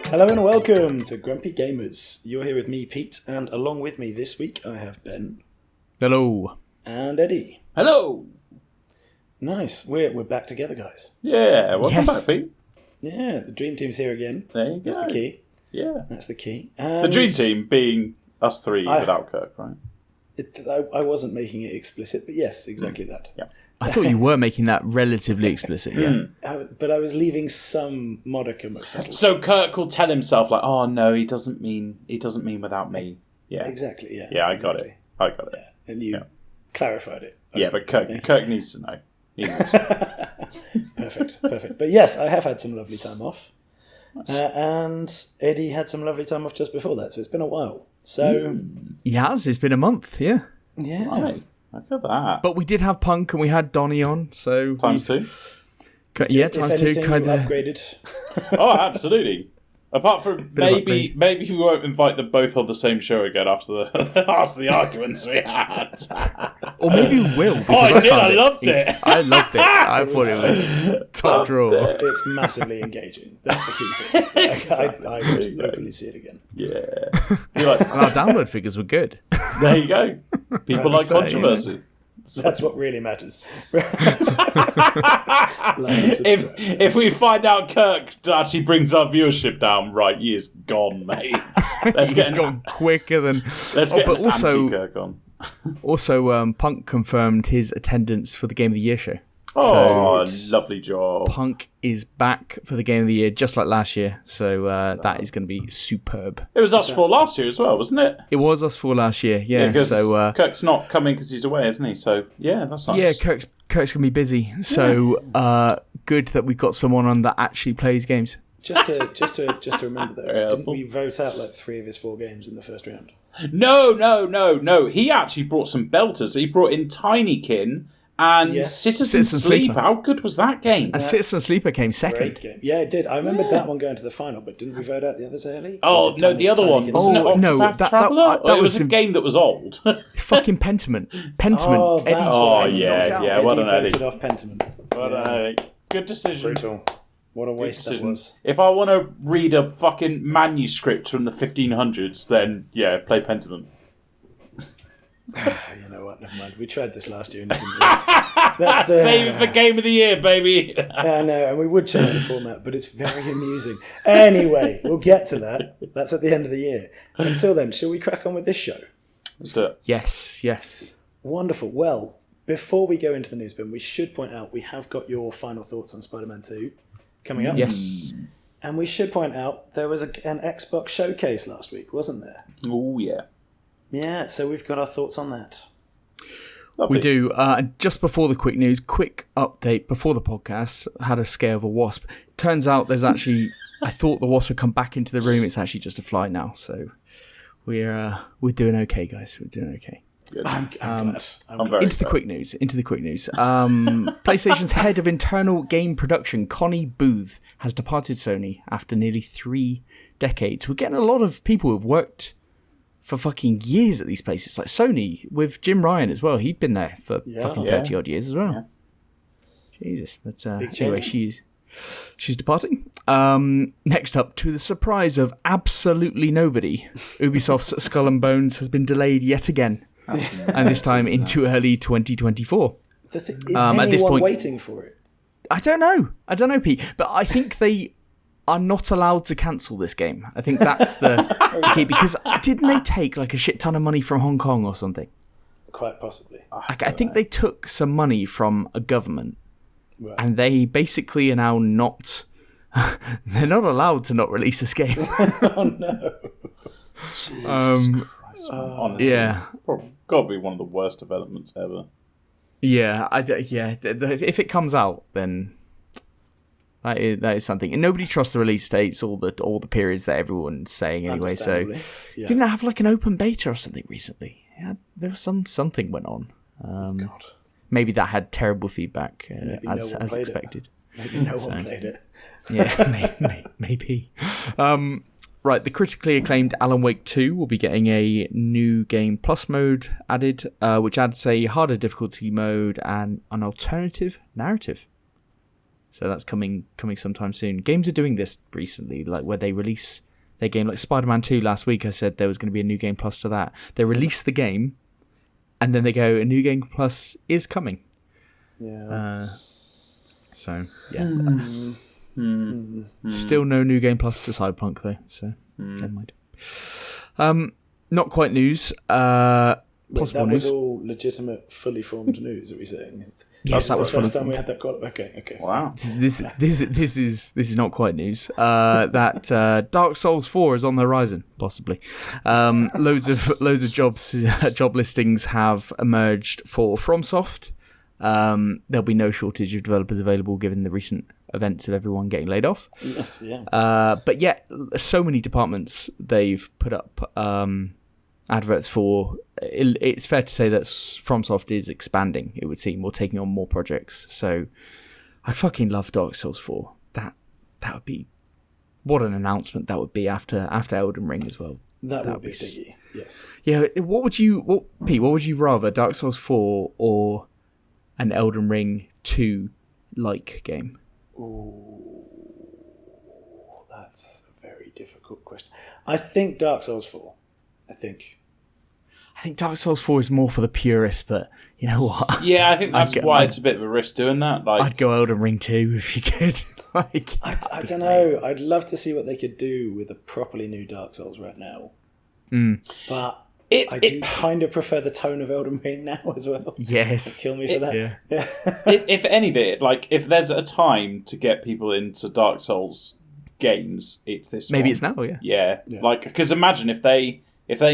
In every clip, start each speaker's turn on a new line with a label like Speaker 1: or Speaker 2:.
Speaker 1: Hello and welcome to Grumpy Gamers. You're here with me, Pete, and along with me this week I have Ben.
Speaker 2: Hello.
Speaker 1: And Eddie.
Speaker 3: Hello.
Speaker 1: Nice. We're back together, guys.
Speaker 3: Yeah, welcome back, Pete.
Speaker 1: Yeah, the Dream Team's here again.
Speaker 3: There you go.
Speaker 1: That's the key.
Speaker 3: Yeah.
Speaker 1: That's the key.
Speaker 3: The Dream Team being us three without Kirk, right?
Speaker 1: I wasn't making it explicit, but yes, exactly that.
Speaker 3: Yeah.
Speaker 2: I thought you were making that relatively explicit, yeah.
Speaker 1: But I was leaving some modicum of subtlety.
Speaker 3: So Kirk will tell himself like, "Oh no, he doesn't mean without me." Yeah.
Speaker 1: Exactly, yeah.
Speaker 3: Yeah,
Speaker 1: exactly.
Speaker 3: I got it.
Speaker 1: Yeah. And you clarified it.
Speaker 3: Yeah, but Kirk needs to know. He knows.
Speaker 1: Perfect. But yes, I have had some lovely time off. And Eddie had some lovely time off just before that, so it's been a while. So
Speaker 2: He has, it's been a month, yeah.
Speaker 1: Yeah.
Speaker 3: Right. Look at that.
Speaker 2: But we did have Punk and we had Donnie on, so...
Speaker 3: Times two?
Speaker 2: Yeah, times two.
Speaker 1: Kind of upgraded.
Speaker 3: Oh, absolutely. Apart from maybe we won't invite them both on the same show again after the arguments we had.
Speaker 2: Or maybe we will.
Speaker 3: I loved it.
Speaker 2: I loved it. I thought it was top draw.
Speaker 1: It's massively engaging. That's the key thing. I would openly see it again.
Speaker 3: Yeah.
Speaker 2: And our download figures were good.
Speaker 3: There you go. People like controversy.
Speaker 1: That's what really matters.
Speaker 3: If we find out Kirk actually brings our viewership down, right, he is gone, mate.
Speaker 2: He's gone quicker than...
Speaker 3: Let's get Kirk on.
Speaker 2: Also, Punk confirmed his attendance for the Game of the Year show.
Speaker 3: Oh, lovely job.
Speaker 2: Punk is back for the Game of the Year, just like last year. So that is going to be superb.
Speaker 3: It was us four last year as well, wasn't it?
Speaker 2: It was us four last year, yeah. So
Speaker 3: Kirk's not coming because he's away, isn't he? So, yeah, that's nice.
Speaker 2: Yeah, Kirk's going to be busy. So good that we've got someone on that actually plays games.
Speaker 1: Just to remember, though, didn't we vote out like 3 of his 4 games in the first round?
Speaker 3: No. He actually brought some belters. He brought in Tinykin and Citizen Sleeper. How good was that game?
Speaker 2: And Citizen Sleeper came second.
Speaker 1: Great game. Yeah, it did. I remember that one going to the final, but didn't we vote out the others early?
Speaker 3: Oh, no, the other one. Wasn't it Octopath Traveler?
Speaker 2: That
Speaker 3: it was a game that was old.
Speaker 2: Fucking Pentiment.
Speaker 3: Yeah. What an Eddie.
Speaker 1: Voted off Pentiment.
Speaker 3: What an Eddie. Good decision.
Speaker 1: Brutal. What a waste that was.
Speaker 3: If I want to read a fucking manuscript from the 1500s, then, yeah, play Pentiment.
Speaker 1: You know what? Never mind. We tried this last year and it didn't work. That's
Speaker 3: Save it for Game of the Year, baby.
Speaker 1: I know, and we would change the format, but it's very amusing. Anyway, we'll get to that. That's at the end of the year. Until then, shall we crack on with this show?
Speaker 3: Let's do it.
Speaker 2: Yes.
Speaker 1: Wonderful. Well, before we go into the news bin, we should point out we have got your final thoughts on Spider-Man 2 coming up.
Speaker 2: Yes.
Speaker 1: And we should point out there was an Xbox showcase last week, wasn't there?
Speaker 3: Oh, yeah.
Speaker 1: Yeah, so we've got our thoughts on that.
Speaker 3: Lovely.
Speaker 2: We do. Just before the quick news, quick update before the podcast, had a scare of a wasp. Turns out there's actually, I thought the wasp would come back into the room. It's actually just a fly now. So we're doing okay, guys. We're doing okay.
Speaker 3: Good.
Speaker 1: I'm glad.
Speaker 2: Into the quick news. PlayStation's head of internal game production, Connie Booth, has departed Sony after nearly 3 decades. We're getting a lot of people who've worked for fucking years at these places, like Sony with Jim Ryan as well. He'd been there for fucking 30 odd years as well. Yeah. Jesus, but anyway, she's departing. Next up, to the surprise of absolutely nobody, Ubisoft's Skull and Bones has been delayed yet again, and this time into early 2024.
Speaker 1: Is anyone
Speaker 2: at this point,
Speaker 1: waiting for it?
Speaker 2: I don't know, Pete, but I think they are not allowed to cancel this game. I think that's the key, because didn't they take like a shit ton of money from Hong Kong or something?
Speaker 1: Quite possibly.
Speaker 2: I think they took some money from a government, right, and they basically are now not... they're not allowed to not release this game.
Speaker 1: Oh, no.
Speaker 3: Jesus Christ, honestly.
Speaker 2: Yeah.
Speaker 3: Got to be one of the worst developments ever.
Speaker 2: Yeah, if it comes out, then... That is something, and nobody trusts the release dates, all the periods that everyone's saying anyway. So, didn't it have like an open beta or something recently? Yeah, there was something went on.
Speaker 1: God.
Speaker 2: Maybe that had terrible feedback, as
Speaker 1: played
Speaker 2: expected.
Speaker 1: Maybe no one played it.
Speaker 2: Yeah, maybe. Right, the critically acclaimed Alan Wake 2 will be getting a new Game Plus mode added, which adds a harder difficulty mode and an alternative narrative. So that's coming sometime soon. Games are doing this recently, like where they release their game. Like Spider-Man 2 last week, I said there was going to be a new Game Plus to that. They release the game, and then they go, a new Game Plus is coming.
Speaker 1: Yeah.
Speaker 2: So, yeah. Still no new Game Plus to Cyberpunk, though, so never mind. Not quite news. Possible
Speaker 1: that
Speaker 2: news.
Speaker 1: was all legitimate, fully formed news, are we saying?
Speaker 2: Yes, that was
Speaker 1: the first time we had that call. Okay.
Speaker 3: Wow.
Speaker 2: This is not quite news. That Dark Souls 4 is on the horizon, possibly. Loads of job listings have emerged for FromSoft. There'll be no shortage of developers available given the recent events of everyone getting laid off.
Speaker 1: Yes, yeah.
Speaker 2: But yet, so many departments they've put up adverts for. It's fair to say that FromSoft is expanding, it would seem, or taking on more projects. So I fucking love Dark Souls 4. That would be... What an announcement that would be after Elden Ring as well.
Speaker 1: That would be biggie, yes.
Speaker 2: Yeah, Pete, what would you rather, Dark Souls 4 or an Elden Ring 2-like game?
Speaker 1: Ooh, that's a very difficult question. I think Dark Souls 4. I think
Speaker 2: Dark Souls 4 is more for the purists, but you know what?
Speaker 3: Yeah, I think that's why it's a bit of a risk doing that. Like,
Speaker 2: I'd go Elden Ring 2 if you could.
Speaker 1: I don't know. I'd love to see what they could do with a properly new Dark Souls right now. But I do kind of prefer the tone of Elden Ring now as well.
Speaker 2: Yes.
Speaker 1: Kill me for that.
Speaker 3: Yeah. If anything, like if there's a time to get people into Dark Souls games, it's this.
Speaker 2: Maybe
Speaker 3: one.
Speaker 2: it's now. Yeah.
Speaker 3: Yeah. Like, because imagine if they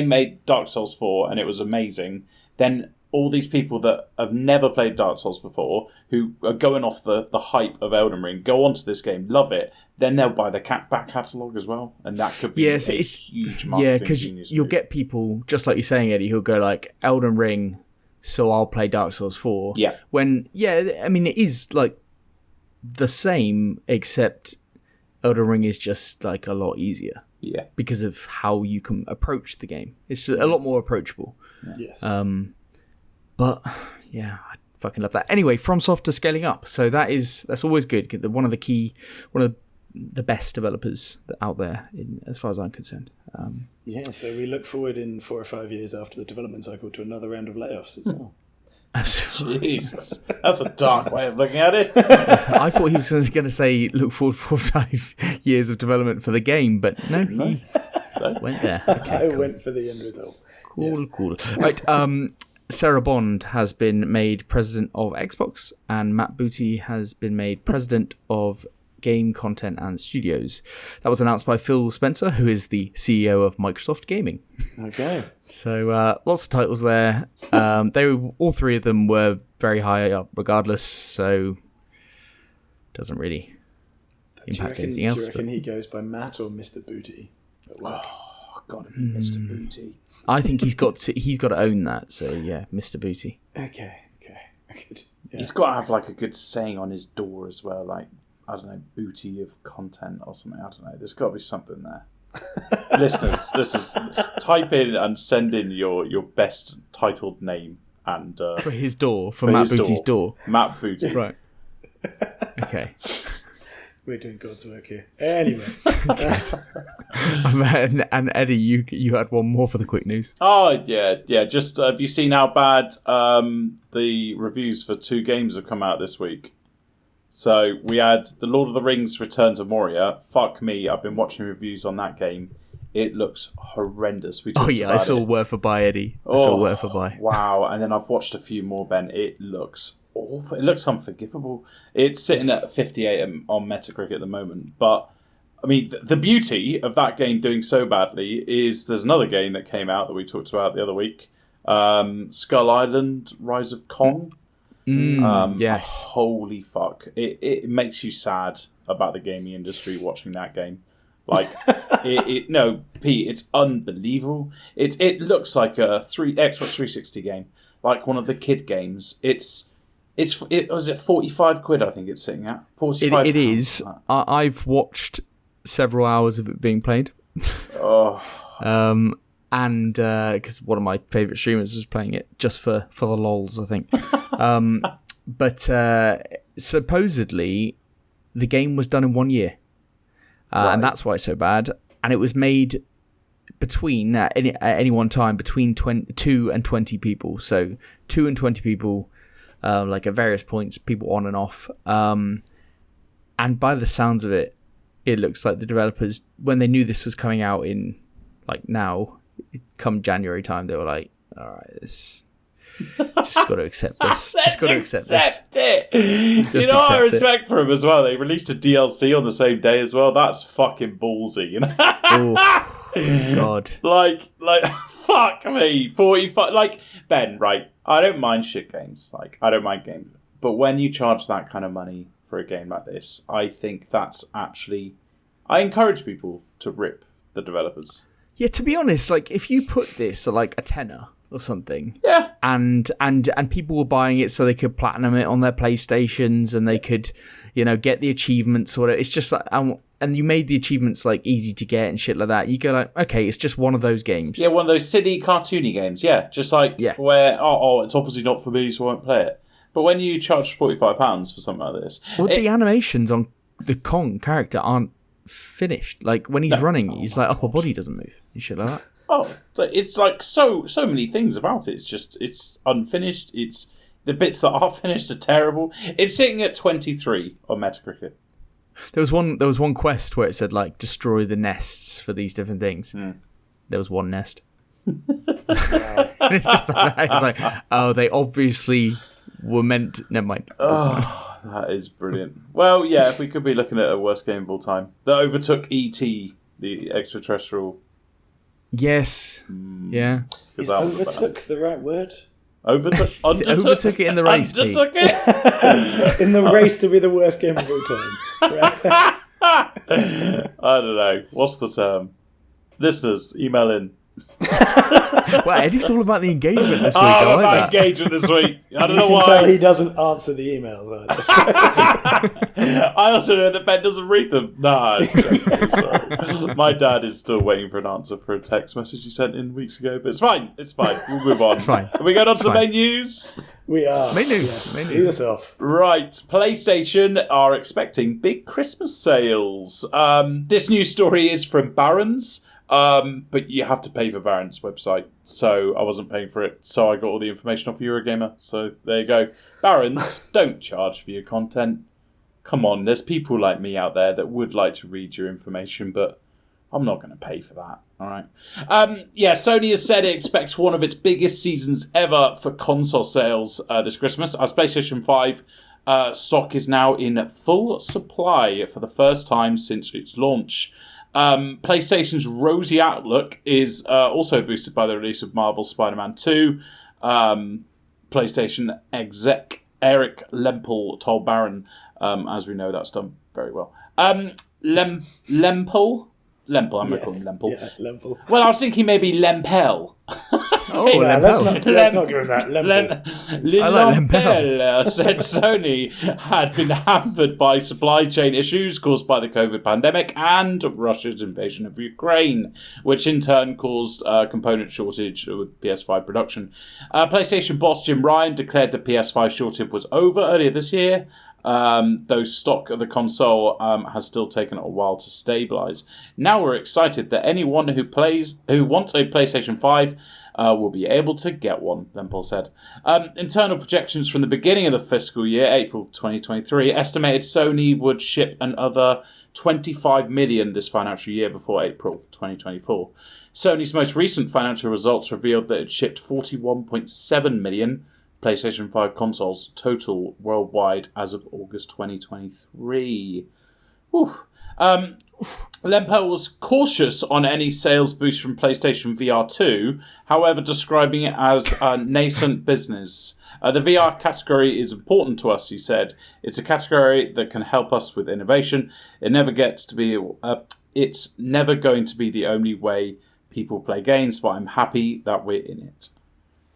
Speaker 3: made Dark Souls 4 and it was amazing, then all these people that have never played Dark Souls before, who are going off the hype of Elden Ring, go onto this game, love it, then they'll buy the back catalogue as well. And that could be a huge marketing
Speaker 2: Yeah, because
Speaker 3: genius
Speaker 2: you'll
Speaker 3: move.
Speaker 2: get people, just like you're saying, Eddie, who'll go like, Elden Ring, so I'll play Dark Souls 4.
Speaker 3: Yeah.
Speaker 2: When, I mean, it is like the same, except Elden Ring is just like a lot easier.
Speaker 3: Yeah.
Speaker 2: Because of how you can approach the game. It's a lot more approachable.
Speaker 1: Yes.
Speaker 2: But yeah, I fucking love that. Anyway, FromSoft are scaling up, so that's always good. One of the best developers out there, as far as I'm concerned.
Speaker 1: So we look forward in 4 or 5 years after the development cycle to another round of layoffs as well.
Speaker 2: Absolutely.
Speaker 3: Jesus, that's a dark way of looking at it.
Speaker 2: I thought he was going to say look forward 4 or 5 years of development for the game, but no, he went there. Okay,
Speaker 1: I went for the end result.
Speaker 2: Cool. Right, Sarah Bond has been made president of Xbox, and Matt Booty has been made president of Game Content and Studios. That was announced by Phil Spencer, who is the CEO of Microsoft Gaming.
Speaker 1: Okay.
Speaker 2: So lots of titles there. All three of them were very high up, regardless. So doesn't really impact anything else.
Speaker 1: Do you reckon he goes by Matt or Mr. Booty at work?
Speaker 3: Oh, gotta be Mr. Booty.
Speaker 2: I think he's got to own that. So yeah, Mr. Booty.
Speaker 1: Okay. Good. Yeah.
Speaker 3: He's got to have like a good saying on his door as well, like, I don't know, booty of content or something. I don't know. There's got to be something there. Listeners, type in and send in your best titled name and
Speaker 2: for his door, for Matt Booty's door.
Speaker 3: Matt Booty,
Speaker 2: right? Okay.
Speaker 1: We're doing God's work here. Anyway.
Speaker 2: And Eddie, you had one more for the quick news.
Speaker 3: Oh yeah. Just have you seen how bad the reviews for 2 games have come out this week? So we had The Lord of the Rings Return to Moria. Fuck me, I've been watching reviews on that game. It looks horrendous.
Speaker 2: I saw Worth a Buy, Eddie. I saw Worth a Buy.
Speaker 3: Wow, and then I've watched a few more, Ben. It looks awful. It looks unforgivable. It's sitting at 58 on Metacritic at the moment. But, I mean, the beauty of that game doing so badly is there's another game that came out that we talked about the other week. Skull Island, Rise of Kong.
Speaker 2: Yes.
Speaker 3: Holy fuck. It makes you sad about the gaming industry watching that game. Like, no, Pete, it's unbelievable. It looks like a Xbox 360 game, like one of the kid games. It was it £45? I think it's sitting at 45.
Speaker 2: It is. I've watched several hours of it being played.
Speaker 3: Oh.
Speaker 2: And because one of my favourite streamers was playing it just for the lols, I think. But supposedly the game was done in 1 year. Right. And that's why it's so bad. And it was made between, at any one time, between 2 and 20 people. So 2 and 20 people, like at various points, people on and off. And by the sounds of it, it looks like the developers, when they knew this was coming out in, like now, come January time, they were like, all right, this... just got to accept this.
Speaker 3: Just got to accept it. You know what I respect for him as well? They released a DLC on the same day as well. That's fucking ballsy, you know?
Speaker 2: Oh, God.
Speaker 3: Like, fuck me. 45. Like, Ben, right? I don't mind shit games. Like, I don't mind games. But when you charge that kind of money for a game like this, I think that's actually... I encourage people to rip the developers.
Speaker 2: Yeah, to be honest, like, if you put this at, like, a tenner or something.
Speaker 3: Yeah.
Speaker 2: And people were buying it so they could platinum it on their PlayStations and they could, get the achievements or whatever. It's just like, and you made the achievements like easy to get and shit like that. You go like, okay, it's just one of those games.
Speaker 3: Yeah, one of those silly cartoony games. Yeah, just like where it's obviously not for me, so I won't play it. But when you charge £45 for something like this,
Speaker 2: the animations on the Kong character aren't finished. Like when he's running, he's like upper body doesn't move. You shit like that.
Speaker 3: Oh, it's like so many things about it. It's unfinished. It's the bits that are finished are terrible. It's sitting at 23 on Metacritic.
Speaker 2: There was one quest where it said like destroy the nests for these different things. There was one nest. It's just like that. It's like, oh, they obviously were meant to... Never mind.
Speaker 3: Oh, that is brilliant. Well, yeah, we could be looking at a worst game of all time that overtook E.T., the extraterrestrial.
Speaker 2: Yes. Yeah.
Speaker 1: Is overtook the right word?
Speaker 2: Overtook it in the race.
Speaker 3: Undertook it?
Speaker 1: In the race to be the worst game of all time. Right.
Speaker 3: I don't know. What's the term? Listeners, email in.
Speaker 2: Well, Eddie's all about the engagement this week.
Speaker 3: I'm about engagement this week. I don't know why.
Speaker 1: You can tell he doesn't answer the emails either. So.
Speaker 3: I also know that Ben doesn't read them. Nah, sorry. My dad is still waiting for an answer for a text message he sent in weeks ago, but it's fine. It's fine. We'll move on.
Speaker 2: It's fine.
Speaker 3: Are we going on to the main news?
Speaker 1: We are.
Speaker 2: Main news.
Speaker 1: Yes.
Speaker 2: Main
Speaker 1: Lead
Speaker 2: news.
Speaker 1: us off.
Speaker 3: Right. PlayStation are expecting big Christmas sales. This news story is from Barron's. But you have to pay for Barron's website, so I wasn't paying for it, so I got all the information off Eurogamer, so there you go. Barron's, don't charge for your content. Come on, there's people like me out there that would like to read your information, but I'm not going to pay for that, alright? Sony has said it expects one of its biggest seasons ever for console sales this Christmas, as PlayStation 5 stock is now in full supply for the first time since its launch. PlayStation's rosy outlook is also boosted by the release of Marvel's Spider-Man 2. PlayStation exec Eric Lempel told Barron, as we know, that's done very well. Lempel, I'm going to call him Lempel.
Speaker 1: Yeah, Lempel.
Speaker 3: Well, I was thinking maybe Lempel.
Speaker 1: Let's not give him that. Lempel.
Speaker 3: Lempel said Sony had been hampered by supply chain issues caused by the COVID pandemic and Russia's invasion of Ukraine, which in turn caused a component shortage with PS5 production. PlayStation boss Jim Ryan declared the PS5 shortage was over earlier this year. Though stock of the console has still taken a while to stabilise. Now we're excited that anyone who wants a PlayStation 5 will be able to get one, Lempel said. Internal projections from the beginning of the fiscal year, April 2023, estimated Sony would ship another 25 million this financial year before April 2024. Sony's most recent financial results revealed that it shipped 41.7 million PlayStation 5 consoles total worldwide as of August 2023. Lempel was cautious on any sales boost from PlayStation VR 2, however describing it as a nascent business. The VR category is important to us, he said. It's a category that can help us with innovation. It never gets to be it's never going to be the only way people play games, but I'm happy that we're in it.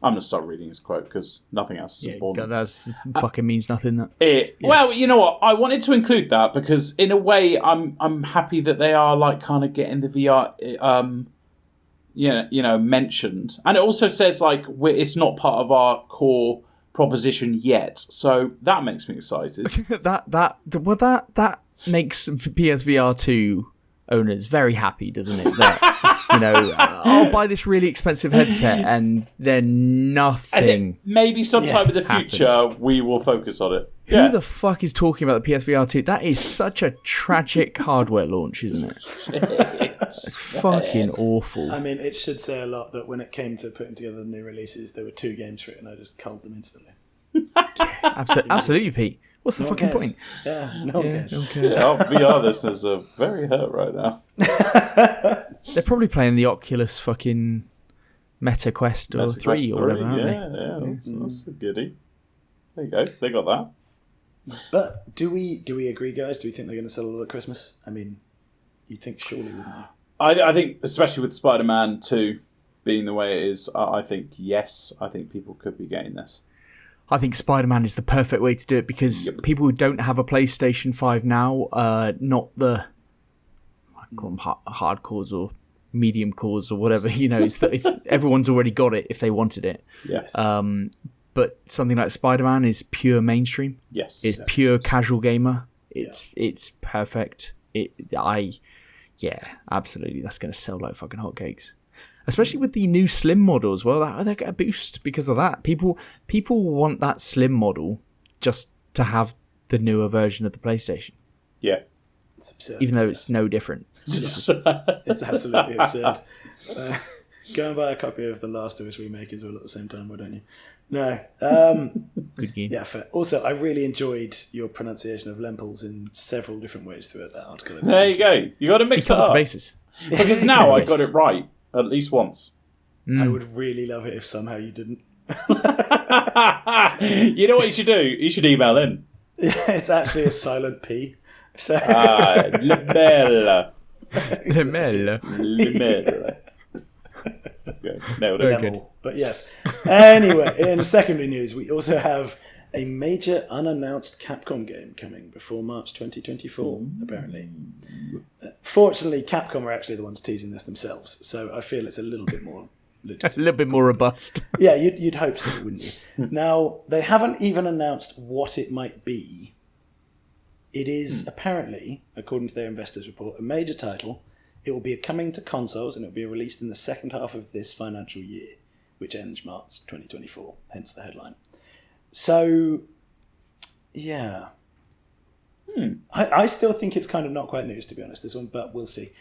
Speaker 3: I'm going to start reading his quote because nothing else is important.
Speaker 2: That fucking means nothing. That.
Speaker 3: Yes. Well, you know what? I wanted to include that because in a way I'm happy that they are like kind of getting the VR mentioned. And it also says like it's not part of our core proposition yet. So that makes me excited.
Speaker 2: that makes PSVR 2 owners very happy, doesn't it? That I'll buy this really expensive headset and then nothing.
Speaker 3: Maybe sometime in the future we will focus on it.
Speaker 2: Who the fuck is talking about the PSVR 2? That is such a tragic hardware launch, isn't it? It's fucking awful.
Speaker 1: I mean, it should say a lot that when it came to putting together the new releases, there were 2 games for it, and I just culled them instantly.
Speaker 2: Absolutely, Pete. What's the fucking point?
Speaker 1: Yeah, no one cares.
Speaker 3: Yeah, our VR listeners are very hurt right now.
Speaker 2: They're probably playing the Oculus fucking Meta Quest 3 or whatever, aren't they?
Speaker 3: That's a goodie. There you go. They got that.
Speaker 1: But do we agree, guys? Do we think they're going to sell a lot at Christmas? I mean, you'd think surely, wouldn't you?
Speaker 3: I think, especially with Spider-Man 2 being the way it is, I think, yes, I think people could be getting this.
Speaker 2: I think Spider-Man is the perfect way to do it because people who don't have a PlayStation 5 now, not the I call them hardcores or medium cores or whatever, it's everyone's already got it if they wanted it.
Speaker 3: Yes.
Speaker 2: But something like Spider-Man is pure mainstream.
Speaker 3: Yes.
Speaker 2: It's pure casual gamer. It's perfect. Absolutely. That's going to sell like fucking hotcakes. Especially with the new Slim model as well, they get a boost because of that. People want that Slim model just to have the newer version of the PlayStation.
Speaker 3: Yeah,
Speaker 1: it's absurd.
Speaker 2: Even though it's no different.
Speaker 1: It's absolutely absurd. Go and buy a copy of the Last of Us remake as well at the same time, why don't you? No.
Speaker 2: Good game.
Speaker 1: Yeah, fair. Also, I really enjoyed your pronunciation of lentils in several different ways throughout that article.
Speaker 3: There you go. You got to mix it up.
Speaker 2: The bases.
Speaker 3: Because now I got it right. At least once.
Speaker 1: I would really love it if somehow you didn't.
Speaker 3: You know what you should do? You should email in.
Speaker 1: Yeah, it's actually a silent P. So
Speaker 3: Lemella.
Speaker 2: Lemella.
Speaker 3: Okay, nailed it.
Speaker 2: Good.
Speaker 1: But yes. Anyway, in secondary news, we also have a major unannounced Capcom game coming before March 2024, apparently. Fortunately, Capcom are actually the ones teasing this themselves, so I feel it's a little bit more legit.
Speaker 2: A little bit more robust.
Speaker 1: Yeah, you'd hope so, wouldn't you? Now, they haven't even announced what it might be. It is apparently, according to their investors report, a major title. It will be coming to consoles and it will be released in the second half of this financial year, which ends March 2024, hence the headline. So, yeah. I still think it's kind of not quite news, to be honest, this one, but we'll see.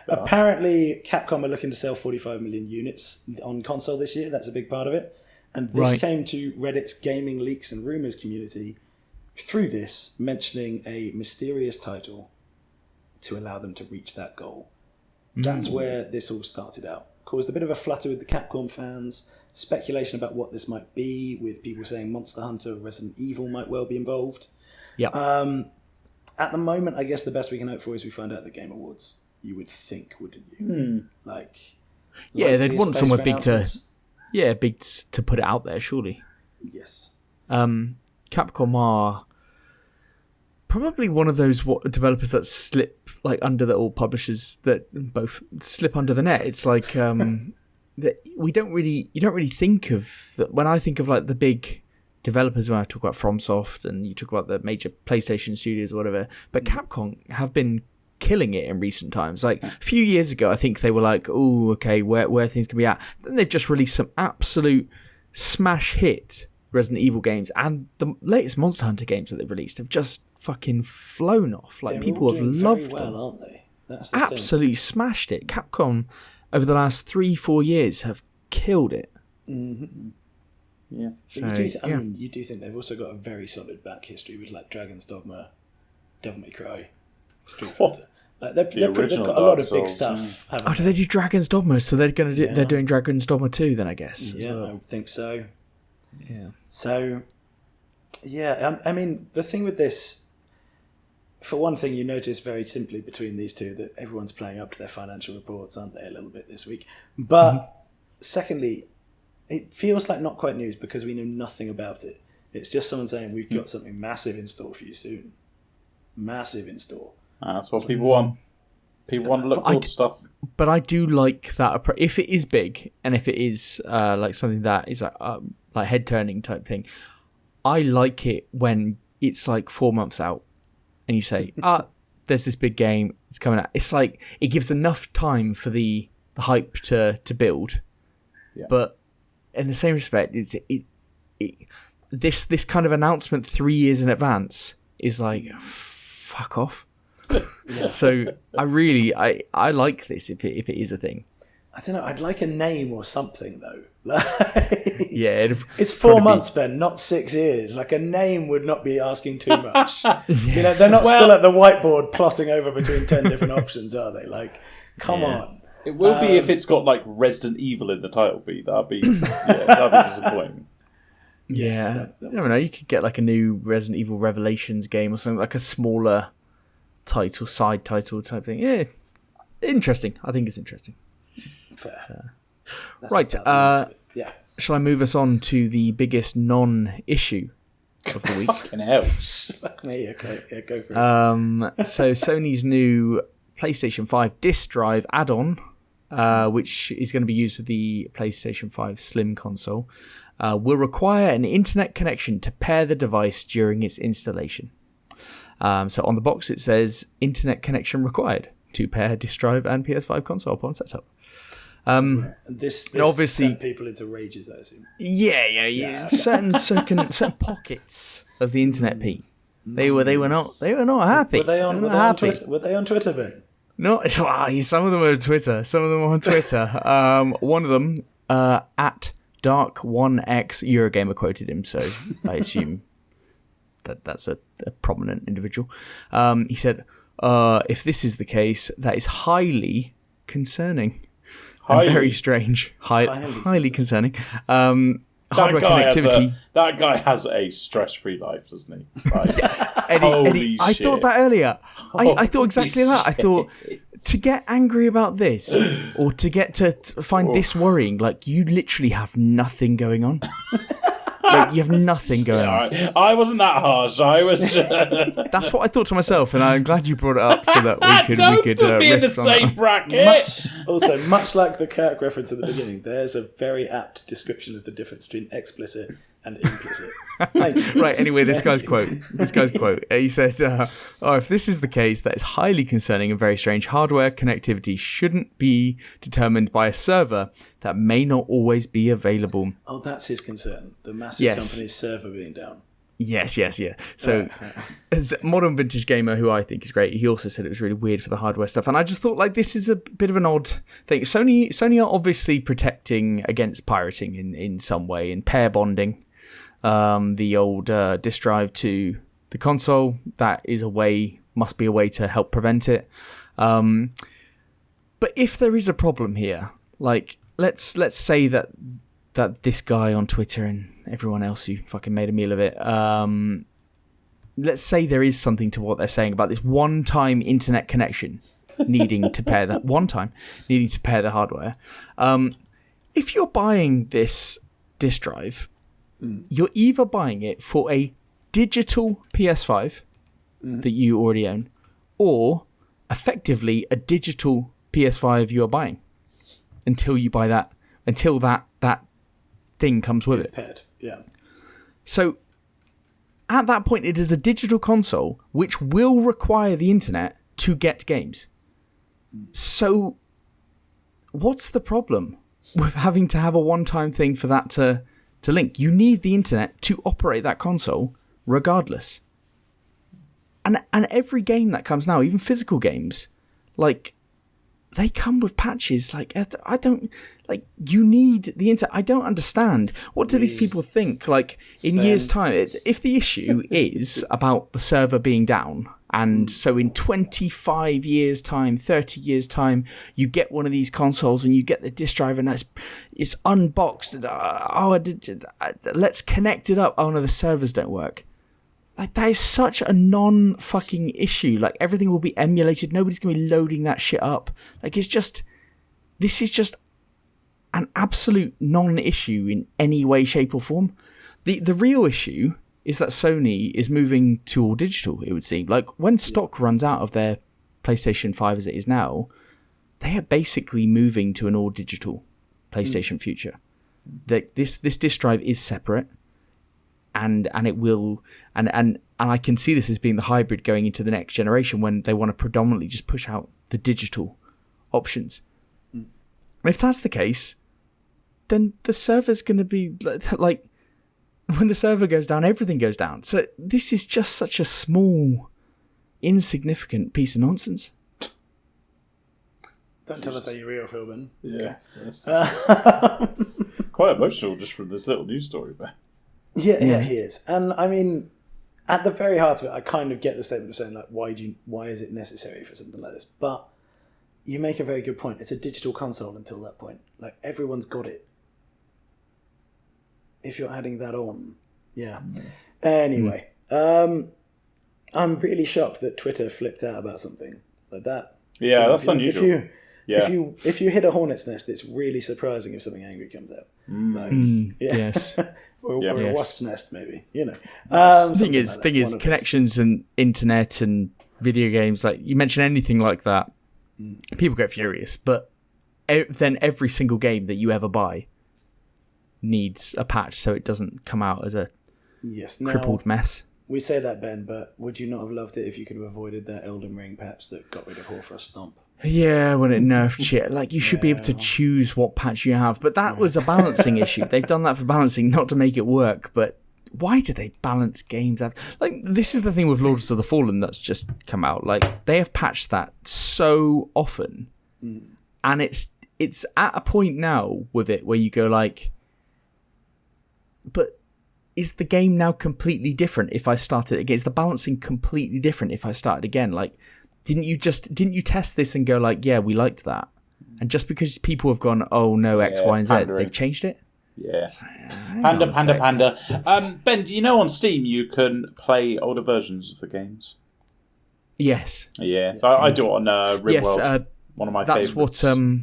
Speaker 1: Apparently, Capcom are looking to sell 45 million units on console this year. That's a big part of it. And this came to Reddit's gaming leaks and rumours community through this, mentioning a mysterious title to allow them to reach that goal. That's where this all started out. Caused a bit of a flutter with the Capcom fans, speculation about what this might be, with people saying Monster Hunter or Resident Evil might well be involved.
Speaker 2: Yeah.
Speaker 1: At the moment, I guess the best we can hope for is we find out at the Game Awards. You would think, wouldn't you?
Speaker 2: They'd want somewhere big to put it out there, surely.
Speaker 1: Yes.
Speaker 2: Capcom are probably one of those developers that slip under the old publishers that both slip under the net. It's like that you don't really think of that. When I think of like the big developers, when I talk about FromSoft and you talk about the major PlayStation studios or whatever, but Capcom have been killing it in recent times. Like a few years ago, I think they were like, oh, okay, where things can be at. Then they've just released some absolute smash hit Resident Evil games, and the latest Monster Hunter games that they've released have just fucking flown off. Like, people have loved them.
Speaker 1: Aren't they? That's
Speaker 2: absolutely smashed it. Capcom over the last 3-4 years have killed it.
Speaker 1: Mm-hmm.
Speaker 3: Yeah.
Speaker 1: So, you do think they've also got a very solid back history with like Dragon's Dogma, Devil May Cry, Street Fighter. Like they've got a lot of big stuff.
Speaker 2: Oh, do they do Dragon's Dogma? So they're going to do. They're doing Dragon's Dogma 2 then, I guess.
Speaker 1: Yeah, well. I would think so.
Speaker 2: Yeah.
Speaker 1: So, yeah, I mean, the thing with this, for one thing, you notice very simply between these two that everyone's playing up to their financial reports, aren't they, a little bit this week? But secondly, it feels like not quite news because we know nothing about it. It's just someone saying, we've got something massive in store for you soon. Massive in store.
Speaker 3: That's what people want. People want to look forward to stuff.
Speaker 2: But I do like that. If it is big, and if it is like something that is like head-turning type thing, I like it when it's like 4 months out. And you say, there's this big game, it's coming out. It's like, it gives enough time for the hype to build. Yeah. But in the same respect, this kind of announcement 3 years in advance is like, fuck off. Yeah. So I like this if it is a thing.
Speaker 1: I don't know, I'd like a name or something though.
Speaker 2: Yeah,
Speaker 1: it's 4 months, Ben, not 6 years. Like a name would not be asking too much. Yeah. You know, they're not still at the whiteboard plotting over between 10 different options, are they? Like, come on.
Speaker 3: It will be if it's got like Resident Evil in the title, Pete. That'd be disappointing.
Speaker 2: Yeah, I don't know. You could get like a new Resident Evil Revelations game or something, like a smaller title, side title type thing. Yeah, interesting. I think it's interesting.
Speaker 1: Fair.
Speaker 2: Right.
Speaker 1: Yeah.
Speaker 2: Shall I move us on to the biggest non-issue of the week?
Speaker 3: Fucking hell.
Speaker 1: Okay, yeah, go for it.
Speaker 2: So Sony's new PlayStation 5 disk drive add-on, which is going to be used with the PlayStation 5 Slim console, will require an internet connection to pair the device during its installation. So on the box it says internet connection required to pair disk drive and PS5 console upon setup.
Speaker 1: This
Speaker 2: obviously
Speaker 1: sent people into rages, I assume.
Speaker 2: Yeah. certain pockets of the internet, Pete. They were not happy.
Speaker 1: Were they on Twitter, Ben?
Speaker 2: No, some of them were on Twitter. One of them at Dark1X Eurogamer quoted him, so I assume that's a prominent individual. He said, "If this is the case, that is highly concerning." And very strange. Highly concerning. Hardware connectivity.
Speaker 3: That guy has a stress-free life, doesn't he? Like,
Speaker 2: Eddie, I thought that earlier. I thought exactly that. I thought to get angry about this or to get to find this worrying, like you literally have nothing going on. Like, you have nothing going on.
Speaker 3: Right. I wasn't that harsh. I was.
Speaker 2: That's what I thought to myself, and I'm glad you brought it up so that we could
Speaker 3: put me in the same bracket.
Speaker 1: Much like the Kirk reference at the beginning, there's a very apt description of the difference between explicit and implicit.
Speaker 2: Right. Anyway, this guy's quote. He said, if this is the case, that is highly concerning and very strange. Hardware connectivity shouldn't be determined by a server that may not always be available.
Speaker 1: Oh, that's his concern. The massive company's server being down.
Speaker 2: Yes. So, as a Modern Vintage Gamer, who I think is great, he also said it was really weird for the hardware stuff. And I just thought, like, this is a bit of an odd thing. Sony are obviously protecting against pirating in some way, in pair bonding the old disk drive to the console. That is must be a way to help prevent it. But if there is a problem here, like, let's say that this guy on Twitter and everyone else who fucking made a meal of it, let's say there is something to what they're saying about this one-time internet connection needing to pair the hardware. If you're buying this disk drive, you're either buying it for a digital PS5 that you already own, or effectively a digital PS5 you are buying until that thing comes with it.
Speaker 1: Paired. Yeah.
Speaker 2: So at that point, it is a digital console which will require the internet to get games. So what's the problem with having to have a one-time thing for that to link? You need the internet to operate that console regardless. And every game that comes now, even physical games, like, they come with patches. Like, I don't, like, you need the internet. I don't understand. What do these people think? Like, in years' time, if the issue is about the server being down, and so in 25 years' time, 30 years' time, you get one of these consoles and you get the disk drive and it's unboxed. Let's connect it up. Oh no, the servers don't work. Like, that is such a non-fucking issue. Like, everything will be emulated. Nobody's going to be loading that shit up. Like, this is just an absolute non-issue in any way, shape or form. The real issue is that Sony is moving to all digital, it would seem. Like, when stock runs out of their PlayStation 5 as it is now, they are basically moving to an all digital PlayStation future. This disk drive is separate. And it will, and I can see this as being the hybrid going into the next generation when they want to predominantly just push out the digital options. And if that's the case, then the server's going to be like, when the server goes down, everything goes down. So this is just such a small, insignificant piece of nonsense.
Speaker 1: Don't tell us how you real, Phil, Ben.
Speaker 3: Yes, quite emotional just from this little news story, but.
Speaker 1: Yeah, he is. And I mean, at the very heart of it, I kind of get the statement of saying, like, why is it necessary for something like this? But you make a very good point. It's a digital console until that point. Like, everyone's got it. If you're adding that on, yeah. Anyway, I'm really shocked that Twitter flipped out about something like that.
Speaker 3: Yeah, that's unusual.
Speaker 1: If you hit a hornet's nest, it's really surprising if something angry comes out.
Speaker 2: Yes.
Speaker 1: or a wasp's nest, maybe. You know.
Speaker 2: Thing is, connections and internet and video games. Like, you mention anything like that, people get furious. But then every single game that you ever buy needs a patch so it doesn't come out as a crippled mess.
Speaker 1: We say that, Ben, but would you not have loved it if you could have avoided that Elden Ring patch that got rid of Horfrust Stomp?
Speaker 2: Yeah, when it nerfed shit. Like, you should be able to choose what patch you have. But that was a balancing issue. They've done that for balancing, not to make it work. But why do they balance games out? Like, this is the thing with Lords of the Fallen that's just come out. Like, they have patched that so often. And it's at a point now with it where you go like, but is the game now completely different if I start it again? Is the balancing completely different if I start it again? Like, didn't you test this and go like, yeah, we liked that? And just because people have gone, oh no, X, Y, and Z, they've changed it?
Speaker 3: Yeah. So, panda. Ben, do you know on Steam you can play older versions of the games?
Speaker 2: Yes.
Speaker 3: Yeah. So I do it on RimWorld. One of my favorites.
Speaker 2: That's what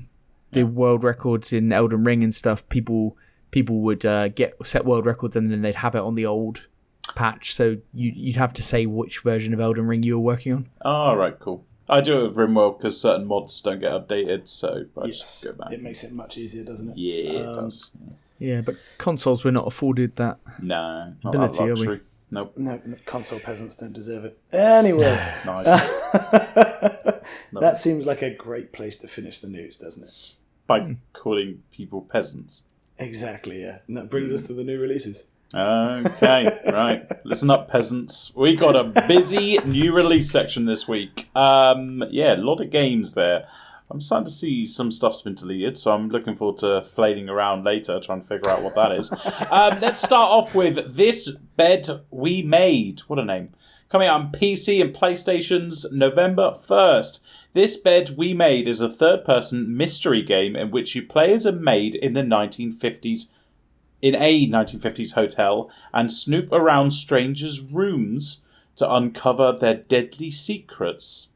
Speaker 2: the world records in Elden Ring and stuff, people would set world records and then they'd have it on the old patch, so you'd have to say which version of Elden Ring you were working on.
Speaker 3: Oh, right, cool. I do it with RimWorld because certain mods don't get updated, so I just go back.
Speaker 1: It makes it much easier, doesn't it?
Speaker 3: Yeah, it does.
Speaker 2: Yeah, but consoles were not afforded that ability,
Speaker 3: are
Speaker 2: we?
Speaker 3: Nope.
Speaker 1: No, console peasants don't deserve it. Anyway.
Speaker 3: Nice.
Speaker 1: That seems like a great place to finish the news, doesn't it?
Speaker 3: By calling people peasants.
Speaker 1: Exactly, yeah. And that brings us to the new releases.
Speaker 3: Okay, right. Listen up, peasants. We got a busy new release section this week. A lot of games there. I'm starting to see some stuff's been deleted, so I'm looking forward to flailing around later, trying to figure out what that is. Let's start off with This Bed We Made. What a name. Coming out on PC and PlayStation's November 1st. This Bed We Made is a third-person mystery game in which you play as a maid in a 1950s hotel and snoop around strangers' rooms to uncover their deadly secrets.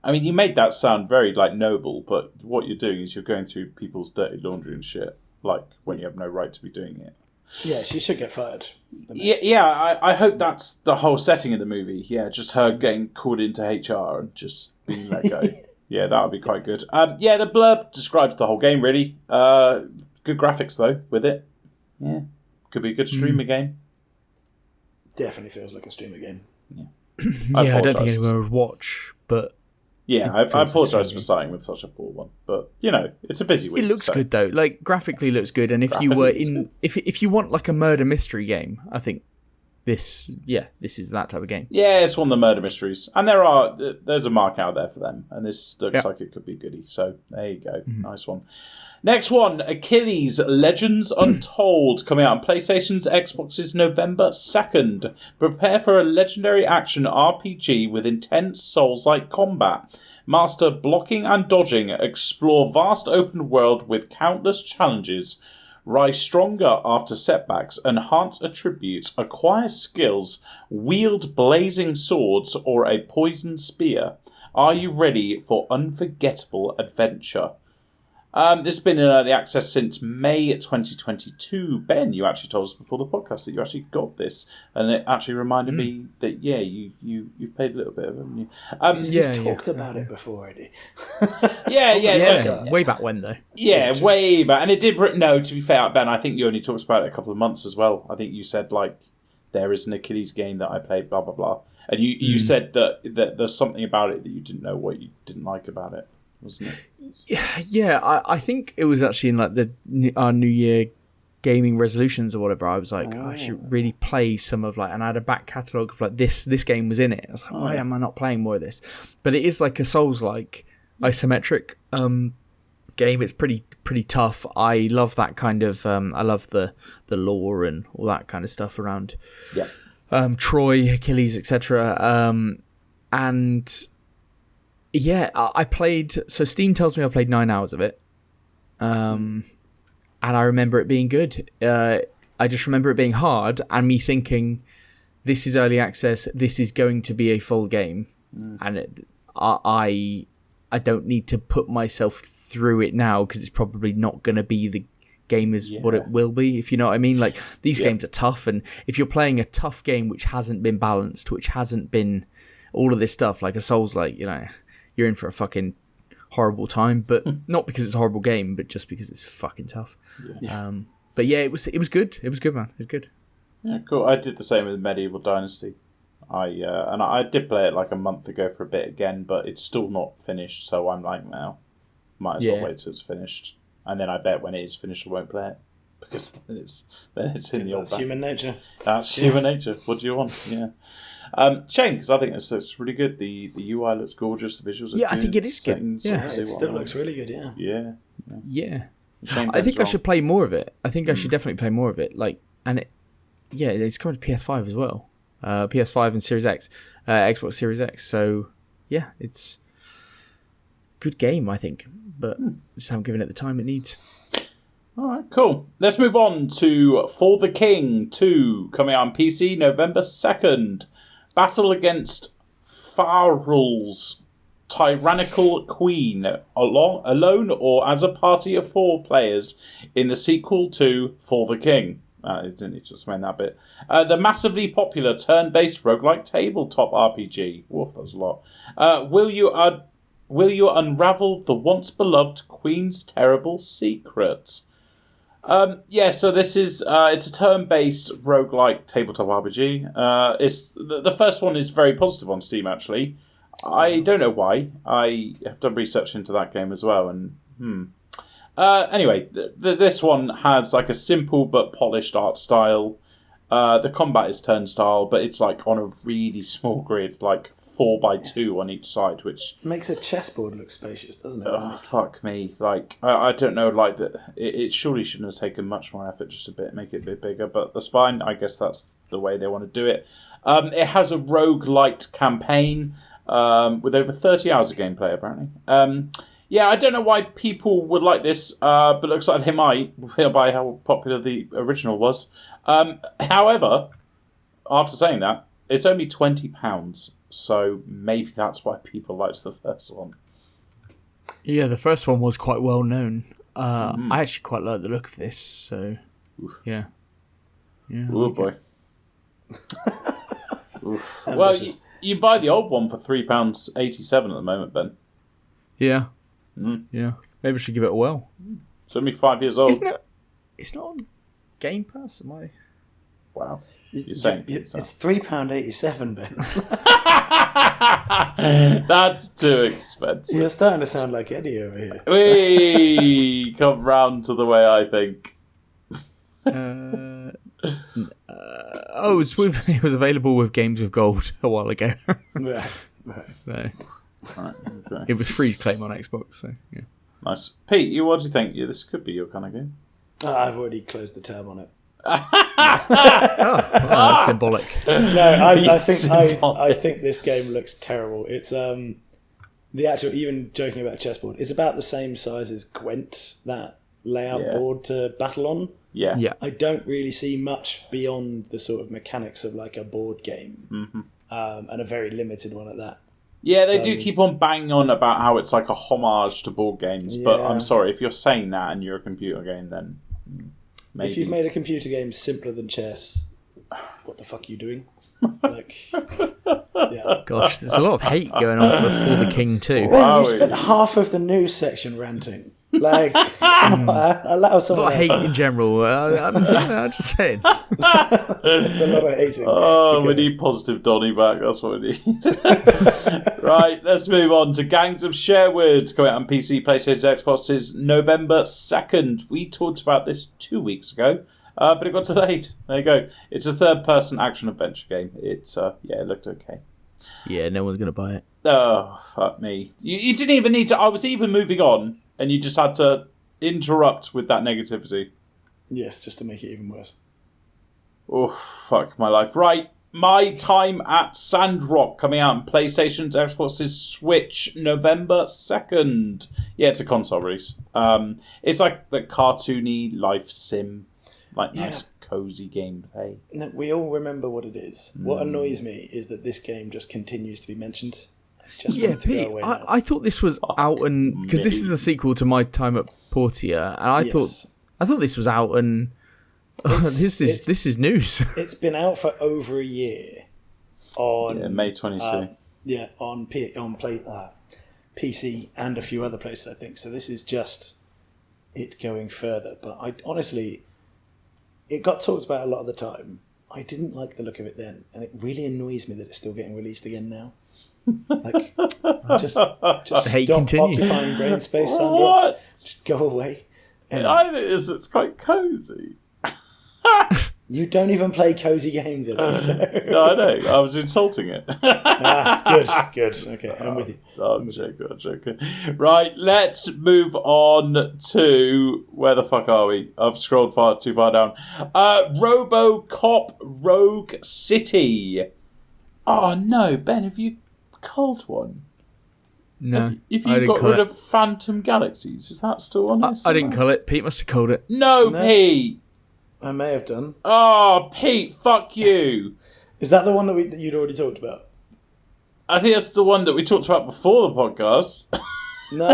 Speaker 3: I mean, you made that sound very, noble, but what you're doing is you're going through people's dirty laundry and shit, when you have no right to be doing it.
Speaker 1: Yeah, she should get fired.
Speaker 3: I hope that's the whole setting of the movie. Yeah, just her getting called into HR and just being let go. Yeah, that would be quite good. The blurb describes the whole game, really. Good graphics, though, with it. Yeah, could be a good streamer game.
Speaker 1: Definitely feels like a streamer game.
Speaker 2: Yeah, I don't think anyone would watch, but...
Speaker 3: Yeah, I apologise for starting with such a poor one, but it's a busy week.
Speaker 2: It looks good though. Graphically looks good, and if you want a murder mystery game, I think this is that type of game.
Speaker 3: Yeah, it's one of the murder mysteries, and there's a mark out there for them, and this looks like it could be goody. So there you go, Nice one. Next one, Achilles Legends Untold, coming out on PlayStation's Xbox's November 2nd. Prepare for a legendary action RPG with intense Souls-like combat. Master blocking and dodging, explore vast open world with countless challenges. Rise stronger after setbacks, enhance attributes, acquire skills, wield blazing swords or a poisoned spear. Are you ready for unforgettable adventure? This has been in early access since May 2022. Ben, you actually told us before the podcast that you actually got this, and it actually reminded me that you've played a little bit of it, haven't you?
Speaker 1: He's talked about it before, already.
Speaker 2: Yeah, way back when though.
Speaker 3: Yeah, way back, and it did. No, to be fair, Ben, I think you only talked about it a couple of months as well. I think you said like there is an Achilles game that I played, blah blah blah, and you said that there's something about it that you didn't know what you didn't like about it. Wasn't it?
Speaker 2: Yeah, I think it was actually in like our New Year gaming resolutions or whatever. I was like, I should really play some of like, and I had a back catalogue of like this game was in it. I was like, why am I not playing more of this? But it is like a Souls-like isometric game. It's pretty tough. I love that kind of. I love the lore and all that kind of stuff around. Troy, Achilles, etc. And. Yeah, I played... So Steam tells me I played 9 hours of it. And I remember it being good. I just remember it being hard and me thinking, this is early access, this is going to be a full game. And I don't need to put myself through it now because it's probably not going to be the game is what it will be, if you know what I mean. Like, these games are tough, and if you're playing a tough game which hasn't been balanced, which hasn't been all of this stuff, like a Souls-like, you know... You're in for a fucking horrible time, but not because it's a horrible game, but just because it's fucking tough. But yeah, it was good. It was good, man. It was good.
Speaker 3: Yeah, cool. I did the same with Medieval Dynasty. I did play it like a month ago for a bit again, but it's still not finished. So I'm like, now, might as well wait till it's finished, and then I bet when it is finished, I won't play it because then it's in the old.
Speaker 1: That's human nature.
Speaker 3: That's human nature. What do you want? Yeah. Shame, because I think this looks really good. The UI looks gorgeous. The visuals are good.
Speaker 2: I think it is good. Yeah,
Speaker 1: it still looks really good.
Speaker 2: Yeah. I think I should play more of it. I think I should definitely play more of it. Like, and it's coming to PS5 as well. PS5 and Series X, Xbox Series X. So yeah, it's a good game, I think, but just haven't given it the time it needs.
Speaker 3: All right, cool. Let's move on to For the King 2, coming out on PC November 2nd. Battle against Farul's tyrannical queen, alone or as a party of 4 players in the sequel to For the King. I didn't need to explain that bit. The massively popular turn-based roguelike tabletop RPG. Whoa, that's a lot. Will you unravel the once-beloved queen's terrible secret? So this is it's a turn-based roguelike tabletop RPG. It's the first one is very positive on Steam, actually. I don't know why. I have done research into that game as well, and anyway, this one has like a simple but polished art style. The combat is turn style, but it's like on a really small grid, like 4x2 on each side, which
Speaker 1: makes a chessboard look spacious, doesn't it?
Speaker 3: Oh, fuck me! Like I don't know, like that. It surely shouldn't have taken much more effort, just make it a bit bigger. But that's fine. I guess that's the way they want to do it. It has a roguelite campaign with over 30 hours of gameplay, apparently. I don't know why people would like this, but it looks like they might, by how popular the original was. However, after saying that, it's only £20. So maybe that's why people liked the first one.
Speaker 2: Yeah, the first one was quite well known. I actually quite like the look of this. So, yeah.
Speaker 3: Oh boy. Well, you buy the old one for £3.87 at the moment, Ben.
Speaker 2: Yeah. Yeah. Maybe I should give it a whirl.
Speaker 3: It's only 5 years old.
Speaker 2: Isn't it? It's not on Game Pass, am I?
Speaker 3: Wow. You're saying
Speaker 1: it's £3.87, Ben.
Speaker 3: That's too expensive.
Speaker 1: You're starting to sound like Eddie over here.
Speaker 3: We come round to the way I think.
Speaker 2: It was available with Games with Gold a while ago.
Speaker 1: Right.
Speaker 2: So
Speaker 3: Right, okay.
Speaker 2: it was free to claim on Xbox. So yeah.
Speaker 3: Nice, Pete. What do you think? Yeah, this could be your kind of game.
Speaker 1: I've already closed the tab on it.
Speaker 2: That's symbolic.
Speaker 1: No, I think this game looks terrible. It's the actual, even joking about chessboard, it's about the same size as Gwent, that layout board to battle on.
Speaker 3: Yeah.
Speaker 2: Yeah.
Speaker 1: I don't really see much beyond the sort of mechanics of like a board game, and a very limited one at that.
Speaker 3: Yeah, they do keep on banging on about how it's like a homage to board games, but I'm sorry, if you're saying that and you're a computer game, then maybe.
Speaker 1: If you've made a computer game simpler than chess, what the fuck are you doing? Like, yeah.
Speaker 2: Gosh, there's a lot of hate going on for the King too.
Speaker 1: Ben, you spent half of the news section ranting. Like, allow
Speaker 2: A
Speaker 1: someone
Speaker 2: lot of hate
Speaker 1: else.
Speaker 2: in general. I'm just saying.
Speaker 1: There's a lot of hating.
Speaker 3: Oh, we need positive Donny back. That's what we need. Right, let's move on to Gangs of Sherwood coming out on PC, PlayStation, Xbox is November 2nd. We talked about this 2 weeks ago, but it got delayed. There you go. It's a third-person action adventure game. It's it looked okay.
Speaker 2: Yeah, no one's gonna buy it.
Speaker 3: Oh, fuck me. You didn't even need to. I was even moving on, and you just had to interrupt with that negativity.
Speaker 1: Yes, just to make it even worse.
Speaker 3: Oh, fuck my life. Right, My Time at Sandrock coming out on PlayStation's, Xbox's, Switch, November 2nd. Yeah, it's a console release. It's like the cartoony life sim, like nice cozy gameplay.
Speaker 1: No, we all remember what it is. What annoys me is that this game just continues to be mentioned. Just want it to go away now.
Speaker 2: I thought this was out and because this is a sequel to My Time at Portia, and I thought this was out and this is news.
Speaker 1: It's been out for over a year on
Speaker 3: May 22.
Speaker 1: On PC and a few other places, I think. So this is just it going further. But I honestly, it got talked about a lot of the time. I didn't like the look of it then, and it really annoys me that it's still getting released again now. Like, just
Speaker 2: hate
Speaker 1: stop
Speaker 2: continues.
Speaker 1: occupying brain space, Sandra.
Speaker 3: What?
Speaker 1: Just go away. And
Speaker 3: I think it's quite cozy.
Speaker 1: you don't even play cozy games, Eddie, so.
Speaker 3: No, I know. I was insulting it.
Speaker 1: Good. Okay, I'm with you.
Speaker 3: I'm joking. Right, let's move on to... Where the fuck are we? I've scrolled too far down. RoboCop Rogue City. Oh, no. Ben, have you culled one?
Speaker 2: No,
Speaker 3: Have you got rid of Phantom Galaxies? Is that still on here?
Speaker 2: I didn't cull it. Pete must have culled it.
Speaker 3: No, Pete.
Speaker 1: I may have done.
Speaker 3: Oh, Pete, fuck you.
Speaker 1: Is that the one that you'd already talked about?
Speaker 3: I think that's the one that we talked about before the podcast.
Speaker 1: No.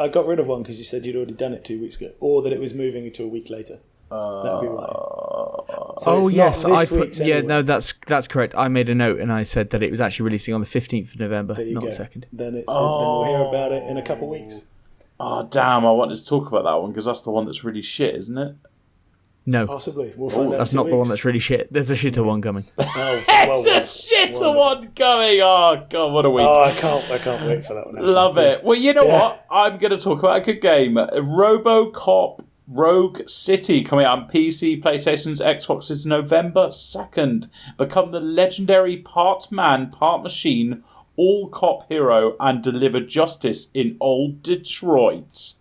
Speaker 1: I got rid of one because you said you'd already done it 2 weeks ago, or that it was moving to a week later. That'd be right. So
Speaker 2: yes,
Speaker 1: anyway.
Speaker 2: no, that's correct. I made a note and I said that it was actually releasing on the 15th of November, not
Speaker 1: go.
Speaker 2: the 2nd.
Speaker 1: Then we'll hear about it in a couple of weeks.
Speaker 3: Oh, damn, I wanted to talk about that one because that's the one that's really shit, isn't it?
Speaker 2: No,
Speaker 1: Possibly. We'll find out.
Speaker 2: that's
Speaker 1: in 2
Speaker 2: not the one
Speaker 1: weeks.
Speaker 2: that's really shit. There's a shitter one coming.
Speaker 3: It's a shitter one coming. Oh, God, what a week.
Speaker 1: Oh, I can't wait for that one. Actually.
Speaker 3: Love it. Well, you know what? I'm going to talk about a good game. RoboCop Rogue City coming out on PC, PlayStation's, Xbox's November 2nd. Become the legendary part man, part machine, all cop hero and deliver justice in old Detroit.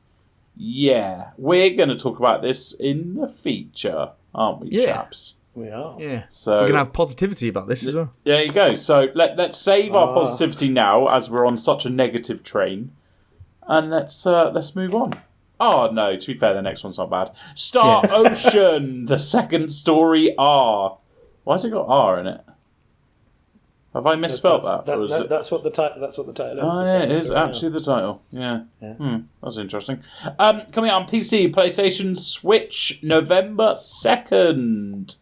Speaker 3: Yeah, we're going to talk about this in the feature, aren't we, chaps?
Speaker 1: We are.
Speaker 2: Yeah,
Speaker 3: So
Speaker 2: we're gonna have positivity about this as well.
Speaker 3: there you go. So let's save our positivity now, as we're on such a negative train, and let's move on. Oh no, to be fair, the next one's not bad. Star Ocean, the second story R. Why's it got R in it? Have I misspelled that?
Speaker 1: That's what the title. That's what the title is.
Speaker 3: Oh, yeah, it is actually the title. Yeah. That's interesting. Coming out on PC, PlayStation, Switch, November 2nd.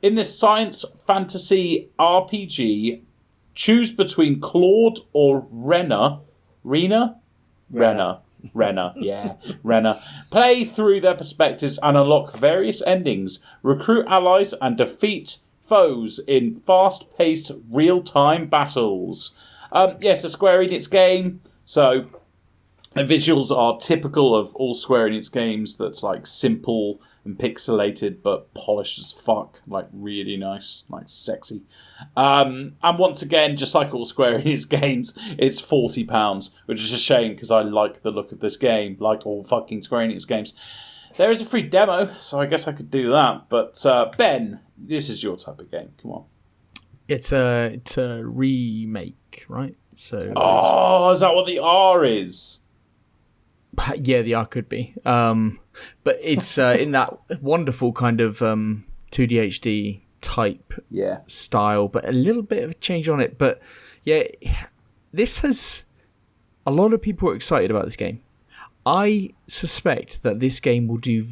Speaker 3: In this science fantasy RPG, choose between Claude or Renner. Renner, yeah, Renner. Play through their perspectives and unlock various endings. Recruit allies and defeat foes in fast-paced, real-time battles. Yes, a Square Enix game. So the visuals are typical of all Square Enix games. That's like simple and pixelated, but polished as fuck. Like really nice, like sexy. And once again, just like all Square Enix games, it's £40, which is a shame because I like the look of this game, like all fucking Square Enix games. There is a free demo, so I guess I could do that. But Ben, this is your type of game. Come on.
Speaker 2: It's a remake, right? So
Speaker 3: Oh, is that what the R is?
Speaker 2: Yeah, the art could be. But it's in that wonderful kind of 2D HD type style, but a little bit of a change on it. But yeah, this has... A lot of people are excited about this game. I suspect that this game will do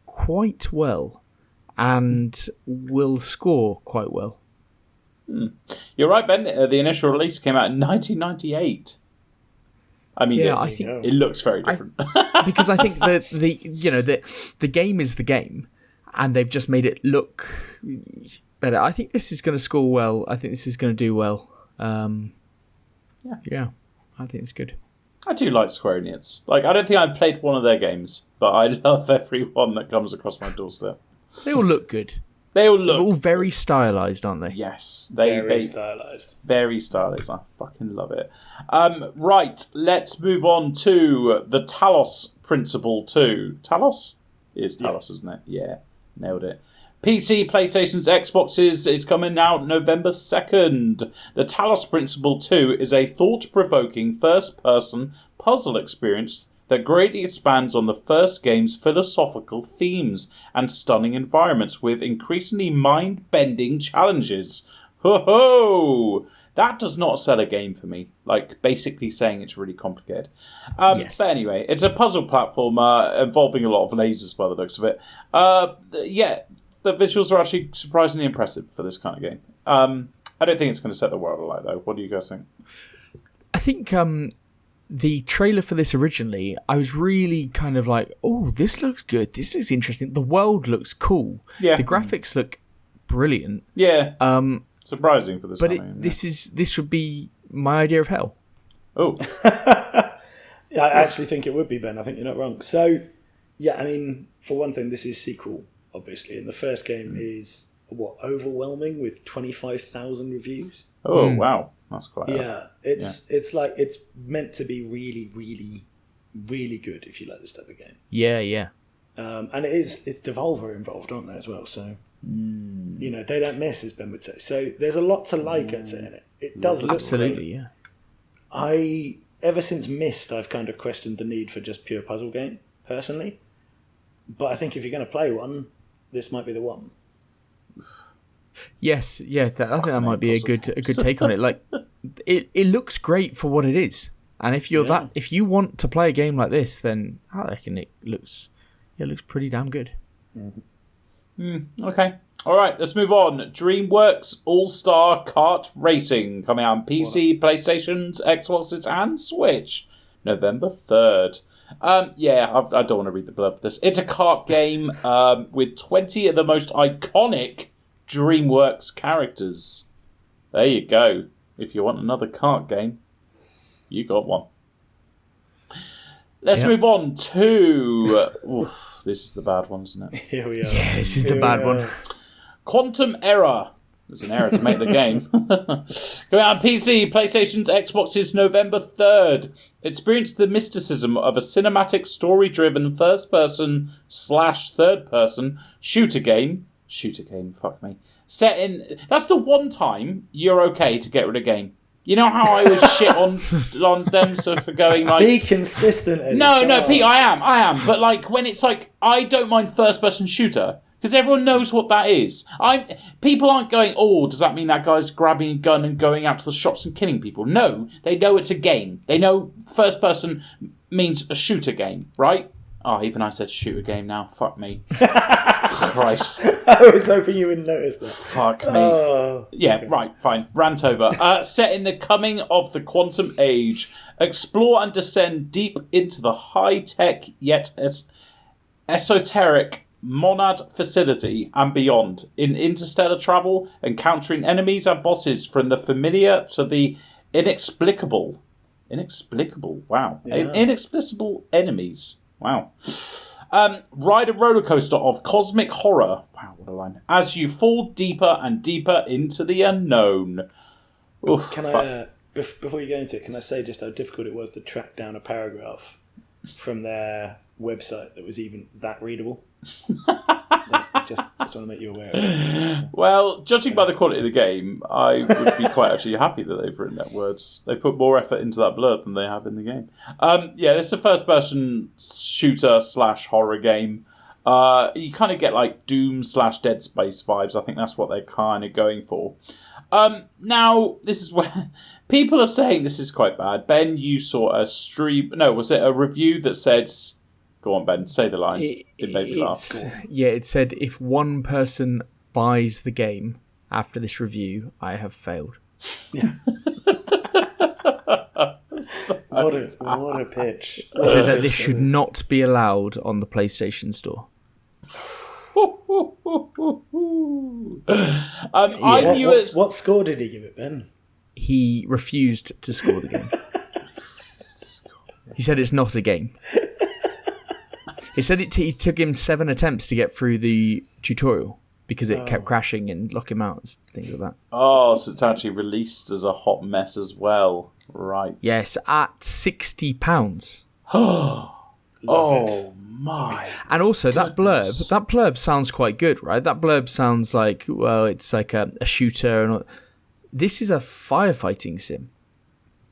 Speaker 2: quite well and will score quite well.
Speaker 3: You're right, Ben. The initial release came out in 1998. I mean,
Speaker 2: I think
Speaker 3: it looks very different.
Speaker 2: Because I think the game is the game, and they've just made it look better. I think this is going to score well. I think this is going to do well. Yeah, I think it's good.
Speaker 3: I do like Square Enix. Like, I don't think I've played one of their games, but I love every one that comes across my doorstep.
Speaker 2: They all look good.
Speaker 3: They all look...
Speaker 2: They're all very stylized, aren't they?
Speaker 3: Yes.
Speaker 1: Very stylized.
Speaker 3: Very stylized. I fucking love it. Right, let's move on to the Talos Principle 2. Talos? It is Talos, isn't it? Yeah, nailed it. PC, PlayStations, Xboxes, it's coming out November 2nd. The Talos Principle 2 is a thought-provoking first-person puzzle experience that greatly expands on the first game's philosophical themes and stunning environments with increasingly mind-bending challenges. Ho-ho! That does not sell a game for me. Like, basically saying it's really complicated. Yes. But anyway, it's a puzzle platformer involving a lot of lasers by the looks of it. The visuals are actually surprisingly impressive for this kind of game. I don't think it's going to set the world alight, though. What do you guys think?
Speaker 2: I think the trailer for this originally, I was really kind of like, oh, this looks good. This is interesting. The world looks cool. Yeah. The graphics look brilliant.
Speaker 3: Yeah. Surprising for this.
Speaker 2: But this would be my idea of hell.
Speaker 3: Oh.
Speaker 1: I actually think it would be, Ben. I think you're not wrong. So, yeah, I mean, for one thing, this is sequel, obviously, and the first game is overwhelming with 25,000 reviews.
Speaker 3: Oh wow, that's quite.
Speaker 1: It's like it's meant to be really, really, really good if you like this type of game.
Speaker 2: Yeah.
Speaker 1: And it's Devolver involved, aren't they, as well? So they don't miss, as Ben would say. So there's a lot to like, I'd say, in it. It does look
Speaker 2: absolutely
Speaker 1: great.
Speaker 2: Yeah.
Speaker 1: Ever since Myst, I've kind of questioned the need for just pure puzzle game personally, but I think if you're going to play one, this might be the one.
Speaker 2: Yes, yeah, I think that might be a good take on it. Like, it looks great for what it is, and if if you want to play a game like this, then I reckon it looks pretty damn good.
Speaker 3: Okay, all right, let's move on. DreamWorks All-Star Kart Racing coming out on PC, PlayStations, Xboxes, and Switch, November 3rd. I don't want to read the blurb for this. It's a kart game with 20 of the most iconic DreamWorks characters. There you go. If you want another kart game, you got one. Let's move on to... this is the bad one, isn't it?
Speaker 1: Here we are.
Speaker 2: Yeah, this is the bad one.
Speaker 3: Quantum Error. There's an error to make the game. Going out on PC, PlayStations, Xboxes, November 3rd. Experience the mysticism of a cinematic, story-driven, first-person/third-person shooter game. Shooter game, fuck me. Set in... That's the one time you're okay to get rid of a game. You know how I always shit on them for going like...
Speaker 1: Be consistent, Eddie.
Speaker 3: No, Pete, I am. But like when it's like, I don't mind first-person shooter. Because everyone knows what that is. People aren't going, oh, does that mean that guy's grabbing a gun and going out to the shops and killing people? No, they know it's a game. They know first person means a shooter game, right? Oh, even I said shooter game now. Fuck me. Christ.
Speaker 1: I was hoping you wouldn't notice that.
Speaker 3: Fuck me. Okay. Right, fine. Rant over. Set in the coming of the quantum age. Explore and descend deep into the high-tech yet esoteric Monad facility and beyond. In interstellar travel, encountering enemies and bosses from the familiar to the inexplicable. Inexplicable, wow. Yeah. Inexplicable enemies. Wow. Ride a roller coaster of cosmic horror. Wow, what a line. As you fall deeper and deeper into the unknown. Oof,
Speaker 1: before you go into it, can I say just how difficult it was to track down a paragraph from their website that was even that readable? Just want to make you aware of it.
Speaker 3: Well, judging by the quality of the game, I would be quite actually happy that they've written that words. They put more effort into that blurb than they have in the game. This is a first-person shooter/horror game. You kind of get like Doom/Dead Space vibes. I think that's what they're kind of going for. Now, this is where people are saying this is quite bad. Ben, you saw a stream... No, was it a review that said... Go on, Ben, say the line. It made me laugh.
Speaker 2: Yeah, it said, if one person buys the game after this review, I have failed.
Speaker 1: Yeah. What a pitch.
Speaker 2: So that this should not be allowed on the PlayStation Store.
Speaker 1: What score did he give it, Ben?
Speaker 2: He refused to score the game. He said it's not a game. He said it took him 7 attempts to get through the tutorial because it kept crashing and lock him out and things like that.
Speaker 3: Oh, so it's actually released as a hot mess as well. Right.
Speaker 2: Yes, at £60.
Speaker 3: Oh my!
Speaker 2: And also
Speaker 3: goodness.
Speaker 2: that blurb sounds quite good, right? That blurb sounds like, well, it's like a shooter, and all. This is a firefighting sim.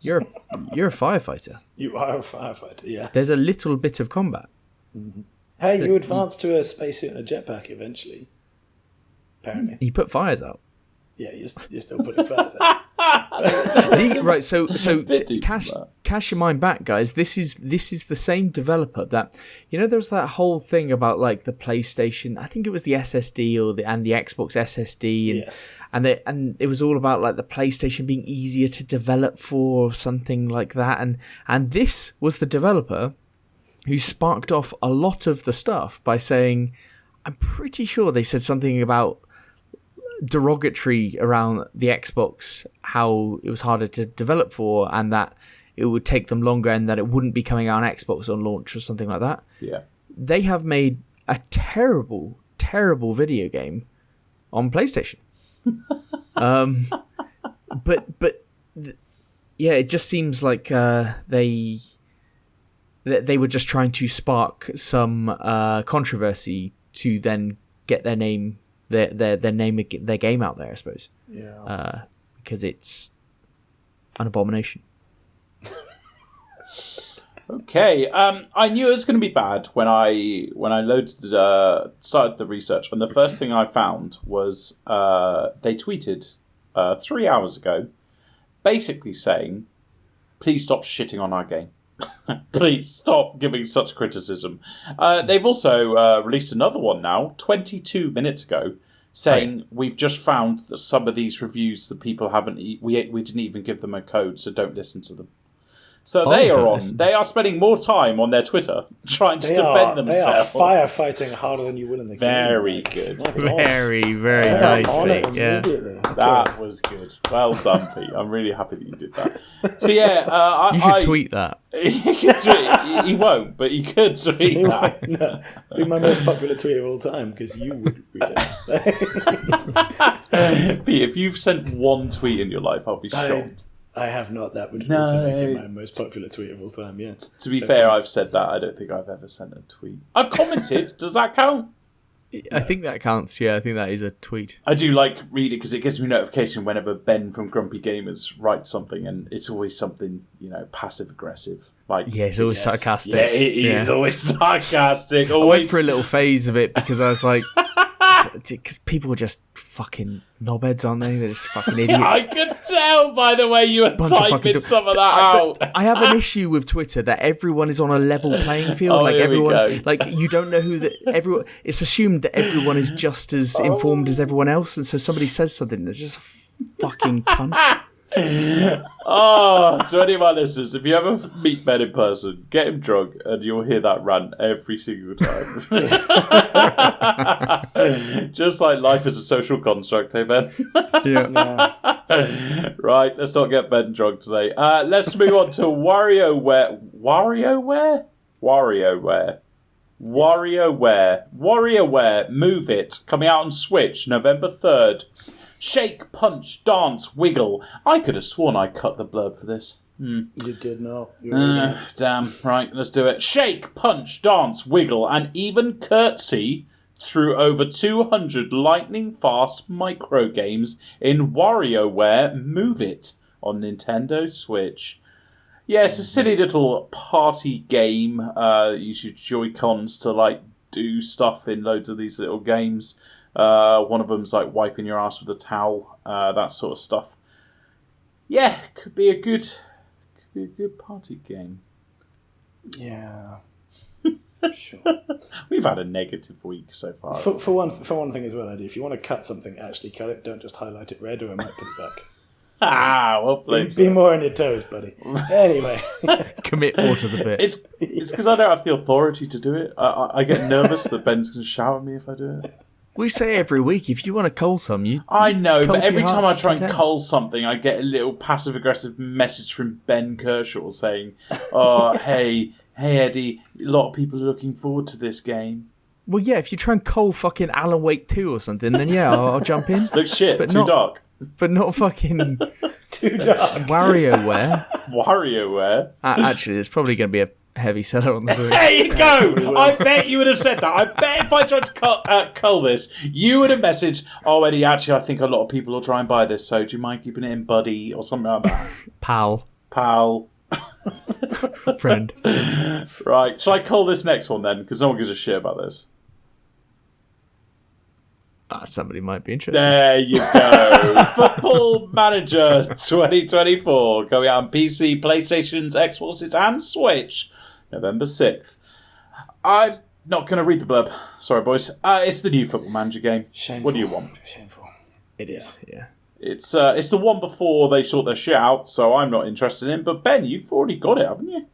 Speaker 2: You're a firefighter.
Speaker 1: You are a firefighter. Yeah.
Speaker 2: There's a little bit of combat.
Speaker 1: Mm-hmm. Hey, you advance to a spacesuit and a jetpack eventually. Apparently.
Speaker 2: You put fires out.
Speaker 1: Yeah, you're still putting fires out.
Speaker 2: Right, so cash your mind back, guys. This is the same developer that, there was that whole thing about like the PlayStation. I think it was the SSD and the Xbox SSD, and
Speaker 1: yes.
Speaker 2: and it was all about like the PlayStation being easier to develop for, or something like that. And this was the developer who sparked off a lot of the stuff by saying, I'm pretty sure they said something about derogatory around the Xbox, how it was harder to develop for, and that it would take them longer, and that it wouldn't be coming out on Xbox on launch or something like that.
Speaker 3: Yeah,
Speaker 2: they have made a terrible video game on PlayStation. Yeah, it just seems like they were just trying to spark some controversy to then get their name. Their game out there, I suppose.
Speaker 3: Yeah.
Speaker 2: Because it's an abomination.
Speaker 3: Okay. I knew it was going to be bad when I started the research, and the first thing I found was they tweeted 3 hours ago, basically saying, "Please stop shitting on our game. Please stop giving such criticism." They've also released another one now, 22 minutes ago, saying we've just found that some of these reviews that people haven't... We didn't even give them a code, so don't listen to them. So they are spending more time on their Twitter trying to defend themselves.
Speaker 1: They are firefighting harder than you will in the game.
Speaker 3: Very good.
Speaker 2: Very, very nice, Pete. Yeah.
Speaker 3: That was good. Well done, Pete. I'm really happy that you did that. So yeah,
Speaker 2: you should tweet that.
Speaker 3: He won't, but he could tweet that.
Speaker 1: No, be my most popular tweet of all time, because you would read it.
Speaker 3: Pete, if you've sent one tweet in your life, I'll be shocked.
Speaker 1: I have not. That would also make it my most popular tweet of all time, yeah.
Speaker 3: To be fair, I've said that. I don't think I've ever sent a tweet. I've commented. Does that count?
Speaker 2: I think that counts, yeah. I think that is a tweet.
Speaker 3: I do like read it because it gives me notification whenever Ben from Grumpy Gamers writes something, and it's always something, passive-aggressive.
Speaker 2: Yeah, it's always sarcastic.
Speaker 3: Yeah, it is always sarcastic.
Speaker 2: I went for a little phase of it because I was like... Because people are just fucking knobheads, aren't they? They're just fucking idiots.
Speaker 3: I could tell by the way you were typing some of that out.
Speaker 2: I have an issue with Twitter that everyone is on a level playing field. You don't know who everyone. It's assumed that everyone is just as informed as everyone else, and so somebody says something that's just a fucking cunt.
Speaker 3: To any of our listeners, if you ever meet Ben in person, get him drunk and you'll hear that rant every single time. Just like life is a social construct, hey Ben?
Speaker 2: Yeah.
Speaker 3: Right, let's not get Ben drunk today. Let's move on to WarioWare. WarioWare Move It, coming out on Switch November 3rd. Shake, punch, dance, wiggle. I could have sworn I cut the blurb for this.
Speaker 1: You did not.
Speaker 3: Damn. Right, let's do it. Shake, punch, dance, wiggle, and even curtsy through over 200 lightning-fast micro-games in WarioWare Move It on Nintendo Switch. Yeah, it's a silly little party game. You use your Joy-Cons to do stuff in loads of these little games. One of them's like wiping your ass with a towel, that sort of stuff. Yeah, could be a good party game.
Speaker 1: Yeah. Sure.
Speaker 3: We've had a negative week so far.
Speaker 1: For one thing as well, Eddie, if you want to cut something, actually cut it. Don't just highlight it red, or I might put it back.
Speaker 3: Well played.
Speaker 1: Be more on your toes, buddy. Anyway,
Speaker 2: commit more to the bit.
Speaker 3: It's because I don't have the authority to do it. I get nervous that Ben's going to shout at me if I do it.
Speaker 2: We say every week, if you want to cull some, you.
Speaker 3: I know, but every time I try and
Speaker 2: content.
Speaker 3: cull something, I get a little passive-aggressive message from Ben Kershaw saying, "Oh, hey Eddie, a lot of people are looking forward to this game."
Speaker 2: Well, yeah, if you try and cull fucking Alan Wake 2 or something, then yeah, I'll jump in.
Speaker 3: Looks shit,
Speaker 2: But
Speaker 3: too dark.
Speaker 2: But not fucking
Speaker 1: too dark.
Speaker 2: WarioWare.
Speaker 3: WarioWare.
Speaker 2: Actually, there's probably going to be a heavy seller on the Switch.
Speaker 3: There you go! I bet you would have said that. I bet if I tried to cull this, you would have messaged, "Oh, Eddie, actually, I think a lot of people will try and buy this, so do you mind keeping it in, buddy?" Or something like that.
Speaker 2: Pal. Friend.
Speaker 3: Right, shall I cull this next one then? Because no one gives a shit about this.
Speaker 2: Somebody might be interested.
Speaker 3: There you go. Football Manager 2024 going out on PC, PlayStations, Xboxes and Switch November 6th. I'm not going to read the blurb. Sorry, boys. It's the new Football Manager game.
Speaker 1: Shameful.
Speaker 3: What do you want?
Speaker 1: Shameful.
Speaker 2: It is, yeah.
Speaker 3: It's the one before they sort their shit out, so I'm not interested in. But Ben, you've already got it, haven't you?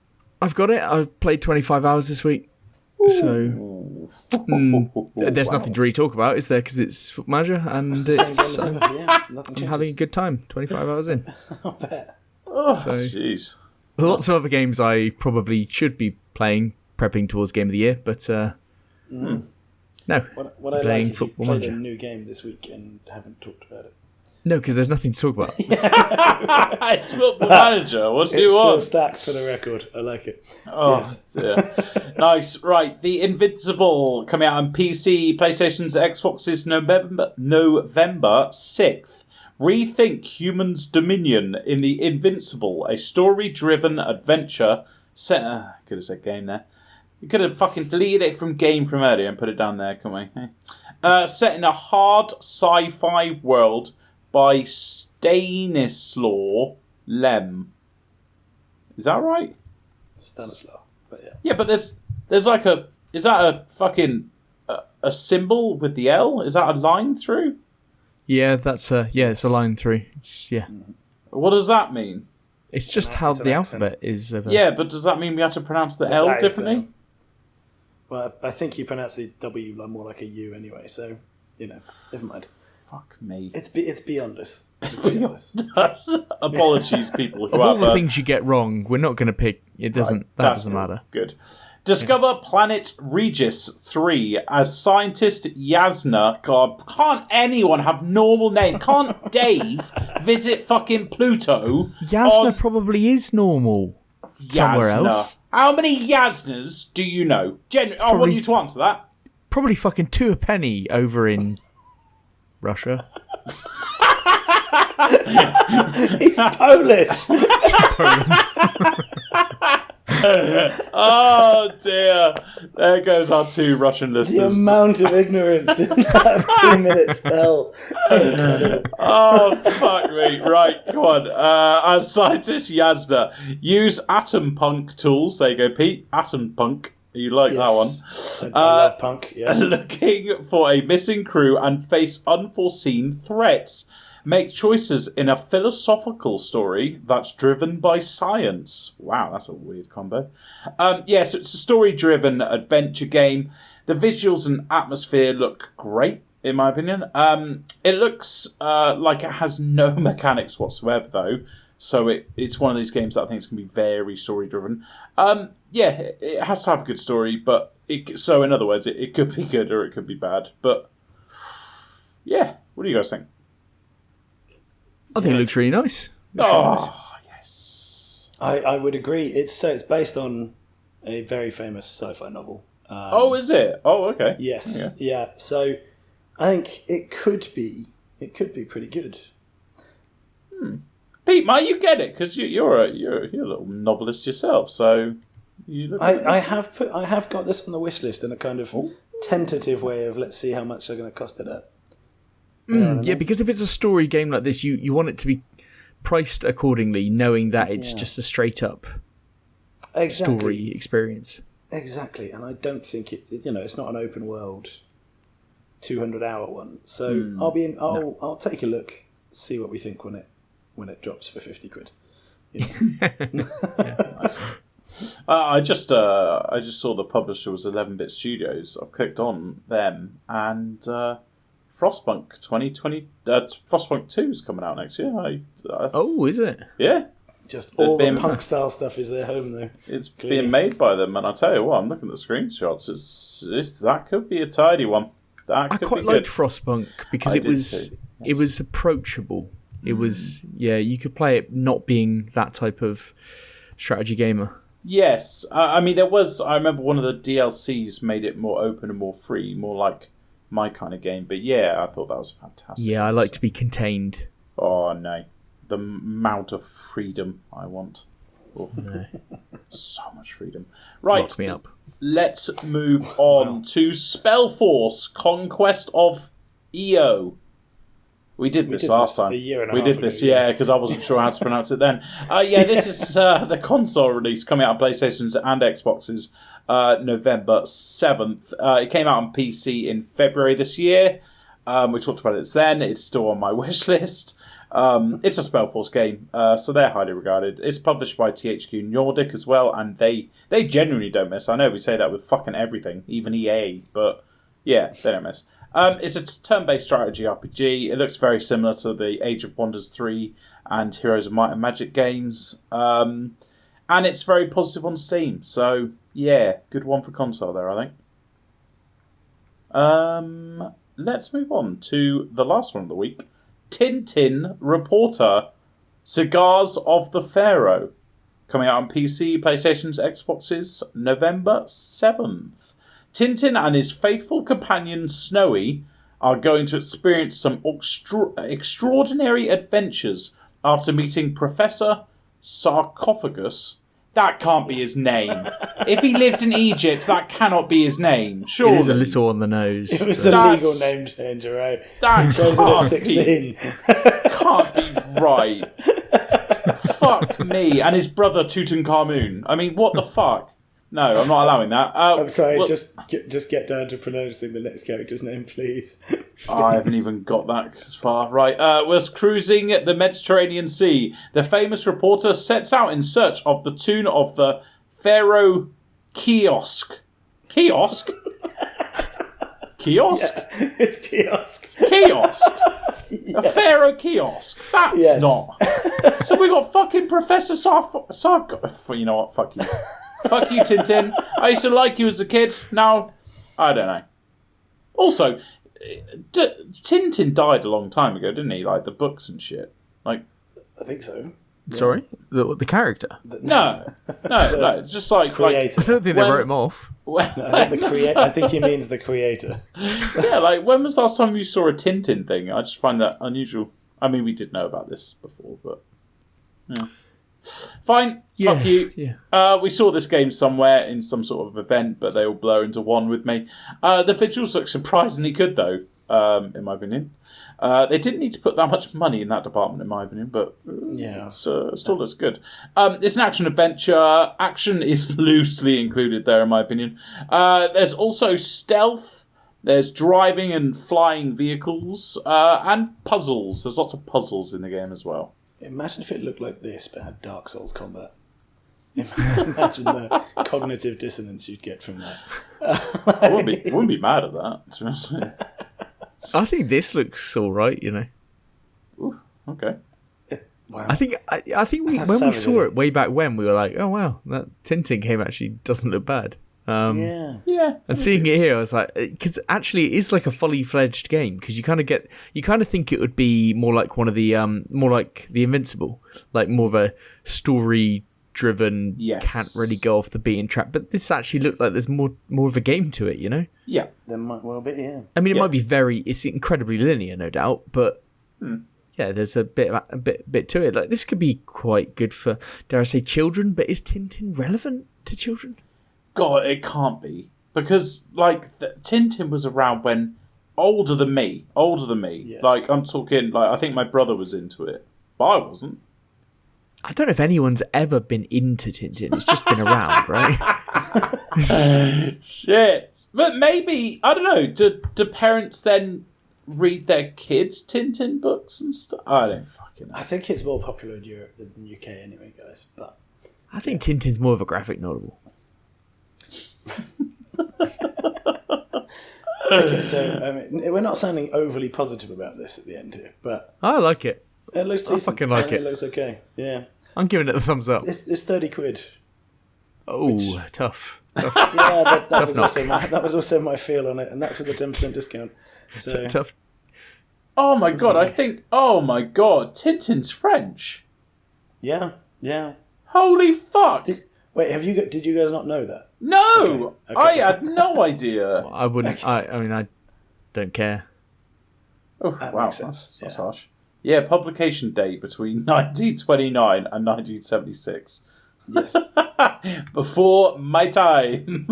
Speaker 2: I've got it. I've played 25 hours this week. So there's nothing to really talk about, is there? Because it's Football Manager and it's
Speaker 1: Nothing
Speaker 2: I'm
Speaker 1: changes.
Speaker 2: having a good time. 25 hours in.
Speaker 1: I bet.
Speaker 3: Oh,
Speaker 2: So-
Speaker 3: jeez.
Speaker 2: Lots of other games I probably should be playing, prepping towards Game of the Year, but no.
Speaker 1: What I
Speaker 2: Playing
Speaker 1: like is you
Speaker 2: Football
Speaker 1: played
Speaker 2: Manager.
Speaker 1: a new game this week and haven't talked about it.
Speaker 2: No, because there's nothing to talk about.
Speaker 3: It's Football Manager. What do
Speaker 1: It
Speaker 3: you
Speaker 1: still
Speaker 3: want?
Speaker 1: stacks for the record. I like it.
Speaker 3: Oh,
Speaker 1: Yes.
Speaker 3: dear. Nice. Right. The Invincible coming out on PC, PlayStations, Xboxes November 6th. Rethink humans' dominion in The Invincible, a story-driven adventure set... could have said game there. You could have fucking deleted it from game from earlier and put it down there, couldn't we? Set in a hard sci-fi world by Stanislaw Lem. Is that right?
Speaker 1: Stanislaw. But yeah.
Speaker 3: Yeah, but there's like a... Is that a fucking... a symbol with the L? Is that a line through?
Speaker 2: Yeah, it's a line through. It's
Speaker 3: What does that mean?
Speaker 2: It's just
Speaker 1: It's
Speaker 2: how
Speaker 1: an
Speaker 2: the
Speaker 1: accent.
Speaker 2: alphabet is.
Speaker 3: Yeah, but does that mean we have to pronounce the L
Speaker 1: That is
Speaker 3: differently?
Speaker 1: Well, I think you pronounce the W more like a U anyway, so, never mind.
Speaker 3: Fuck me.
Speaker 1: It's beyond us. It's
Speaker 3: beyond us. Apologies, people who
Speaker 2: Of all
Speaker 3: have...
Speaker 2: the things you get wrong, we're not going to pick. It doesn't.
Speaker 3: Right,
Speaker 2: That
Speaker 3: that's
Speaker 2: doesn't
Speaker 3: good.
Speaker 2: matter.
Speaker 3: Good. Discover Planet Regis 3 as scientist Yasna. God, can't anyone have normal name? Can't Dave visit fucking Pluto?
Speaker 2: Yasna
Speaker 3: on
Speaker 2: probably is normal somewhere
Speaker 3: Yasna?
Speaker 2: else.
Speaker 3: How many Yasnas do you know? I want
Speaker 2: probably-
Speaker 3: you to answer that.
Speaker 2: Probably fucking 2 a penny over in Russia.
Speaker 1: He's Polish!
Speaker 3: Oh dear. There goes our 2 Russian
Speaker 1: The
Speaker 3: listeners.
Speaker 1: amount of ignorance in that 2-minute spell.
Speaker 3: Oh, fuck me. Right, come on. As scientist Yasna, use atom punk tools. There you go, Pete. Atom punk. You like that one.
Speaker 1: I love punk, yeah.
Speaker 3: Looking for a missing crew and face unforeseen threats. Make choices in a philosophical story that's driven by science. Wow, that's a weird combo. So it's a story-driven adventure game. The visuals and atmosphere look great, in my opinion. It looks like it has no mechanics whatsoever, though. So it's one of these games that I think is going to be very story-driven. It has to have a good story, but... So, in other words, it could be good or it could be bad. But, yeah, what do you guys think?
Speaker 2: I think it looks really nice.
Speaker 3: Yes.
Speaker 1: I would agree. It's based on a very famous sci-fi novel,
Speaker 3: Is it? Oh, okay.
Speaker 1: Yes,
Speaker 3: Okay.
Speaker 1: yeah. So I think it could be pretty good.
Speaker 3: Pete, might you get it? Because you're a little novelist yourself, so you.
Speaker 1: I have got this on the wish list in a kind of tentative way of let's see how much they're going to cost it at.
Speaker 2: Yeah, because if it's a story game like this, you want it to be priced accordingly, knowing that it's just a straight up story experience.
Speaker 1: Exactly, and I don't think it's not an open world 200-hour one. So I'll take a look, see what we think when it drops for 50 quid.
Speaker 3: Nice. I just saw the publisher was 11-Bit Studios. I've clicked on them, and Frostpunk 2020, Frostpunk 2 is coming out next year.
Speaker 2: Is it?
Speaker 3: Yeah.
Speaker 1: Just all the punk style stuff is their home though.
Speaker 3: It's being made by them, and I tell you what, I'm looking at the screenshots. It's that could be a tidy one.
Speaker 2: I quite liked Frostpunk because it was approachable. It was you could play it not being that type of strategy gamer.
Speaker 3: Yes, I mean there was. I remember one of the DLCs made it more open and more free, more like my kind of game. But I thought that was fantastic.
Speaker 2: Yeah, I like to be contained.
Speaker 3: Oh no. The amount of freedom I want. Oh, no. So much freedom. Right.
Speaker 2: Lock me up.
Speaker 3: Let's move on to Spellforce Conquest of EO. We did this last time.
Speaker 1: A year and a
Speaker 3: we
Speaker 1: half
Speaker 3: did
Speaker 1: ago,
Speaker 3: this, because I wasn't sure how to pronounce it then. This is the console release coming out on PlayStations and Xboxes November 7th. It came out on PC in February this year. We talked about it then. It's still on my wish list. It's a Spellforce game, so they're highly regarded. It's published by THQ Nordic as well, and they genuinely don't miss. I know we say that with fucking everything, even EA, but they don't miss. It's a turn-based strategy RPG. It looks very similar to the Age of Wonders 3 and Heroes of Might and Magic games. And it's very positive on Steam, so good one for console there, I think. Let's move on to the last one of the week. Tintin Reporter, Cigars of the Pharaoh, coming out on PC, PlayStations, Xboxes, November 7th. Tintin and his faithful companion Snowy are going to experience some extraordinary adventures after meeting Professor Sarcophagus. That can't be his name. If he lives in Egypt, that cannot be his name. Surely.
Speaker 2: It is a little on the nose.
Speaker 1: It was a legal name change, right?
Speaker 3: That
Speaker 1: chosen at 16.
Speaker 3: Can't be right. Fuck me. And his brother Tutankhamun. I mean, what the fuck? No, I'm not allowing that.
Speaker 1: I'm sorry, just get down to pronouncing the next character's name, please.
Speaker 3: I haven't even got that far. Right, was cruising the Mediterranean Sea. The famous reporter sets out in search of the tune of the Pharaoh Kiosk. Kiosk? Kiosk?
Speaker 1: Yeah, it's Kiosk.
Speaker 3: Kiosk? Yes. A Pharaoh Kiosk? That's not. So we got fucking Professor You know what? Fuck you. Fuck you, Tintin. I used to like you as a kid. Now, I don't know. Also, Tintin died a long time ago, didn't he? Like, the books and shit. Like,
Speaker 1: I think so. Yeah.
Speaker 2: Sorry? The character?
Speaker 3: No. Just like...
Speaker 1: Creator.
Speaker 2: I don't think they wrote him off.
Speaker 1: I think he means the creator.
Speaker 3: Yeah, like, when was the last time you saw a Tintin thing? I just find that unusual. I mean, we did know about this before, but... Yeah. Fine, fuck you.
Speaker 2: Yeah.
Speaker 3: We saw this game somewhere in some sort of event, but they all blur into one with me. The visuals look surprisingly good, though, in my opinion. They didn't need to put that much money in that department, in my opinion, but it still looks good. It's an action-adventure. Action is loosely included there, in my opinion. There's also stealth. There's driving and flying vehicles, and puzzles. There's lots of puzzles in the game as well.
Speaker 1: Imagine if it looked like this, but had Dark Souls combat. Imagine the cognitive dissonance you'd get from that.
Speaker 3: I wouldn't be mad at that.
Speaker 2: I think this looks all right, you know.
Speaker 3: Ooh, okay.
Speaker 1: Wow.
Speaker 2: I think when we saw it way back when, we were like, oh wow, that Tintin game actually doesn't look bad.
Speaker 3: Yeah.
Speaker 2: And seeing it here, I was like, because actually it is like a fully fledged game, because you kind of think it would be more like one of the more like the Invincible, like more of a story driven, can't really go off the beaten track. But this actually looked like there's more of a game to it, you know?
Speaker 3: Yeah.
Speaker 1: There might well be, yeah.
Speaker 2: I mean, it might be it's incredibly linear, no doubt, but yeah, there's a bit to it. Like, this could be quite good for, dare I say, children, but is Tintin relevant to children?
Speaker 3: God, it can't be. Because, like, Tintin was around when older than me. Yes. Like, I'm talking, like, I think my brother was into it, but I wasn't.
Speaker 2: I don't know if anyone's ever been into Tintin. It's just been around, right?
Speaker 3: Shit. But maybe, I don't know, do parents then read their kids Tintin books and stuff? I don't fucking know.
Speaker 1: I think it's more popular in Europe than the UK anyway, guys. But
Speaker 2: I think Tintin's more of a graphic novel.
Speaker 1: Okay, so I mean, we're not sounding overly positive about this at the end here, but
Speaker 2: I like it.
Speaker 1: It looks decent.
Speaker 2: I fucking like it.
Speaker 1: It looks okay. Yeah,
Speaker 2: I'm giving it the thumbs up.
Speaker 1: It's 30 quid.
Speaker 2: Oh, tough.
Speaker 1: Yeah, that was also my feel on it, and that's with a 10% discount. So
Speaker 2: tough.
Speaker 3: Oh my god! Tintin's French.
Speaker 1: Yeah.
Speaker 3: Holy fuck!
Speaker 1: Did you guys not know that?
Speaker 3: No,
Speaker 1: Okay.
Speaker 3: I had no idea.
Speaker 2: Well, I wouldn't. Okay. I mean, I don't care.
Speaker 3: Oh,
Speaker 1: That
Speaker 3: wow,
Speaker 1: makes sense.
Speaker 3: that's harsh. Yeah, publication date between 1929 and 1976.
Speaker 1: Yes.
Speaker 3: Before my time.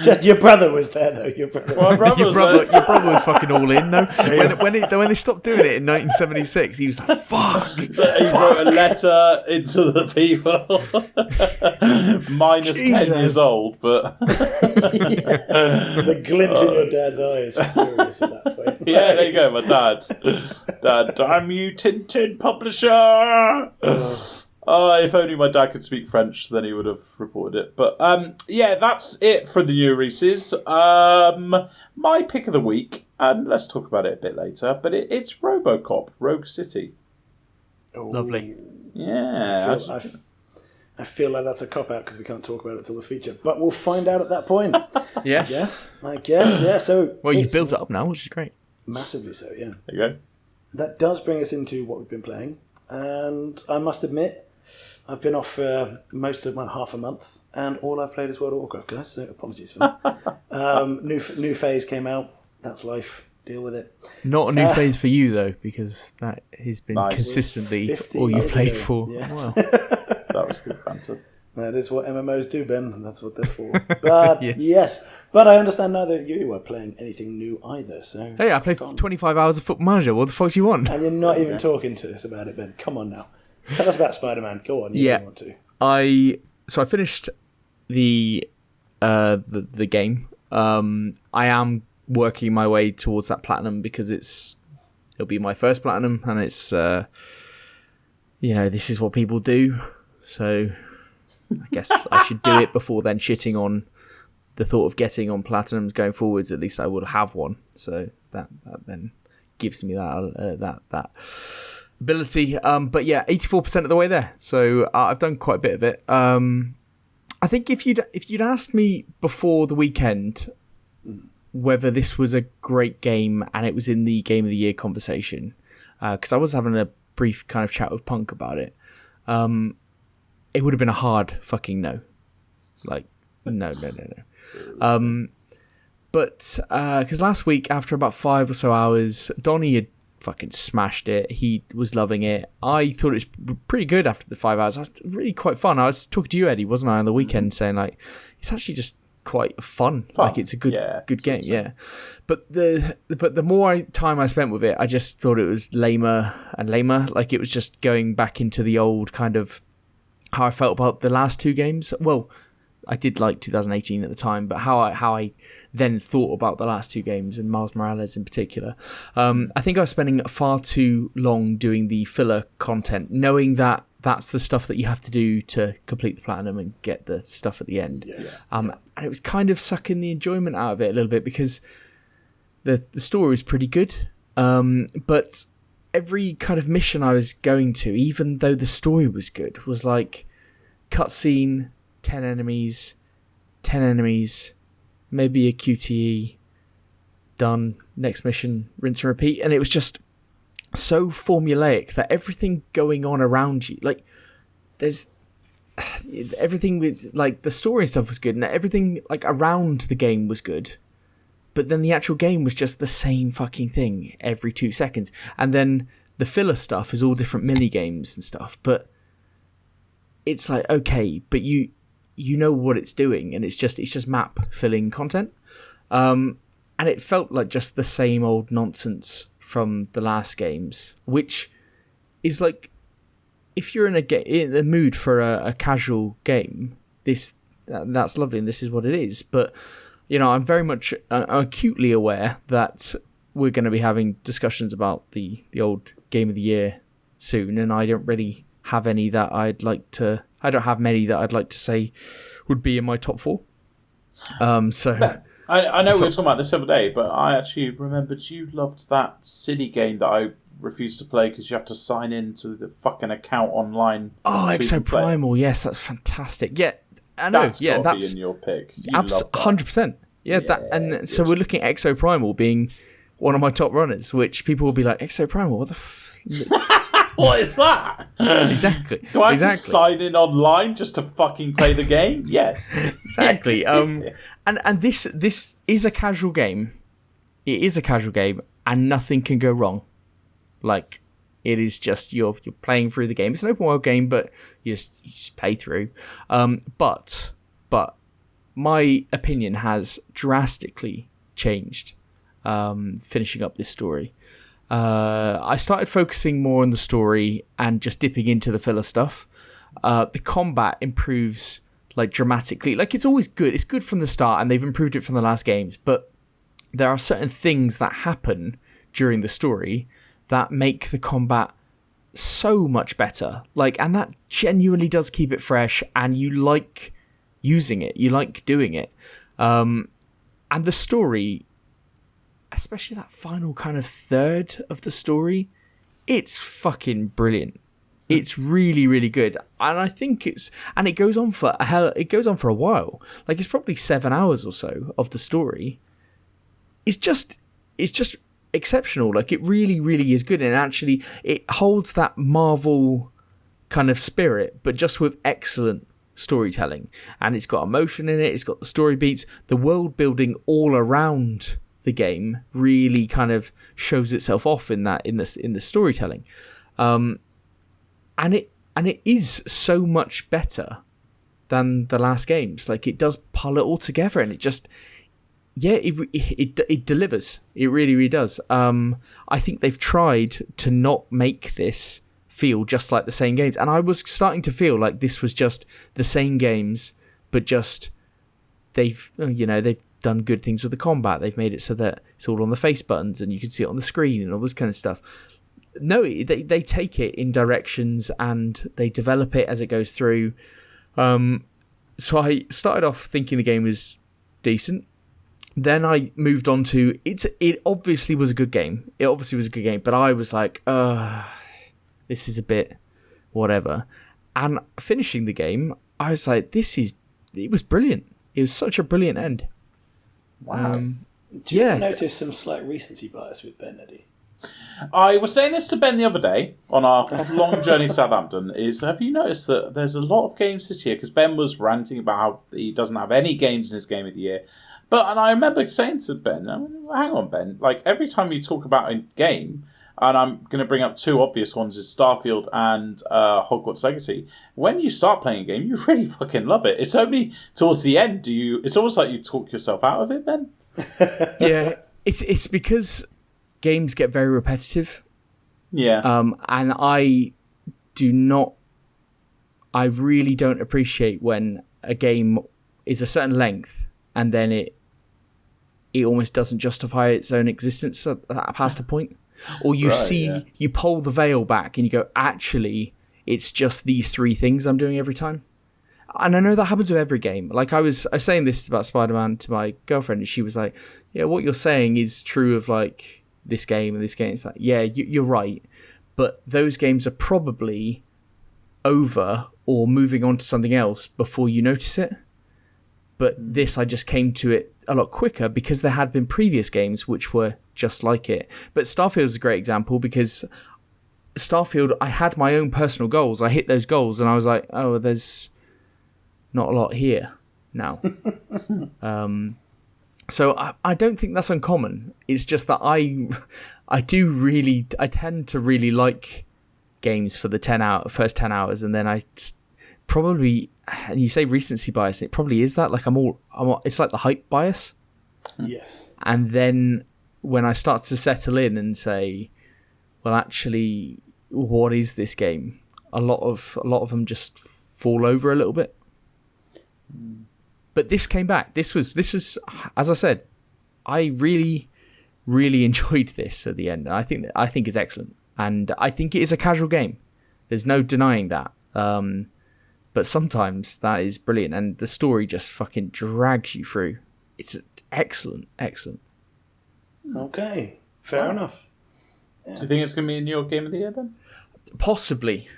Speaker 1: Just your brother was there, though. Your brother.
Speaker 3: My brother
Speaker 2: Your brother was fucking all in, though. When they stopped doing it in 1976, he was like, "Fuck."
Speaker 3: So he wrote a letter into the people. Minus
Speaker 2: Jesus.
Speaker 3: 10 years old, but
Speaker 1: The glint in your dad's eye is furious at that point.
Speaker 3: yeah, there you go, my dad. Dad, damn you, Tintin publisher. If only my dad could speak French, then he would have reported it. But yeah, that's it for the new releases. My pick of the week, and let's talk about it a bit later, but it's RoboCop, Rogue City.
Speaker 1: Ooh.
Speaker 2: Lovely.
Speaker 3: Yeah.
Speaker 1: I feel like that's a cop-out because we can't talk about it till the feature. But we'll find out at that point.
Speaker 2: Yes.
Speaker 1: I guess, yeah. So
Speaker 2: Well, you've built it up now, which is great.
Speaker 1: massively so, yeah.
Speaker 3: There you go.
Speaker 1: That does bring us into what we've been playing. And I must admit, I've been off for most of half a month, and all I've played is World of Warcraft, guys, so apologies for that. New phase came out. That's life. Deal with it.
Speaker 2: Not a new phase for you, though, because that has been consistently
Speaker 1: 50
Speaker 2: all you've
Speaker 1: years
Speaker 2: played
Speaker 1: ago.
Speaker 2: for.
Speaker 1: Yes.
Speaker 2: Wow.
Speaker 3: That was good banter.
Speaker 1: That is what MMOs do, Ben, and that's what they're for. But
Speaker 2: Yes.
Speaker 1: But I understand now that you weren't playing anything new either. So
Speaker 2: Hey, I played 25 hours of Football Manager. What the fuck do you want?
Speaker 1: and you're not even talking to us about it, Ben. Come on now. Tell us about Spider-Man. Go on. You want to.
Speaker 2: I finished the game. I am working my way towards that platinum because it'll be my first platinum, and it's this is what people do. So I guess I should do it before then shitting on the thought of getting on platinums going forwards. At least I will have one. So that then gives me that ability. But yeah, 84% of the way there. So I've done quite a bit of it. I think if you'd asked me before the weekend whether this was a great game and it was in the Game of the Year conversation, because I was having a brief kind of chat with Punk about it, it would have been a hard fucking no. Like, no. But because last week, after about 5 or so hours, Donnie had fucking smashed it. He was loving it. I thought it was pretty good after the 5 hours. It was really quite fun. I was talking to you, Eddie, wasn't I, on the weekend, saying like it's actually just quite fun. Like it's a good game. Yeah. But the more time I spent with it, I just thought it was lamer and lamer. Like it was just going back into the old kind of how I felt about the last two games. Well, I did like 2018 at the time, but how I then thought about the last two games and Miles Morales in particular. I think I was spending far too long doing the filler content, knowing that that's the stuff that you have to do to complete the platinum and get the stuff at the end.
Speaker 1: Yes.
Speaker 2: And it was kind of sucking the enjoyment out of it a little bit because the story was pretty good. But every kind of mission I was going to, even though the story was good, was like cutscene, 10 enemies, maybe a QTE, done, next mission, rinse and repeat. And it was just so formulaic that everything going on around you, like there's everything with like the story and stuff was good, and everything like around the game was good. But then the actual game was just the same fucking thing every 2 seconds, and then the filler stuff is all different mini games and stuff. But it's like, okay, but you know what it's doing, and it's just map filling content, and it felt like just the same old nonsense from the last games, which is like, if you're in the mood for a casual game, that's lovely, and this is what it is. But I'm very much acutely aware that we're going to be having discussions about the old Game of the Year soon, and I don't really have any that I'd like to. I don't have many that I'd like to say would be in my top 4. So
Speaker 3: I know we were talking about this the other day, but I actually remembered you loved that silly game that I refused to play because you have to sign into the fucking account online.
Speaker 2: Oh, Exoprimal, yes, that's fantastic. Yeah, I know.
Speaker 3: That's be in your pick.
Speaker 2: 100%. Yeah, so we're looking at Exoprimal being one of my top runners, which people will be like, Exoprimal, what the
Speaker 3: what is that?
Speaker 2: Exactly.
Speaker 3: Do I have to sign in online just to fucking play the game? Yes.
Speaker 2: Exactly. And this is a casual game. It is a casual game, and nothing can go wrong. Like, it is just you're playing through the game. It's an open world game, but you just play through. But my opinion has drastically changed finishing up this story. I started focusing more on the story and just dipping into the filler stuff. The combat improves like dramatically. Like, it's always good. It's good from the start, and they've improved it from the last games. But there are certain things that happen during the story that make the combat so much better. Like, and that genuinely does keep it fresh, and you like using it. You like doing it. And the story, especially that final kind of third of the story, it's fucking brilliant. It's really, really good. And I think it goes on for a while. Like, it's probably 7 hours or so of the story. It's just exceptional. Like, it really, really is good. And actually, it holds that Marvel kind of spirit, but just with excellent storytelling. And it's got emotion in it. It's got the story beats. The world building all around the game really kind of shows itself off in the storytelling. And it is so much better than the last games. Like, it does pull it all together, and it just, it delivers. It really, really does. I think they've tried to not make this feel just like the same games, and I was starting to feel like this was just the same games, but just they've done good things with the combat. They've made it so that it's all on the face buttons and you can see it on the screen and all this kind of stuff. No, they take it in directions and they develop it as it goes through. So I started off thinking the game was decent. Then I moved on to it obviously was a good game. But I was like, this is a bit whatever. And finishing the game, I was like, it was brilliant. It was such a brilliant end.
Speaker 1: Wow. Do you ever notice some slight recency bias with Ben, Eddie?
Speaker 3: I was saying this to Ben the other day on our long journey to Southampton. Have you noticed that there's a lot of games this year? Because Ben was ranting about how he doesn't have any games in his Game of the Year. And I remember saying to Ben, hang on, Ben, like, every time you talk about a game, and I'm going to bring up 2 obvious ones, is Starfield and Hogwarts Legacy. When you start playing a game, you really fucking love it. It's only towards the end it's almost like you talk yourself out of it, Ben.
Speaker 2: Yeah, it's because games get very repetitive.
Speaker 3: Yeah.
Speaker 2: And I really don't appreciate when a game is a certain length and then it almost doesn't justify its own existence past a point. Or you you pull the veil back and you go, actually, it's just these 3 things I'm doing every time. And I know that happens with every game. Like, I was saying this about Spider-Man to my girlfriend, and she was like, yeah, what you're saying is true of, like, this game and this game. It's like, yeah, you're right. But those games are probably over or moving on to something else before you notice it. But this, I just came to it a lot quicker because there had been previous games which were just like it. But Starfield is a great example because Starfield, I had my own personal goals. I hit those goals and I was like, oh, there's not a lot here now. So I don't think that's uncommon. It's just that I tend to really like games for the first 10 hours, and then probably, and you say recency bias, it probably is that. Like it's like the hype bias.
Speaker 1: Yes.
Speaker 2: And then when I start to settle in and say, well, actually, what is this game? A lot of them just fall over a little bit. But this came back. This was, as I said, I really, really enjoyed this at the end. And I think it's excellent. And I think it is a casual game. There's no denying that. But sometimes that is brilliant. And the story just fucking drags you through. It's excellent.
Speaker 1: Okay. Fair enough.
Speaker 3: Yeah. Do you think it's going to be in your game of the year then?
Speaker 2: Possibly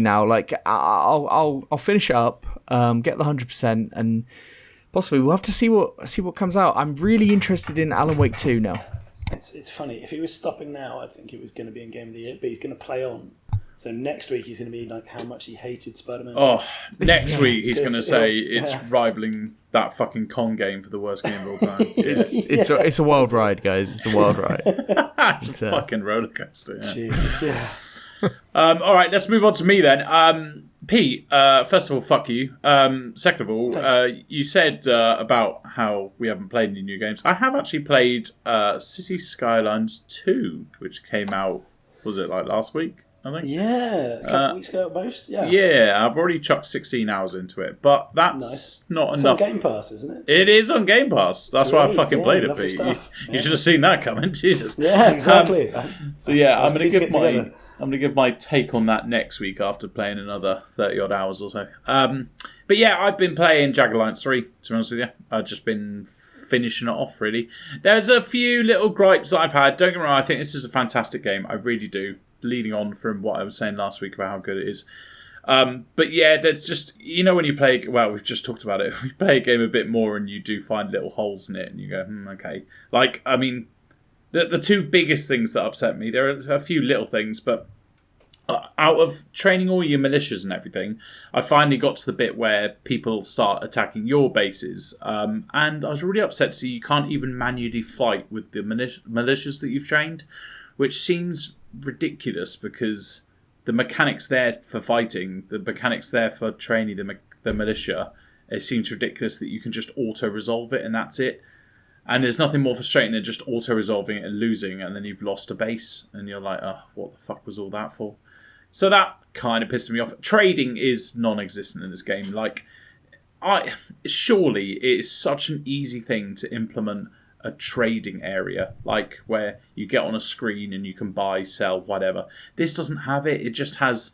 Speaker 2: now. Like I'll finish it up, get the 100%, and possibly we'll have to see what comes out. I'm really interested in Alan Wake 2 now.
Speaker 1: It's funny. If he was stopping now, I think it was going to be in game of the year. But he's going to play on. So next week he's going to be like how much he hated Spider-Man.
Speaker 3: Oh, next week he's going to say it's rivaling that fucking Kong game for the worst game of all time.
Speaker 2: It's a wild ride, guys. It's a wild ride.
Speaker 3: It's a fucking roller coaster. Yeah.
Speaker 1: Jesus, yeah.
Speaker 3: All right, let's move on to me then. Pete, first of all, fuck you. Second of all, you said about how we haven't played any new games. I have actually played City Skylines 2, which came out, was it like last week? I think.
Speaker 1: Yeah, a couple weeks ago at most.
Speaker 3: Yeah, I've already chucked 16 hours into it, but that's not
Speaker 1: it's
Speaker 3: enough.
Speaker 1: It's on Game Pass, isn't it?
Speaker 3: It is on Game Pass. That's why I fucking played it, Pete. You should have seen that coming, Jesus.
Speaker 1: Yeah, exactly.
Speaker 3: So yeah, I'm going to give my take on that next week after playing another 30 odd hours or so. But yeah, I've been playing Jagged Alliance 3, to be honest with you. I've just been finishing it off, really. There's a few little gripes that I've had. Don't get me wrong, I think this is a fantastic game. I really do. Leading on from what I was saying last week about how good it is. But yeah, there's just, when you play, well, we've just talked about it. We play a game a bit more and you do find little holes in it and you go, okay. Like, I mean, the two biggest things that upset me, there are a few little things, but out of training all your militias and everything, I finally got to the bit where people start attacking your bases. And I was really upset to see you can't even manually fight with the militias that you've trained, which seems ridiculous because the mechanics there for fighting, the mechanics there for training the militia, it seems ridiculous that you can just auto-resolve it and that's it. And there's nothing more frustrating than just auto-resolving it and losing, and then you've lost a base and you're like, oh, what the fuck was all that for? So that kind of pissed me off. Trading is non-existent in this game. Like, surely it is such an easy thing to implement a trading area, like where you get on a screen and you can buy, sell, whatever. This doesn't have it. It just has,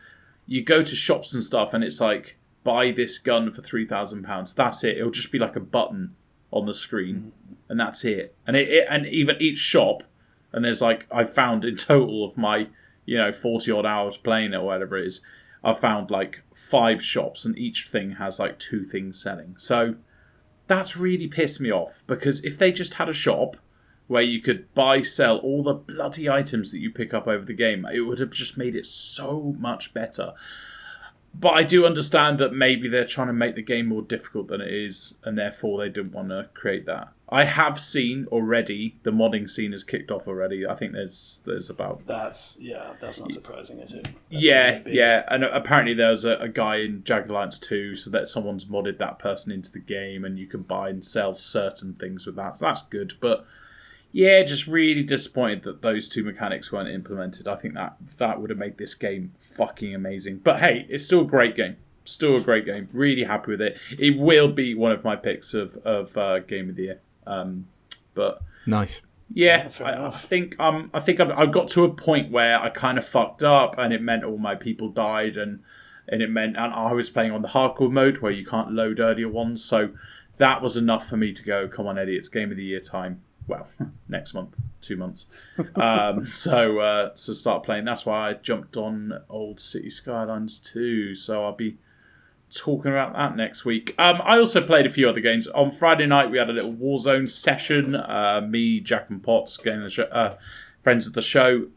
Speaker 3: you go to shops and stuff and it's like, buy this gun for £3,000. That's it. It'll just be like a button on the screen and that's it. And and even each shop, and there's like, I found in total of my 40 odd hours playing it or whatever it is, I've found like 5 shops and each thing has like 2 things selling. So that's really pissed me off, because if they just had a shop where you could buy, sell all the bloody items that you pick up over the game, it would have just made it so much better. But I do understand that maybe they're trying to make the game more difficult than it is, and therefore they didn't want to create that. I have seen already, the modding scene has kicked off already. I think there's about...
Speaker 1: That's not surprising, is it?
Speaker 3: Yeah. And apparently there was a guy in Jagged Alliance 2, so that someone's modded that person into the game, and you can buy and sell certain things with that. So that's good. But yeah, just really disappointed that those 2 mechanics weren't implemented. I think that would have made this game fucking amazing. But hey, it's still a great game. Still a great game. Really happy with it. It will be one of my picks of Game of the Year. But
Speaker 2: nice.
Speaker 3: Yeah, I think I've got to a point where I kind of fucked up, and it meant all my people died, and I was playing on the hardcore mode where you can't load earlier ones, so that was enough for me to go, come on, Eddie, it's Game of the Year time. Well, next month, 2 months. So start playing. That's why I jumped on old City Skylines 2. So I'll be talking about that next week. I also played a few other games. On Friday night, we had a little Warzone session. Me, Jack and Potts, friends of the show.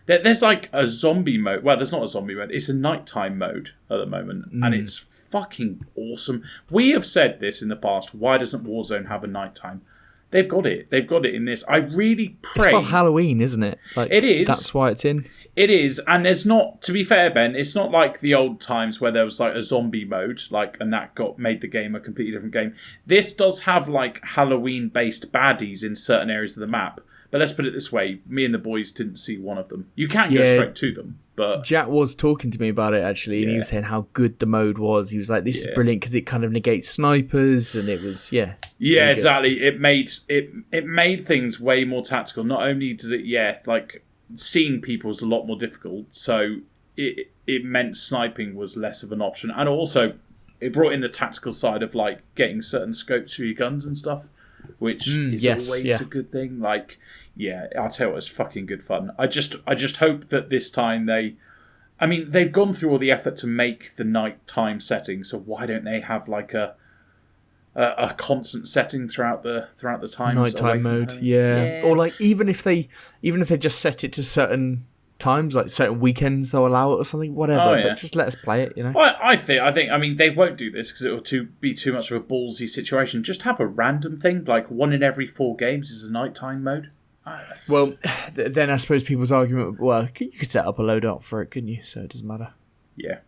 Speaker 3: There's like a zombie mode. Well, there's not a zombie mode. It's a nighttime mode at the moment. And it's fucking awesome. We have said this in the past. Why doesn't Warzone have a nighttime? They've got it. They've got it in this. I really pray.
Speaker 2: It's for Halloween, isn't it? Like,
Speaker 3: it is.
Speaker 2: That's why it's in.
Speaker 3: It is, and there's not. To be fair, Ben, it's not like the old times where there was like a zombie mode, and that made the game a completely different game. This does have like Halloween-based baddies in certain areas of the map. But let's put it this way: me and the boys didn't see one of them. You can't go straight to them. But
Speaker 2: Jack was talking to me about it actually, and he was saying how good the mode was. He was like, "This is brilliant because it kind of negates snipers," and it was
Speaker 3: yeah, exactly. It made things way more tactical. Not only did it, like seeing people was a lot more difficult, so it meant sniping was less of an option, and also it brought in the tactical side of like getting certain scopes for your guns and stuff, which is always a good thing. Like, I'll tell you what, it's fucking good fun. I just hope that this time they've gone through all the effort to make the nighttime setting, so why don't they have like a constant setting throughout the time?
Speaker 2: Nighttime mode, or like even if they just set it to certain times, like certain weekends they'll allow it or something, whatever. But just let us play it, you know.
Speaker 3: Well, I think they won't do this because it will be too much of a ballsy situation. Just have a random thing, like 1 in every 4 games is a nighttime mode.
Speaker 2: Well, then I suppose people's argument, well, you could set up a load up for it, couldn't you? So it doesn't matter.
Speaker 3: Yeah.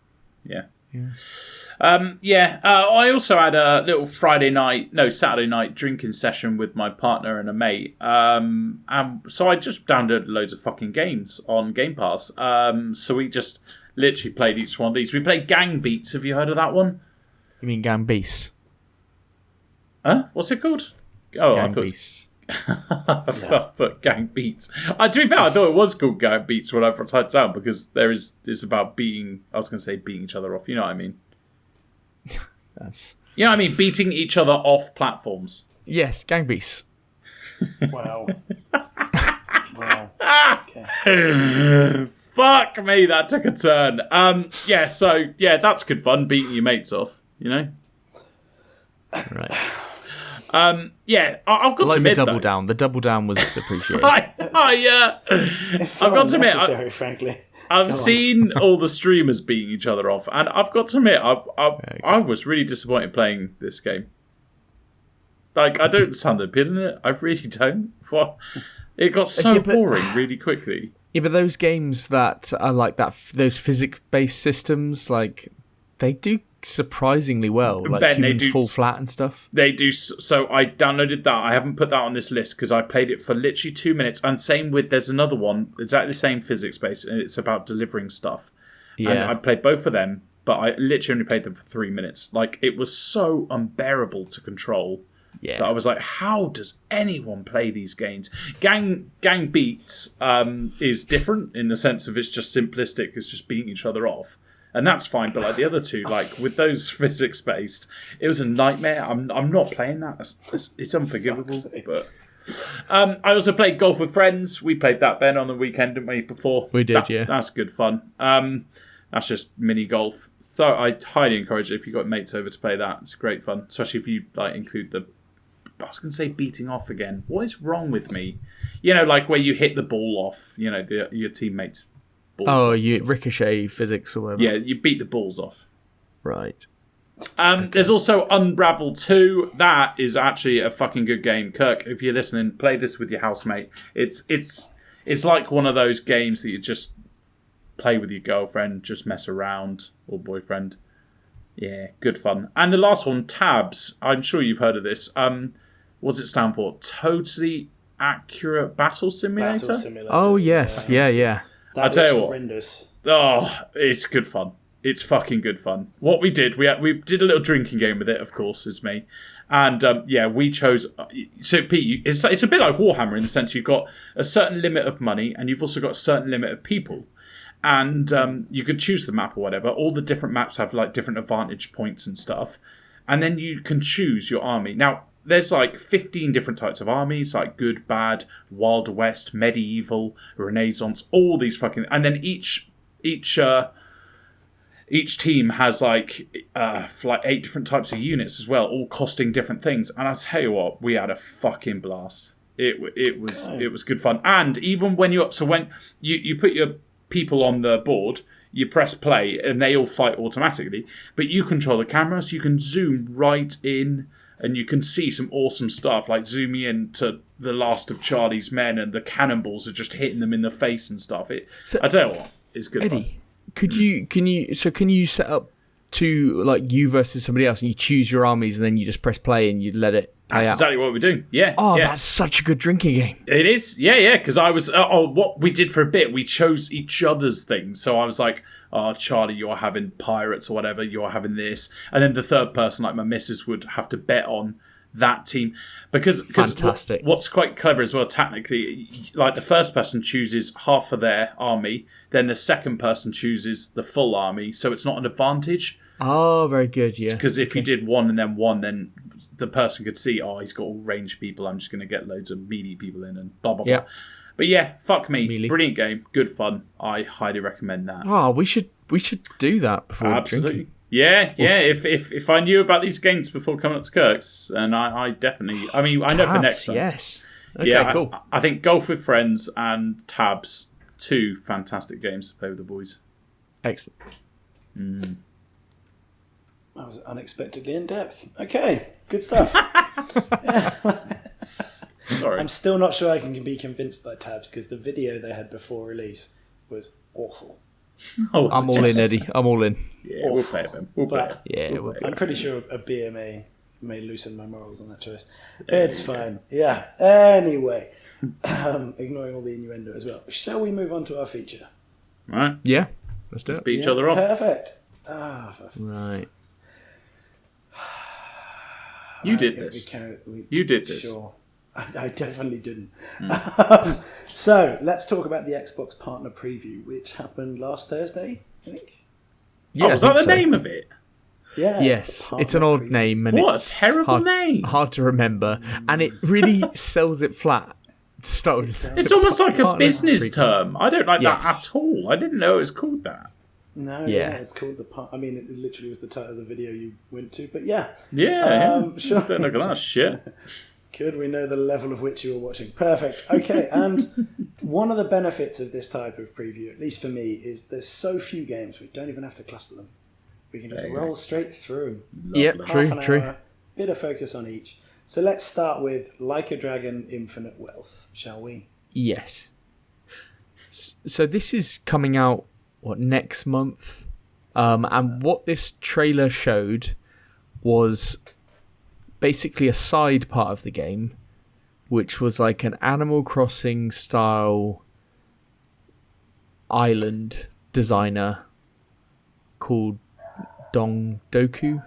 Speaker 3: I also had a little Saturday night drinking session with my partner and a mate. So I just downloaded loads of fucking games on Game Pass. So we just literally played each one of these. We played Gang Beats. Have you heard of that one?
Speaker 2: You mean Gang Beasts?
Speaker 3: Huh? What's it called? Oh,
Speaker 2: Gang Beasts.
Speaker 3: I've put Gang Beats. To be fair, I thought it was called Gang Beats when I typed it down because it's about beating. I was going to say beating each other off. You know what I mean? Beating each other off platforms.
Speaker 2: Yes, Gang Beasts.
Speaker 1: Wow. Okay.
Speaker 3: Fuck me, that took a turn. That's good fun, beating your mates off, you know?
Speaker 2: Right.
Speaker 3: I've got to admit,
Speaker 2: the double down. The double down was appreciated.
Speaker 3: I've got to admit,
Speaker 1: frankly.
Speaker 3: I've seen all the streamers beating each other off, and I've got to admit, I was really disappointed playing this game. Like, I don't understand the appeal in it. I really don't. It got so boring really quickly.
Speaker 2: Yeah, but those games that are like that, those physics-based systems, like, they do surprisingly well. Like,
Speaker 3: Ben,
Speaker 2: humans fall flat and stuff.
Speaker 3: They do. So I downloaded that. I haven't put that on this list because I played it for literally 2 minutes. And same with, there's another one, exactly the same physics-based, and it's about delivering stuff. Yeah. And I played both of them, but I literally only played them for 3 minutes. Like, it was so unbearable to control. Yeah. That I was like, how does anyone play these games? Gang Beats is different in the sense of it's just simplistic. It's just beating each other off. And that's fine, but like the other two, like with those physics-based, it was a nightmare. I'm not playing that. It's unforgivable. But I also played golf with friends. We played that, Ben, on the weekend, didn't we? Before
Speaker 2: we did, yeah.
Speaker 3: That's good fun. That's just mini golf. So I highly encourage it if you got mates over to play that. It's great fun, especially if you like include the. I was going to say beating off again. What is wrong with me? You know, like where you hit the ball off. You know, your teammates.
Speaker 2: You ricochet physics or whatever.
Speaker 3: Yeah, you beat the balls off.
Speaker 2: Right.
Speaker 3: Okay. There's also Unravel 2. That is actually a fucking good game. Kirk, if you're listening, play this with your housemate. It's like one of those games that you just play with your girlfriend, just mess around, or boyfriend. Yeah, good fun. And the last one, Tabs. I'm sure you've heard of this. What does it stand for? Totally Accurate Battle Simulator?
Speaker 2: Oh, yes. Yeah.
Speaker 3: I tell you what.
Speaker 1: Horrendous.
Speaker 3: Oh, it's good fun. It's fucking good fun. What we did, we did a little drinking game with it, of course, it's me. And we chose. So, Pete, it's a bit like Warhammer in the sense you've got a certain limit of money and you've also got a certain limit of people. And you could choose the map or whatever. All the different maps have like different advantage points and stuff. And then you can choose your army. Now, there's like 15 different types of armies, like good, bad, Wild West, medieval, Renaissance, all these fucking. And then each team has like 8 different types of units as well, all costing different things. And I tell you what, we had a fucking blast. It was good fun. And even when when you put your people on the board, you press play and they all fight automatically. But you control the camera, so you can zoom right in and you can see some awesome stuff, like zooming in to the last of Charlie's men and the cannonballs are just hitting them in the face and stuff. I tell you what, it's good
Speaker 2: Eddie,
Speaker 3: fun.
Speaker 2: can you set up to like you versus somebody else and you choose your armies and then you just press play and you let it play
Speaker 3: That's
Speaker 2: out?
Speaker 3: exactly what we're doing. Yeah.
Speaker 2: Oh,
Speaker 3: yeah.
Speaker 2: that's such a good drinking game.
Speaker 3: It is, yeah, because I was, what we did for a bit, we chose each other's things. So I was like, oh, Charlie, you're having pirates or whatever, you're having this. And then the third person, like my missus, would have to bet on that team. Because
Speaker 2: Fantastic.
Speaker 3: What's quite clever as well, technically, like the first person chooses half of their army, then the second person chooses the full army. So it's not an advantage.
Speaker 2: Oh, very good, yeah.
Speaker 3: Because if you did one and then one, then the person could see, oh, he's got all ranged people, I'm just going to get loads of melee people in and blah, blah, blah. But yeah, fuck me.
Speaker 2: Melee.
Speaker 3: Brilliant game. Good fun. I highly recommend that.
Speaker 2: Oh, we should do that before
Speaker 3: Absolutely.
Speaker 2: drinking.
Speaker 3: Yeah. If I knew about these games before coming up to Kirk's, and I definitely, I mean, I know for next time.
Speaker 2: Yes. Okay,
Speaker 3: Yeah,
Speaker 2: cool.
Speaker 3: I think Golf with Friends and Tabs, 2 fantastic games to play with the boys.
Speaker 2: Excellent.
Speaker 1: That was unexpectedly in depth. Okay, good stuff.
Speaker 3: Sorry.
Speaker 1: I'm still not sure I can be convinced by Tabs because the video they had before release was awful.
Speaker 3: Oh,
Speaker 2: I'm all in, Eddie. I'm all in.
Speaker 3: Yeah, we'll play it then. We'll play it.
Speaker 2: Yeah,
Speaker 3: We'll play it.
Speaker 1: I'm pretty sure a beer may loosen my morals on that choice. It's fine. Yeah. Anyway, ignoring all the innuendo as well. Shall we move on to our feature?
Speaker 3: Right.
Speaker 2: Yeah, let's do
Speaker 3: Let's
Speaker 2: it.
Speaker 3: beat each other off.
Speaker 1: Perfect.
Speaker 2: Right.
Speaker 3: You did this. You did this.
Speaker 1: Sure. I definitely didn't. So let's talk about the Xbox Partner Preview, which happened last Thursday, I think.
Speaker 2: Yeah,
Speaker 3: Oh, was that the name of it?
Speaker 1: Yeah.
Speaker 2: Yes,
Speaker 1: the
Speaker 2: it's an
Speaker 1: Partner
Speaker 2: odd
Speaker 1: Preview.
Speaker 2: name, and
Speaker 3: What a
Speaker 2: it's
Speaker 3: terrible name.
Speaker 2: hard to remember, and it really sells it flat.
Speaker 3: It's almost like a business term. I don't like
Speaker 2: Yes.
Speaker 3: that at all. I didn't know it was called that.
Speaker 1: No,
Speaker 2: Yeah.
Speaker 1: it's called the part. I mean, it literally was the title of the video you went to, but yeah.
Speaker 3: Yeah.
Speaker 1: Sure.
Speaker 3: Don't look at that shit.
Speaker 1: Good, we know the level of which you were watching. Perfect. Okay, and one of the benefits of this type of preview, at least for me, is there's so few games we don't even have to cluster them. We can just roll straight through.
Speaker 2: Yep,
Speaker 3: Lovely.
Speaker 1: Half an hour, bit of focus on each. So let's start with Like a Dragon Infinite Wealth, shall we?
Speaker 2: Yes. So this is coming out next month, and what this trailer showed was basically a side part of the game, which was like an Animal Crossing style island designer called Dong Doku.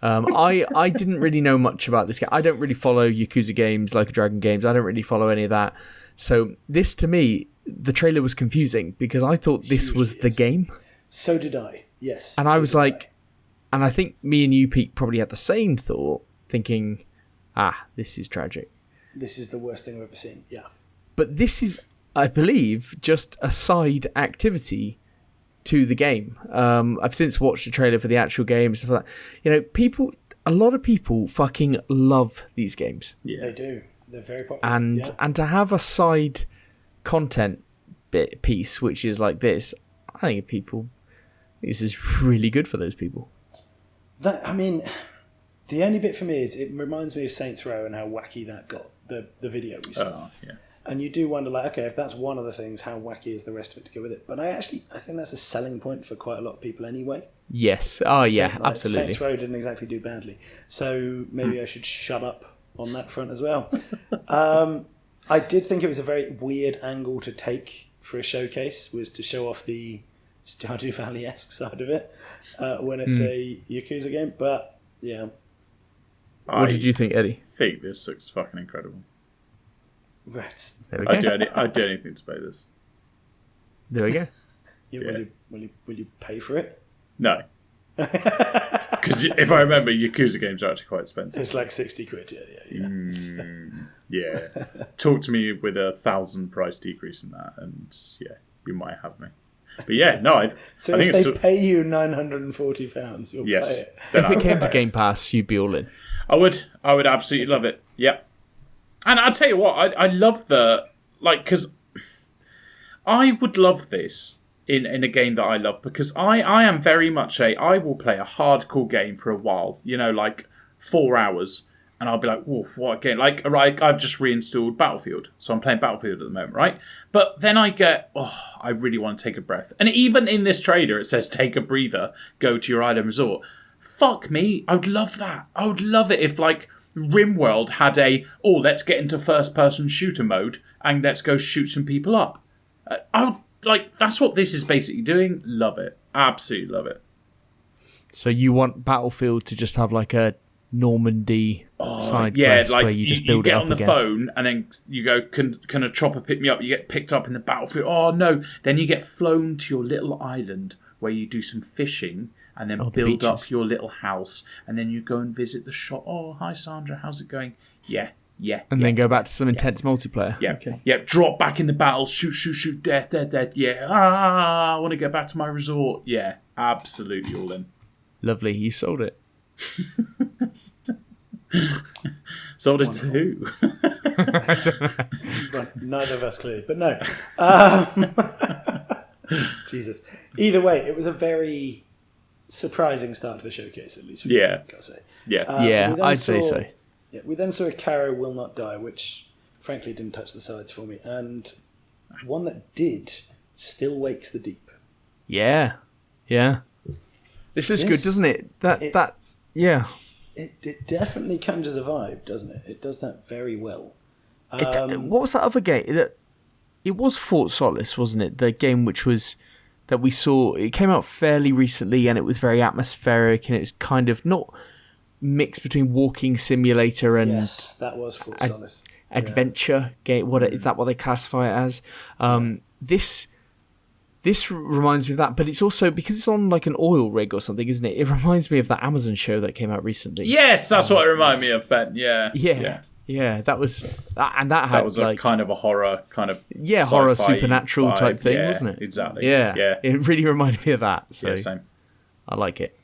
Speaker 2: I didn't really know much about this game. I don't really follow Yakuza games, Like a Dragon games. I don't really follow any of that. So this, to me, the trailer was confusing because I thought this was the game.
Speaker 1: So did I, yes.
Speaker 2: And I was like, and I think me and you, Pete, probably had the same thought, thinking, this is tragic.
Speaker 1: This is the worst thing I've ever seen, yeah.
Speaker 2: But this is, I believe, just a side activity to the game. I've since watched the trailer for the actual game and stuff like that. You know, a lot of people fucking love these games.
Speaker 3: Yeah.
Speaker 1: They do. They're very popular.
Speaker 2: And to have a side content piece, which is like this, I think this is really good for those people.
Speaker 1: I mean, the only bit for me is it reminds me of Saints Row and how wacky that got, the video we saw.
Speaker 3: Oh, yeah.
Speaker 1: And you do wonder, like, okay, if that's one of the things, how wacky is the rest of it to go with it? But I think that's a selling point for quite a lot of people anyway.
Speaker 2: Yes. Oh, yeah,
Speaker 1: So, like,
Speaker 2: absolutely.
Speaker 1: Saints Row didn't exactly do badly. So maybe I should shut up on that front as well. I did think it was a very weird angle to take for a showcase, was to show off the Stardew Valley-esque side of it when it's a Yakuza game. But, yeah.
Speaker 2: What did you think, Eddie?
Speaker 3: I think this looks fucking incredible.
Speaker 1: Right.
Speaker 2: There we go.
Speaker 3: I'd do anything to play this.
Speaker 2: There we go.
Speaker 1: Yeah. Will you pay for it?
Speaker 3: No. Because if I remember, Yakuza games are actually quite expensive.
Speaker 1: It's like 60 quid,
Speaker 3: Yeah. Talk to me with a 1,000 price decrease in that, and yeah, you might have me. But yeah, no, I
Speaker 1: So
Speaker 3: think
Speaker 1: if
Speaker 3: it's
Speaker 1: they pay you £940, you'll
Speaker 3: yes.
Speaker 1: play it.
Speaker 3: Then
Speaker 2: If
Speaker 3: I
Speaker 2: it
Speaker 3: would
Speaker 2: came to
Speaker 3: play it.
Speaker 2: Game Pass, you'd be all in.
Speaker 3: I would absolutely love it. Yep. And I'll tell you what, I love because I would love this in a game that I love, because I am very much I will play a hardcore game for a while, like 4 hours, and I'll be like, whoa, what game? Like, right, I've just reinstalled Battlefield, so I'm playing Battlefield at the moment, right? But then I get, I really want to take a breath. And even in this trailer, it says, take a breather, go to your island resort. Fuck me, I would love that. I would love it if, like, RimWorld had let's get into first-person shooter mode, and let's go shoot some people up. That's what this is basically doing. Love it. Absolutely love it.
Speaker 2: So you want Battlefield to just have like a Normandy side quest where you just build it up again?
Speaker 3: You get on the phone and then you go, can a chopper pick me up? You get picked up in the battlefield. Oh, no. Then you get flown to your little island where you do some fishing and then build up your little house. And then you go and visit the shop. Oh, hi, Sandra. How's it going? Yeah.
Speaker 2: And then go back to some intense multiplayer.
Speaker 3: Yeah.
Speaker 2: Okay.
Speaker 3: Yeah. Drop back in the battle. Shoot. Death. Yeah. I want to get back to my resort. Yeah. Absolutely all in.
Speaker 2: Lovely. You sold it.
Speaker 3: Sold it to who?
Speaker 1: Well, neither of us clearly, but no. Jesus. Either way, it was a very surprising start to the showcase, at least for me, I'll say.
Speaker 2: Yeah, I'd say so.
Speaker 1: Yeah, we then saw a Caro Will Not Die, which frankly didn't touch the sides for me, and one that did, Still Wakes the Deep.
Speaker 2: Yeah. This is good, doesn't it? Yeah.
Speaker 1: It definitely conjures a vibe, doesn't it? It does that very well.
Speaker 2: What was that other game? It was Fort Solace, wasn't it? The game that we saw. It came out fairly recently, and it was very atmospheric, and it was kind of not mixed between walking simulator and
Speaker 1: that was Fort Solace.
Speaker 2: Adventure game. Is that what they classify it as? This reminds me of that, but it's also, because it's on like an oil rig or something, isn't it? It reminds me of that Amazon show that came out recently.
Speaker 3: Yes, that's what it reminded me of, Ben. Yeah.
Speaker 2: That was, and
Speaker 3: that was a kind of a horror kind of
Speaker 2: horror supernatural
Speaker 3: vibe.
Speaker 2: type thing, wasn't it?
Speaker 3: Exactly.
Speaker 2: Yeah. It really reminded me of that. So
Speaker 3: same.
Speaker 2: I like it.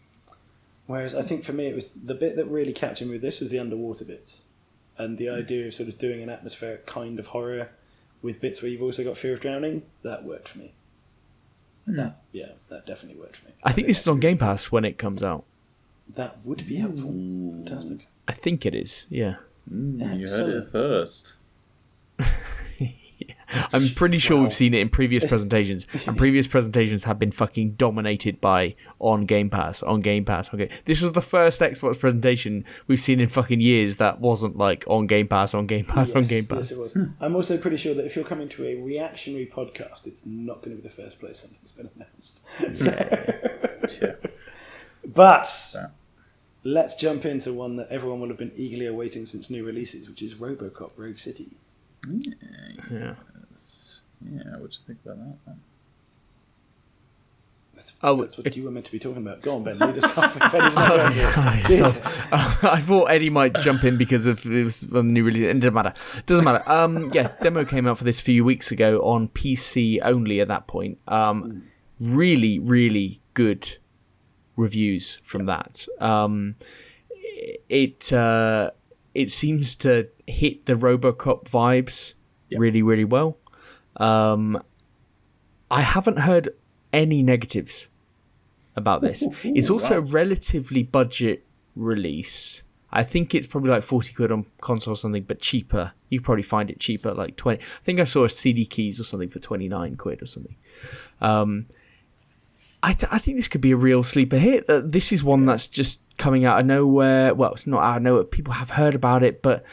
Speaker 1: Whereas I think for me, it was the bit that really captured me with this was the underwater bits, and the idea of sort of doing an atmospheric kind of horror with bits where you've also got fear of drowning. That worked for me. That definitely worked for me.
Speaker 2: I think this is on Game Pass when it comes out.
Speaker 1: That would be helpful. Fantastic.
Speaker 2: I think it is, yeah.
Speaker 3: You heard it first.
Speaker 2: I'm pretty sure we've seen it in previous presentations, and previous presentations have been fucking dominated by on Game Pass. This was the first Xbox presentation we've seen in fucking years that wasn't like on Game Pass.
Speaker 1: Yes, it was. I'm also pretty sure that if you're coming to a reactionary podcast, it's not going to be the first place something's been announced. But let's jump into one that everyone will have been eagerly awaiting since new releases, which is RoboCop Rogue City.
Speaker 2: Yeah.
Speaker 3: What do you think about that, Ben?
Speaker 1: That's what you were meant to be talking about. Go on, Ben, lead us off. If Eddie's not going to.
Speaker 2: I thought Eddie might jump in because it was on the new release. It doesn't matter. Demo came out for this a few weeks ago on PC only at that point. Really, really good reviews from that. It seems to hit the RoboCop vibes really, really well. I haven't heard any negatives about this. It's also a relatively budget release. I think it's probably like 40 quid on console or something, but cheaper. You can probably find it cheaper, like 20. I think I saw a CD keys or something for 29 quid or something. I think this could be a real sleeper hit. This is one that's just coming out of nowhere. Well, it's not out of nowhere. People have heard about it, but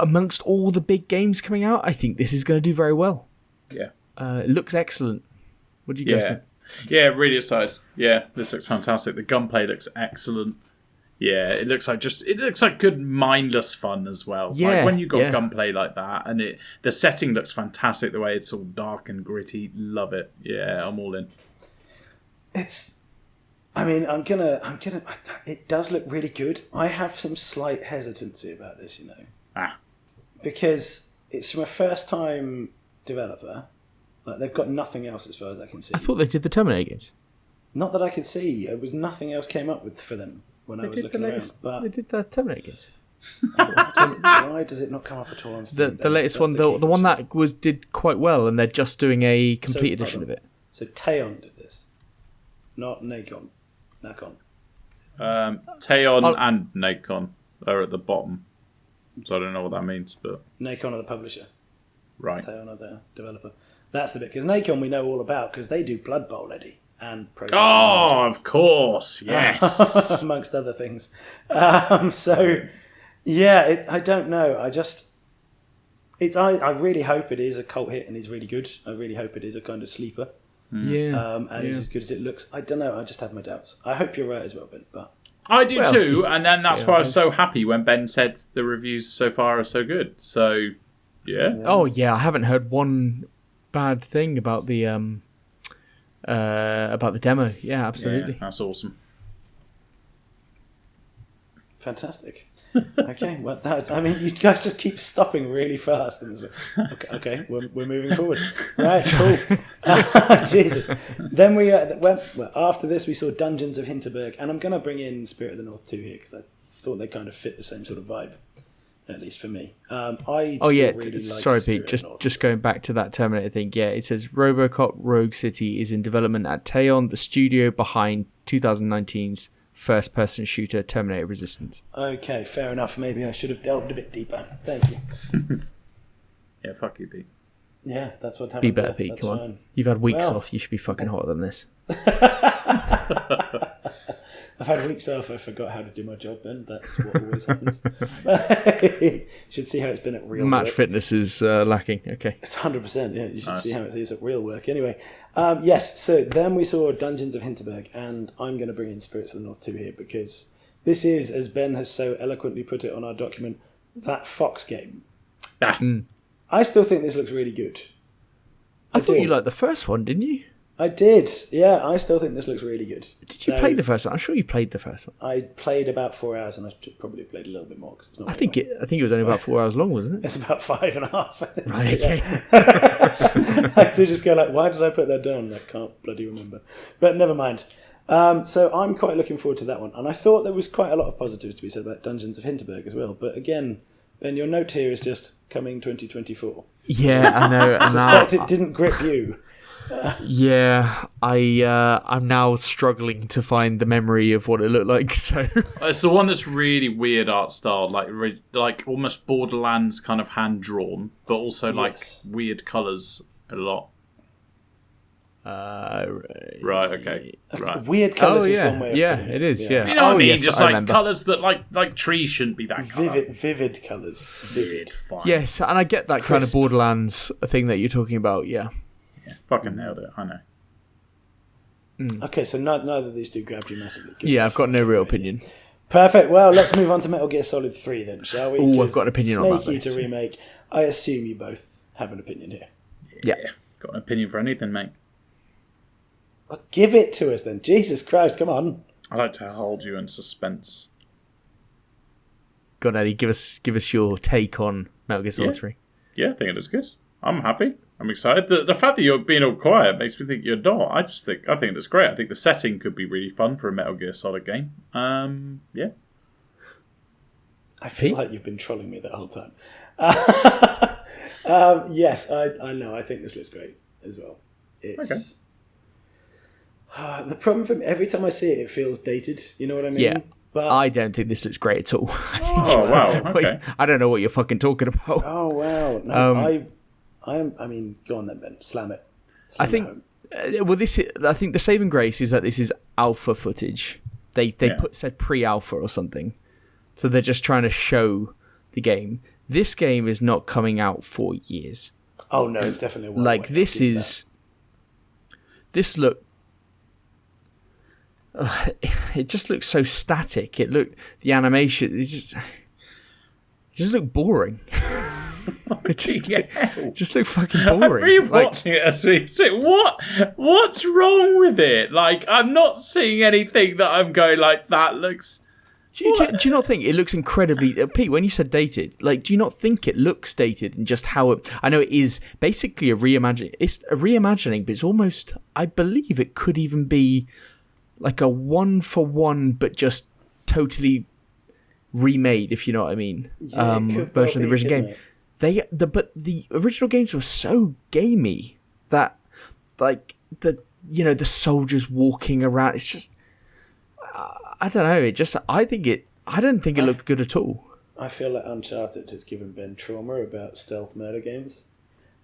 Speaker 2: amongst all the big games coming out, I think this is going to do very well.
Speaker 3: Yeah.
Speaker 2: It looks excellent. What do you guys think?
Speaker 3: Yeah, really excited. Yeah, this looks fantastic. The gunplay looks excellent. Yeah, it looks like good mindless fun as well.
Speaker 2: Yeah,
Speaker 3: like when you got gunplay like that, and the setting looks fantastic. The way it's all dark and gritty, love it. Yeah, I'm all in.
Speaker 1: I'm gonna. It does look really good. I have some slight hesitancy about this, because it's from a first-time developer. Like, they've got nothing else as far as I can see.
Speaker 2: I thought they did the Terminator games.
Speaker 1: Not that I could see. It was nothing else came up with for them when I was looking around. But
Speaker 2: they did the Terminator games.
Speaker 1: Why does it not come up at all on Steam?
Speaker 2: The latest one, the one that did quite well, and they're just doing a complete edition of it.
Speaker 1: So Teon did this, not Nacon.
Speaker 3: Teon and Nacon are at the bottom. So I don't know what that means, but...
Speaker 1: Nacon are the publisher.
Speaker 3: Right.
Speaker 1: Teon are the developer. That's the bit. Because Nacon we know all about, because they do Blood Bowl, Eddie. And Pro
Speaker 3: Oh, of course, yes.
Speaker 1: amongst other things. So, yeah, I don't know. I really hope it is a cult hit and is really good. I really hope it is a kind of sleeper. And it's as good as it looks. I don't know. I just have my doubts. I hope you're right as well, Ben. But
Speaker 3: I do too, and then that's why I was so happy when Ben said the reviews so far are so good. So, yeah.
Speaker 2: Oh yeah, I haven't heard one bad thing about the demo. Yeah, absolutely.
Speaker 3: Yeah, that's awesome.
Speaker 1: Fantastic. Okay, well, you guys just keep stopping really fast. Okay, we're moving forward. Right, cool. Jesus. Then we after this we saw Dungeons of Hinterberg, and I'm going to bring in Spirit of the North 2 here because I thought they kind of fit the same sort of vibe, at least for me. Really
Speaker 2: sorry,
Speaker 1: Spirit
Speaker 2: Pete.
Speaker 1: of
Speaker 2: Just going back to that Terminator thing. Yeah, it says RoboCop Rogue City is in development at Teon, the studio behind 2019's first-person shooter Terminator Resistance.
Speaker 1: Okay, fair enough. Maybe I should have delved a bit deeper. Thank you.
Speaker 3: Yeah, fuck you, Pete.
Speaker 1: Yeah, that's what happened.
Speaker 2: Be better, Pete. Come on. You've had weeks off. You should be fucking hotter than this.
Speaker 1: I've had weeks off. I forgot how to do my job, Ben. That's what always happens. Should see how it's been at real
Speaker 2: Match
Speaker 1: work.
Speaker 2: fitness is lacking. Okay.
Speaker 1: It's 100%. Yeah, you should see how it is at real work. Anyway, yes. So then we saw Dungeons of Hinterberg, and I'm going to bring in Spirits of the North 2 here because this is, as Ben has so eloquently put it on our document, that Fox game. I still think this looks really good.
Speaker 2: I thought you liked the first one, didn't you?
Speaker 1: I did. Yeah, I still think this looks really good.
Speaker 2: Did you play the first one? I'm sure you played the first one.
Speaker 1: I played about 4 hours, and I probably played a little bit more because it's not.
Speaker 2: I think it was only about 4 hours long, wasn't it?
Speaker 1: It's about 5.5.
Speaker 2: Right. Okay.
Speaker 1: I do just go like, why did I put that down? I can't bloody remember. But never mind. So I'm quite looking forward to that one, and I thought there was quite a lot of positives to be said about Dungeons of Hinterberg as well. But again, Ben, your note here is just coming 2024.
Speaker 2: Yeah, I know.
Speaker 1: I suspect it didn't grip you.
Speaker 2: Yeah, I'm now struggling to find the memory of what it looked like. So
Speaker 3: it's the one that's really weird art style, like almost Borderlands kind of hand drawn, but also like weird colours a lot. Right. Okay. Right.
Speaker 1: Weird colours is one way. Of
Speaker 2: putting
Speaker 1: it
Speaker 2: is. Yeah.
Speaker 3: You know what I mean?
Speaker 2: Yes,
Speaker 3: just like colours that like trees shouldn't be that colour.
Speaker 1: Vivid colours. Vivid.
Speaker 3: Fine.
Speaker 2: Yes, and I get that kind of Borderlands thing that you're talking about. Yeah.
Speaker 3: Fucking nailed it. I know.
Speaker 1: Okay, so neither of these two grabbed you massively.
Speaker 2: I've got no real opinion.
Speaker 1: Perfect. Well, let's move on to Metal Gear Solid 3 then, shall we?
Speaker 2: Oh, I've got an opinion on that.
Speaker 1: Snake Eater remake. I assume you both have an opinion here.
Speaker 2: Yeah.
Speaker 3: Got an opinion for anything, mate.
Speaker 1: Well, give it to us then. Jesus Christ, come on.
Speaker 3: I like to hold you in suspense.
Speaker 2: Go on, Eddie. Give us your take on Metal Gear Solid 3.
Speaker 3: Yeah, I think it is good. I'm happy. I'm excited. The fact that you're being all quiet makes me think you're not. I think it's great. I think the setting could be really fun for a Metal Gear Solid game. Yeah.
Speaker 1: I feel like you've been trolling me that whole time. Yes, I know. I think this looks great as well. It's the problem for me, every time I see it, it feels dated. You know what I mean?
Speaker 2: Yeah.
Speaker 1: But
Speaker 2: I don't think this looks great at all.
Speaker 3: Oh wow! Okay.
Speaker 2: I don't know what you're fucking talking about.
Speaker 1: Oh wow! No, I mean, go on then, Ben. Slam it.
Speaker 2: I think. I think the saving grace is that this is alpha footage. They said pre-alpha or something, so they're just trying to show the game. This game is not coming out for years.
Speaker 1: Oh no, it's definitely a while
Speaker 2: like
Speaker 1: away.
Speaker 2: This is. This look. It just looks so static. The animation. It just looked boring. It just looked fucking boring.
Speaker 3: I'm rewatching it as we say, what's wrong with it? Like, I'm not seeing anything that I'm going like, that looks...
Speaker 2: Do you not think it looks incredibly... Pete, when you said dated, like, do you not think it looks dated and just how it... I know it is basically a reimagining. It's a reimagining, but it's almost... I believe it could even be like a one-for-one, but just totally remade, if you know what I mean, version of the original game. But the original games were so gamey that, like, the soldiers walking around. It's just I don't know. I don't think it looked good at all.
Speaker 1: I feel like Uncharted has given Ben trauma about stealth murder games.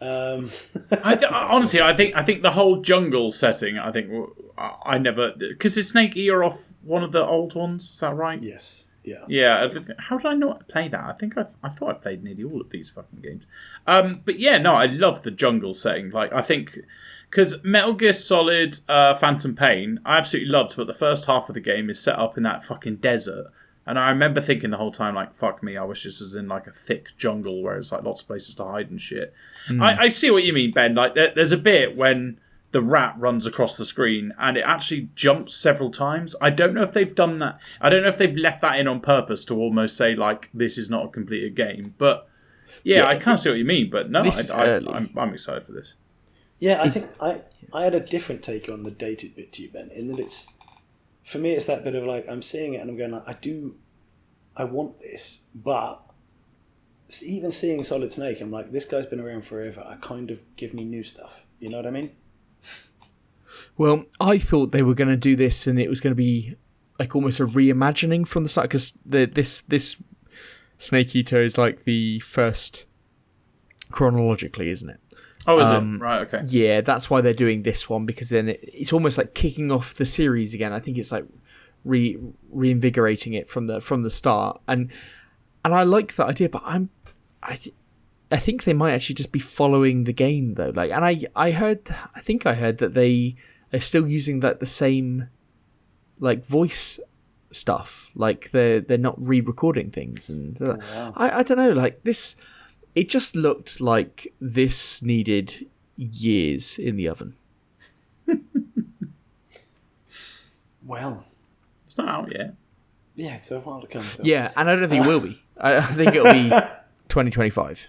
Speaker 3: Honestly, I think the whole jungle setting. I never, because is Snake Eater off one of the old ones? Is that right?
Speaker 1: Yes. Yeah.
Speaker 3: Yeah. How did I not play that? I thought I played nearly all of these fucking games. But yeah, no, I love the jungle setting. Like, I think because Metal Gear Solid, Phantom Pain, I absolutely loved, but the first half of the game is set up in that fucking desert. And I remember thinking the whole time, like, fuck me, I wish this was in, like, a thick jungle where it's, like, lots of places to hide and shit. I see what you mean, Ben. Like, there's a bit when the rat runs across the screen and it actually jumps several times. I don't know if they've done that. I don't know if they've left that in on purpose to almost say, like, this is not a completed game. But, yeah I kind of see what you mean. But, no, I'm excited for this.
Speaker 1: Yeah, I think I had a different take on the dated bit to you, Ben, in that it's... For me, it's that bit of like, I'm seeing it and I'm going like, I want this, but even seeing Solid Snake, I'm like, this guy's been around forever. I kind of give me new stuff. You know what I mean?
Speaker 2: Well, I thought they were going to do this and it was going to be like almost a reimagining from the start, because this Snake Eater is like the first chronologically, isn't it?
Speaker 3: Oh, is it? Right, okay.
Speaker 2: Yeah, that's why they're doing this one, because then it's almost like kicking off the series again. I think it's like reinvigorating it from the start, and I like that idea. But I think they might actually just be following the game though. Like, and I heard that they are still using the same like voice stuff. Like they're not re-recording things, and wow. I don't know. Like this. It just looked like this needed years in the oven.
Speaker 1: Well,
Speaker 3: it's not out yet.
Speaker 1: Yeah, it's a while to come. Still.
Speaker 2: Yeah, and I don't think it will be. I think it'll be 2025.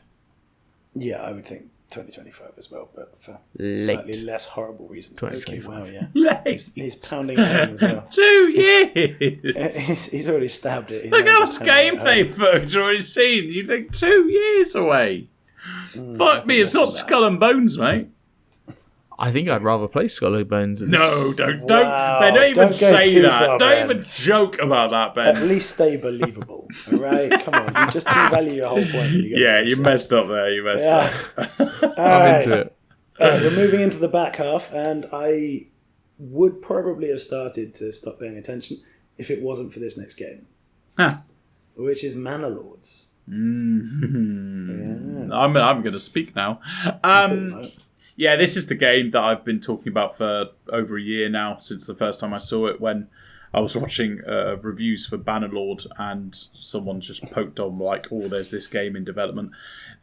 Speaker 1: Yeah, I would think 2025 as well, but for slightly less horrible reasons.
Speaker 2: 2025.
Speaker 1: Okay, wow, yeah. He's pounding it as well.
Speaker 3: 2 years!
Speaker 1: He's already stabbed it.
Speaker 3: Look how much gameplay footage you've already seen. You think 2 years away? Fuck me, it's not Skull and Bones, mate.
Speaker 2: I think I'd rather play Skull and Bones.
Speaker 3: No, don't. Wow. Ben, don't even say that. Far, don't even joke about that, Ben.
Speaker 1: At least stay believable. All right, come on. You just devalue your whole point.
Speaker 3: You messed up there. You messed up.
Speaker 2: I'm into it.
Speaker 1: We're moving into the back half, and I would probably have started to stop paying attention if it wasn't for this next game, which is Manor Lords.
Speaker 3: Mm-hmm. Yeah. I'm going to speak now. Yeah, this is the game that I've been talking about for over a year now, since the first time I saw it, when I was watching reviews for Bannerlord and someone just poked on like, oh, there's this game in development.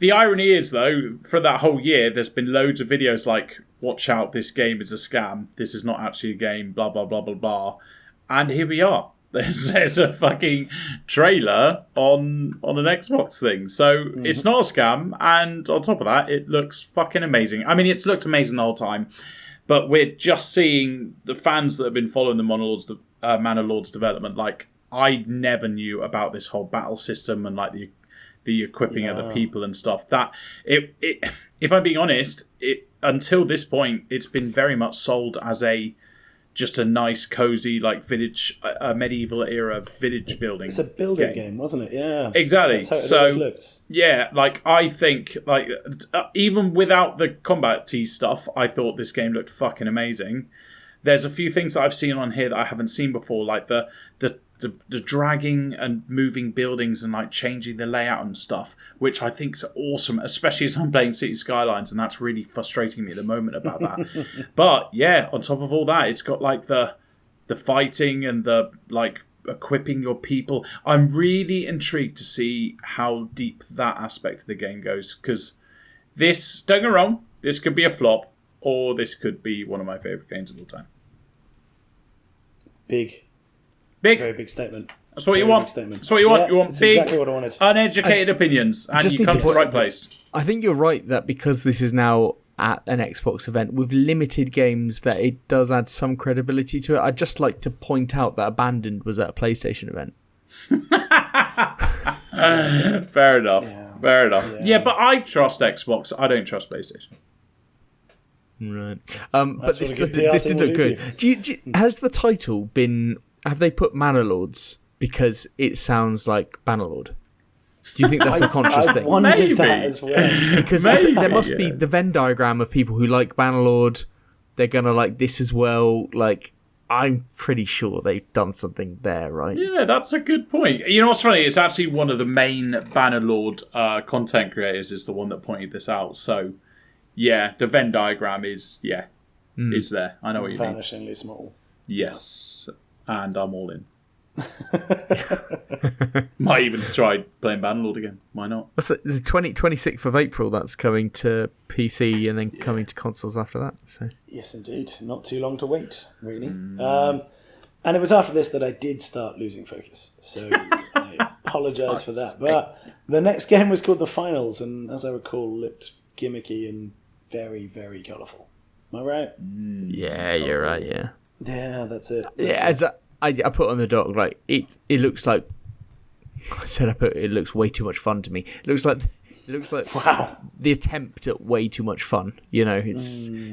Speaker 3: The irony is, though, for that whole year, there's been loads of videos like, watch out, this game is a scam, this is not actually a game, blah, blah, blah, blah, blah. And here we are. There's a fucking trailer on an Xbox thing. So it's not a scam, and on top of that, it looks fucking amazing. I mean, it's looked amazing the whole time, but we're just seeing the fans that have been following the Manor Lords development. Like, I never knew about this whole battle system and like the equipping of the people and stuff. That it if I'm being honest, until this point, it's been very much sold as just a nice, cozy, like village, medieval era village building.
Speaker 1: It's a building game, wasn't it? Yeah,
Speaker 3: exactly.
Speaker 1: That's how it always looked.
Speaker 3: Yeah, like I think, like even without the combat stuff, I thought this game looked fucking amazing. There's a few things that I've seen on here that I haven't seen before, like the dragging and moving buildings and like changing the layout and stuff, which I think is awesome, especially as I'm playing City Skylines, and that's really frustrating me at the moment about that. But yeah, on top of all that, it's got like the fighting and the like equipping your people. I'm really intrigued to see how deep that aspect of the game goes, because this, don't get me wrong, this could be a flop, or this could be one of my favourite games of all time.
Speaker 1: Big. Very big statement.
Speaker 3: That's what you want. That's what you want. You want big, exactly what I wanted. Uneducated opinions, and you come to the right place.
Speaker 2: I think you're right that because this is now at an Xbox event with limited games, that it does add some credibility to it. I'd just like to point out that Abandoned was at a PlayStation event.
Speaker 3: Fair enough. Yeah. Fair enough. Yeah, but I trust Xbox. I don't trust PlayStation.
Speaker 2: Right. But
Speaker 1: That's
Speaker 2: this
Speaker 1: what a good PR
Speaker 2: this
Speaker 1: team
Speaker 2: did
Speaker 1: will
Speaker 2: look
Speaker 1: do
Speaker 2: good.
Speaker 1: for
Speaker 2: Has the title been? Have they put Manor-Lords because it sounds like Bannerlord? Do you think that's a conscious
Speaker 1: I
Speaker 2: thing?
Speaker 1: wondered
Speaker 3: Maybe.
Speaker 1: that as well.
Speaker 2: Because
Speaker 3: Maybe,
Speaker 2: there must be
Speaker 3: yeah.
Speaker 2: the Venn diagram of people who like Bannerlord. They're gonna like this as well. Like, I'm pretty sure they've done something there, right?
Speaker 3: Yeah, that's a good point. You know what's funny? It's actually one of the main Bannerlord content creators is the one that pointed this out. So, yeah, the Venn diagram is is there. I know what you mean.
Speaker 1: Vanishingly small.
Speaker 3: Yes, and I'm all in. Might even try playing Bannerlord again. Why not?
Speaker 2: What's the 26th of April? That's coming to PC and then coming to consoles after that. So
Speaker 1: Yes, indeed. Not too long to wait, really. And it was after this that I did start losing focus. So I apologise for that. But the next game was called The Finals, and as I recall, looked gimmicky and very, very colourful. Am I right?
Speaker 2: yeah, you're right. Yeah,
Speaker 1: Yeah, that's it.
Speaker 2: yeah. As I put on the doc, like it looks like I said. It looks way too much fun to me. It looks like
Speaker 1: Wow.
Speaker 2: the attempt at way too much fun. You know, it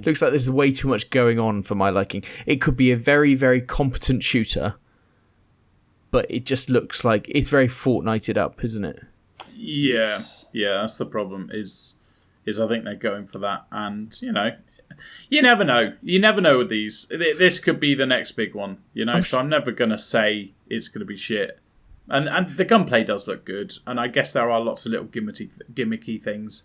Speaker 2: looks like there's way too much going on for my liking. It could be a very, very competent shooter, but it just looks like it's very Fortnited up, isn't it?
Speaker 3: Yeah, yeah. That's the problem. Is I think they're going for that, and you never know. You never know with these. This could be the next big one. So I'm never gonna say it's gonna be shit. And the gunplay does look good, and I guess there are lots of little gimmicky things.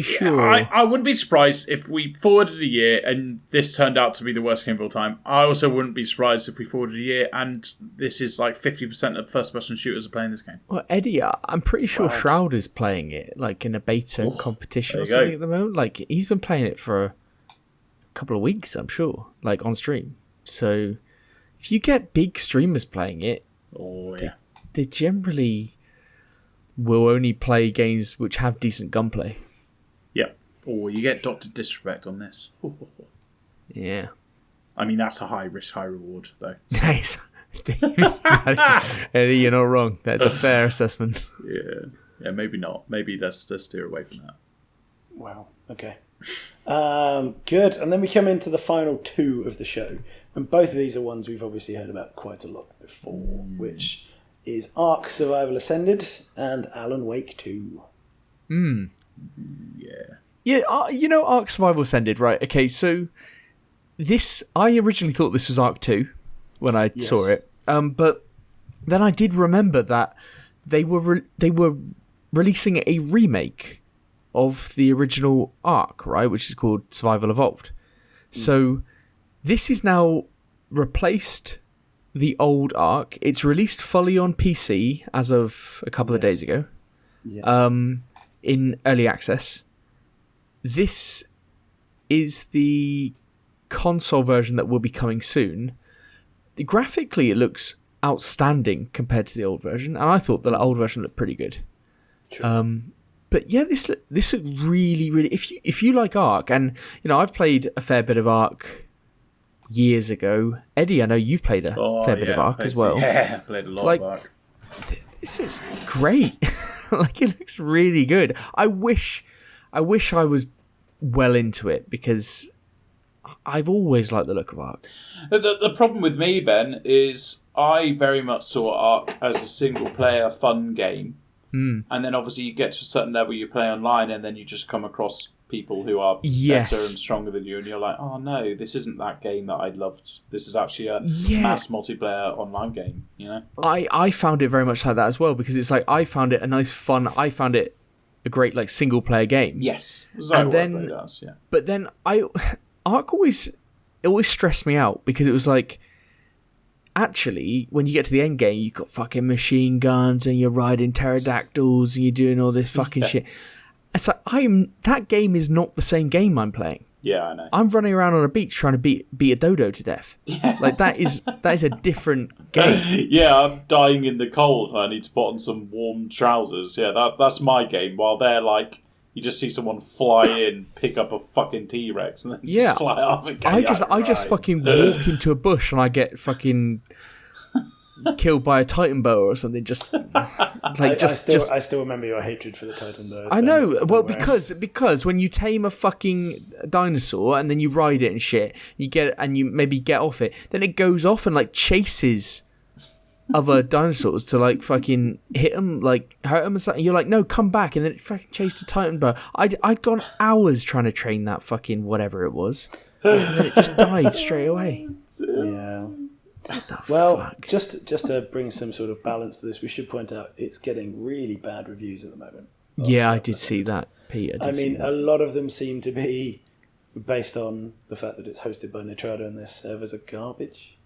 Speaker 2: Sure.
Speaker 3: I wouldn't be surprised if we forwarded a year and this turned out to be the worst game of all time. I also wouldn't be surprised if we forwarded a year and this is like 50% of first-person shooters are playing this game.
Speaker 2: Well, Eddie, I'm pretty sure Shroud is playing it, like in a beta competition or something at the moment. Like, he's been playing it for a couple of weeks, I'm sure, like on stream. So, if you get big streamers playing it, they generally will only play games which have decent gunplay.
Speaker 3: Yeah. Or you get Dr. Disrespect on this.
Speaker 2: Yeah.
Speaker 3: I mean, that's a high risk, high reward, though.
Speaker 2: Nice. Eddie, you're not wrong. That's a fair assessment.
Speaker 3: Yeah, maybe not. Maybe let's steer away from that.
Speaker 1: Wow. Okay. Good. And then we come into the final two of the show. And both of these are ones we've obviously heard about quite a lot before, which is Ark Survival Ascended and Alan Wake 2.
Speaker 3: Yeah.
Speaker 2: Yeah, Ark Survival Ascended, right? Okay, so I originally thought this was Ark 2 when I saw it. But then I did remember that they were releasing a remake of the original Ark, right, which is called Survival Evolved. So this is now replaced the old Ark. It's released fully on PC as of a couple of days ago.
Speaker 1: Yes.
Speaker 2: In early access. This is the console version that will be coming soon. Graphically, it looks outstanding compared to the old version, and I thought the old version looked pretty good.
Speaker 1: True.
Speaker 2: But yeah, this looked really, really. If you like Ark, and I've played a fair bit of Ark years ago. Eddie, I know you've played a fair bit of Ark as well.
Speaker 3: Yeah, I played a lot of Ark.
Speaker 2: This is great. Like, it looks really good. I wish I was well into it because I've always liked the look of Ark.
Speaker 3: The problem with me, Ben, is I very much saw Ark as a single-player fun game. And then obviously you get to a certain level, you play online, and then you just come across people who are better and stronger than you, and you're like, oh no, this isn't that game that I loved. This is actually a mass multiplayer online game,
Speaker 2: I found it very much like that as well, because it's like I found it a nice fun, I found it a great like single player game.
Speaker 3: Yes.
Speaker 2: And then, but then Ark always stressed me out because it was like, actually, when you get to the end game, you've got fucking machine guns and you're riding pterodactyls and you're doing all this fucking shit. It's like, that game is not the same game I'm playing.
Speaker 3: Yeah, I know.
Speaker 2: I'm running around on a beach trying to beat a dodo to death. Yeah. Like, that is a different game.
Speaker 3: Yeah, I'm dying in the cold. I need to put on some warm trousers. Yeah, that's my game. While they're like, you just see someone fly in, pick up a fucking T-Rex, and then just fly off and
Speaker 2: I just fucking walk into a bush and I get fucking killed by a Titan boa or something. Just like
Speaker 1: I still remember your hatred for the Titan boas.
Speaker 2: I know. Well, because when you tame a fucking dinosaur and then you ride it and shit, you maybe get off it, then it goes off and like chases other dinosaurs to like fucking hit them, like hurt them and something. You're like, no, come back, and then it fucking chased a Titan boa. I'd gone hours trying to train that fucking whatever it was, and then it just died straight away.
Speaker 1: Yeah. Just to bring some sort of balance to this, we should point out it's getting really bad reviews at the moment.
Speaker 2: Yeah, I did see that, Peter.
Speaker 1: A lot of them seem to be based on the fact that it's hosted by Nitrado and their servers are garbage.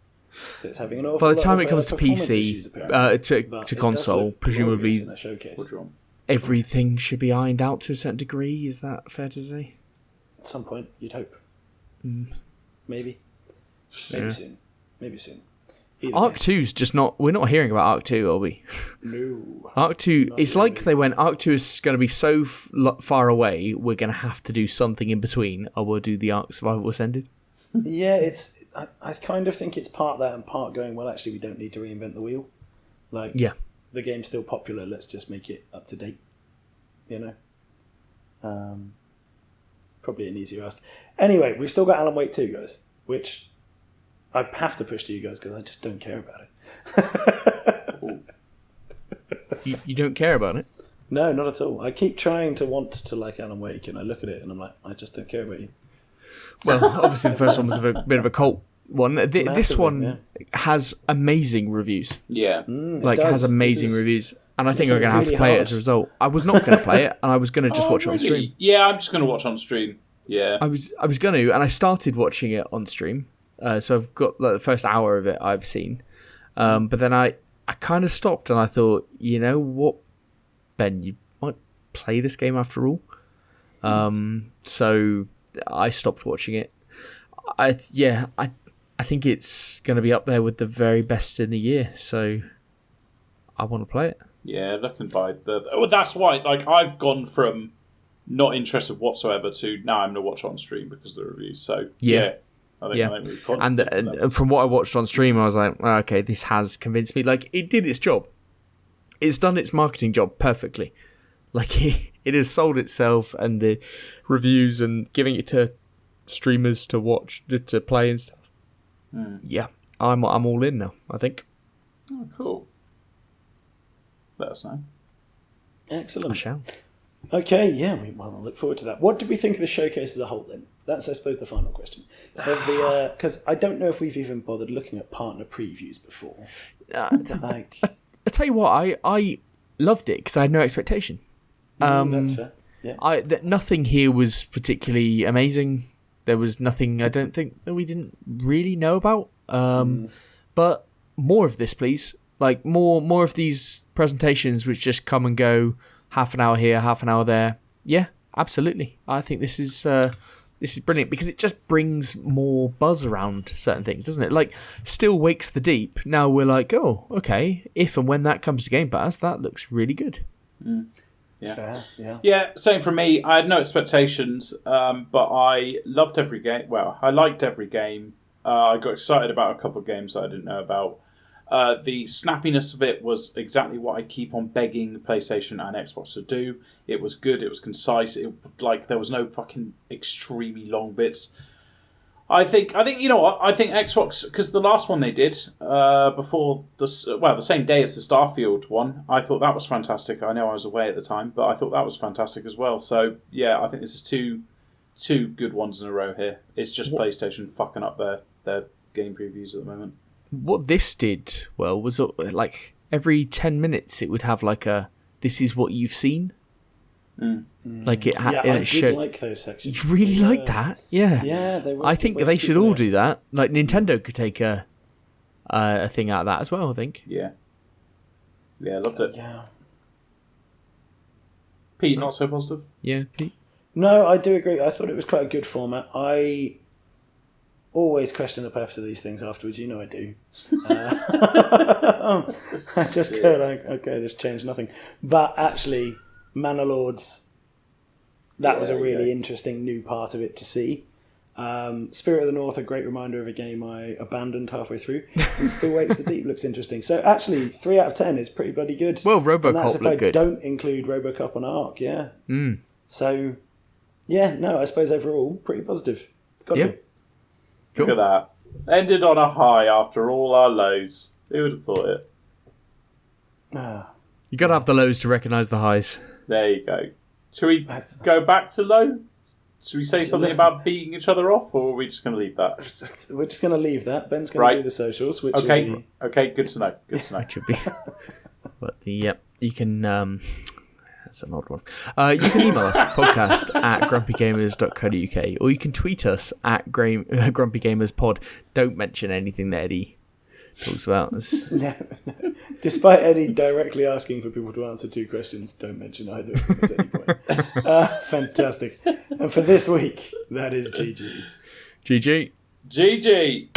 Speaker 1: So it's having an awful
Speaker 2: By the time
Speaker 1: lot
Speaker 2: it comes to PC, to console, presumably everything should be ironed out to a certain degree. Is that fair to say?
Speaker 1: At some point, you'd hope. Maybe soon.
Speaker 2: Arc 2's just not... We're not hearing about Arc 2, are we?
Speaker 1: No.
Speaker 2: Arc 2... It's like they went, Arc 2 is going to be so far away, we're going to have to do something in between, or we'll do the Arc Survival Ascended.
Speaker 1: Yeah, I kind of think it's part that and part going, well, actually, we don't need to reinvent the wheel. Like, the game's still popular, let's just make it up to date. You know? Probably an easier ask. Anyway, we've still got Alan Wake 2, guys, which I have to push to you guys because I just don't care about
Speaker 2: it. You don't care about it?
Speaker 1: No, not at all. I keep trying to want to like Alan Wake, and I look at it and I'm like, I just don't care about you.
Speaker 2: Well, obviously the first one was a bit of a cult one. This one has amazing reviews.
Speaker 3: Yeah.
Speaker 2: Has amazing reviews. And I think I'm going to have to play it as a result. I was not going to play it, and I was going to just watch it on stream.
Speaker 3: Yeah, I'm just going to watch on stream. Yeah.
Speaker 2: I was going to, and I started watching it on stream. So I've got the first hour of it I've seen. But then I kind of stopped, and I thought, you know what, Ben, you might play this game after all. So I stopped watching it. I think it's going to be up there with the very best in the year. So I want to play it.
Speaker 3: Yeah, looking by that's why. Like, I've gone from not interested whatsoever to now I'm going to watch it on stream because of the reviews. So yeah. I think
Speaker 2: and from what I watched on stream, I was like, oh, okay, this has convinced me. Like, it did its job. It's done its marketing job perfectly. Like, it has sold itself, and the reviews and giving it to streamers to watch, to play and stuff. Yeah, I'm all in now, I think.
Speaker 3: Oh, cool. Let us know.
Speaker 1: Excellent.
Speaker 2: I shall.
Speaker 1: Okay, yeah, I look forward to that. What did we think of the showcase as a whole then? That's, I suppose, the final question. Because I don't know if we've even bothered looking at partner previews before.
Speaker 2: I tell you what, I loved it because I had no expectation.
Speaker 1: That's fair. Yeah.
Speaker 2: Nothing here was particularly amazing. There was nothing I don't think that we didn't really know about. But more of this, please. Like more of these presentations which just come and go, half an hour here, half an hour there. Yeah, absolutely. I think this is brilliant because it just brings more buzz around certain things, doesn't it? Like, Still Wakes the Deep. Now we're like, oh, okay. If and when that comes to Game Pass, that looks really good.
Speaker 3: Yeah.
Speaker 1: Fair, yeah.
Speaker 3: Yeah, same for me. I had no expectations, but I loved every game. Well, I liked every game. I got excited about a couple of games that I didn't know about. The snappiness of it was exactly what I keep on begging PlayStation and Xbox to do. It was good. It was concise. There was no fucking extremely long bits. I think you know what? I think Xbox, because the last one they did before the same day as the Starfield one, I thought that was fantastic. I know I was away at the time, but I thought that was fantastic as well. So yeah, I think this is two good ones in a row here. It's just PlayStation fucking up their game previews at the moment.
Speaker 2: What this did, well, was like every 10 minutes it would have like a, this is what you've seen. Like it had.
Speaker 1: Yeah, I did like those sections.
Speaker 2: You really like that? Yeah.
Speaker 1: Yeah, they were.
Speaker 2: I think they should all do that. Like Nintendo could take a thing out of that as well, I think.
Speaker 3: Yeah. Yeah, loved it.
Speaker 1: Yeah.
Speaker 3: Pete, not so positive?
Speaker 2: Yeah, Pete?
Speaker 1: No, I do agree. I thought it was quite a good format. I always question the purpose of these things afterwards. You know I do. I just go like, okay, this changed nothing. But actually, Manor Lords, that was a really interesting new part of it to see. Spirit of the North, a great reminder of a game I abandoned halfway through, and Still Waits the Deep looks interesting. So actually, 3 out of 10 is pretty bloody good.
Speaker 2: Well,
Speaker 1: and that's
Speaker 2: RoboCop
Speaker 1: if
Speaker 2: looked
Speaker 1: I
Speaker 2: good.
Speaker 1: don't include RoboCop on Arc, yeah. So, yeah, no, I suppose overall, pretty positive. It's got to be.
Speaker 2: Cool.
Speaker 3: Look at that. Ended on a high after all our lows. Who would have thought it?
Speaker 2: You got to have the lows to recognise the highs.
Speaker 3: There you go. Should we go back to low? Should we say something about beating each other off, or are we just going to leave that?
Speaker 1: We're just going to leave that. Ben's going to do the socials, which
Speaker 3: okay.
Speaker 1: will be...
Speaker 3: Okay, good to know. Good to know.
Speaker 2: Should be. But you can. That's an odd one. You can email us podcast@grumpygamers.co.uk, or you can tweet us at grumpygamerspod. Don't mention anything that Eddie talks about.
Speaker 1: No. Despite Eddie directly asking for people to answer 2 questions, don't mention either of them at any point. Fantastic. And for this week, that is GG.
Speaker 2: GG.
Speaker 3: GG.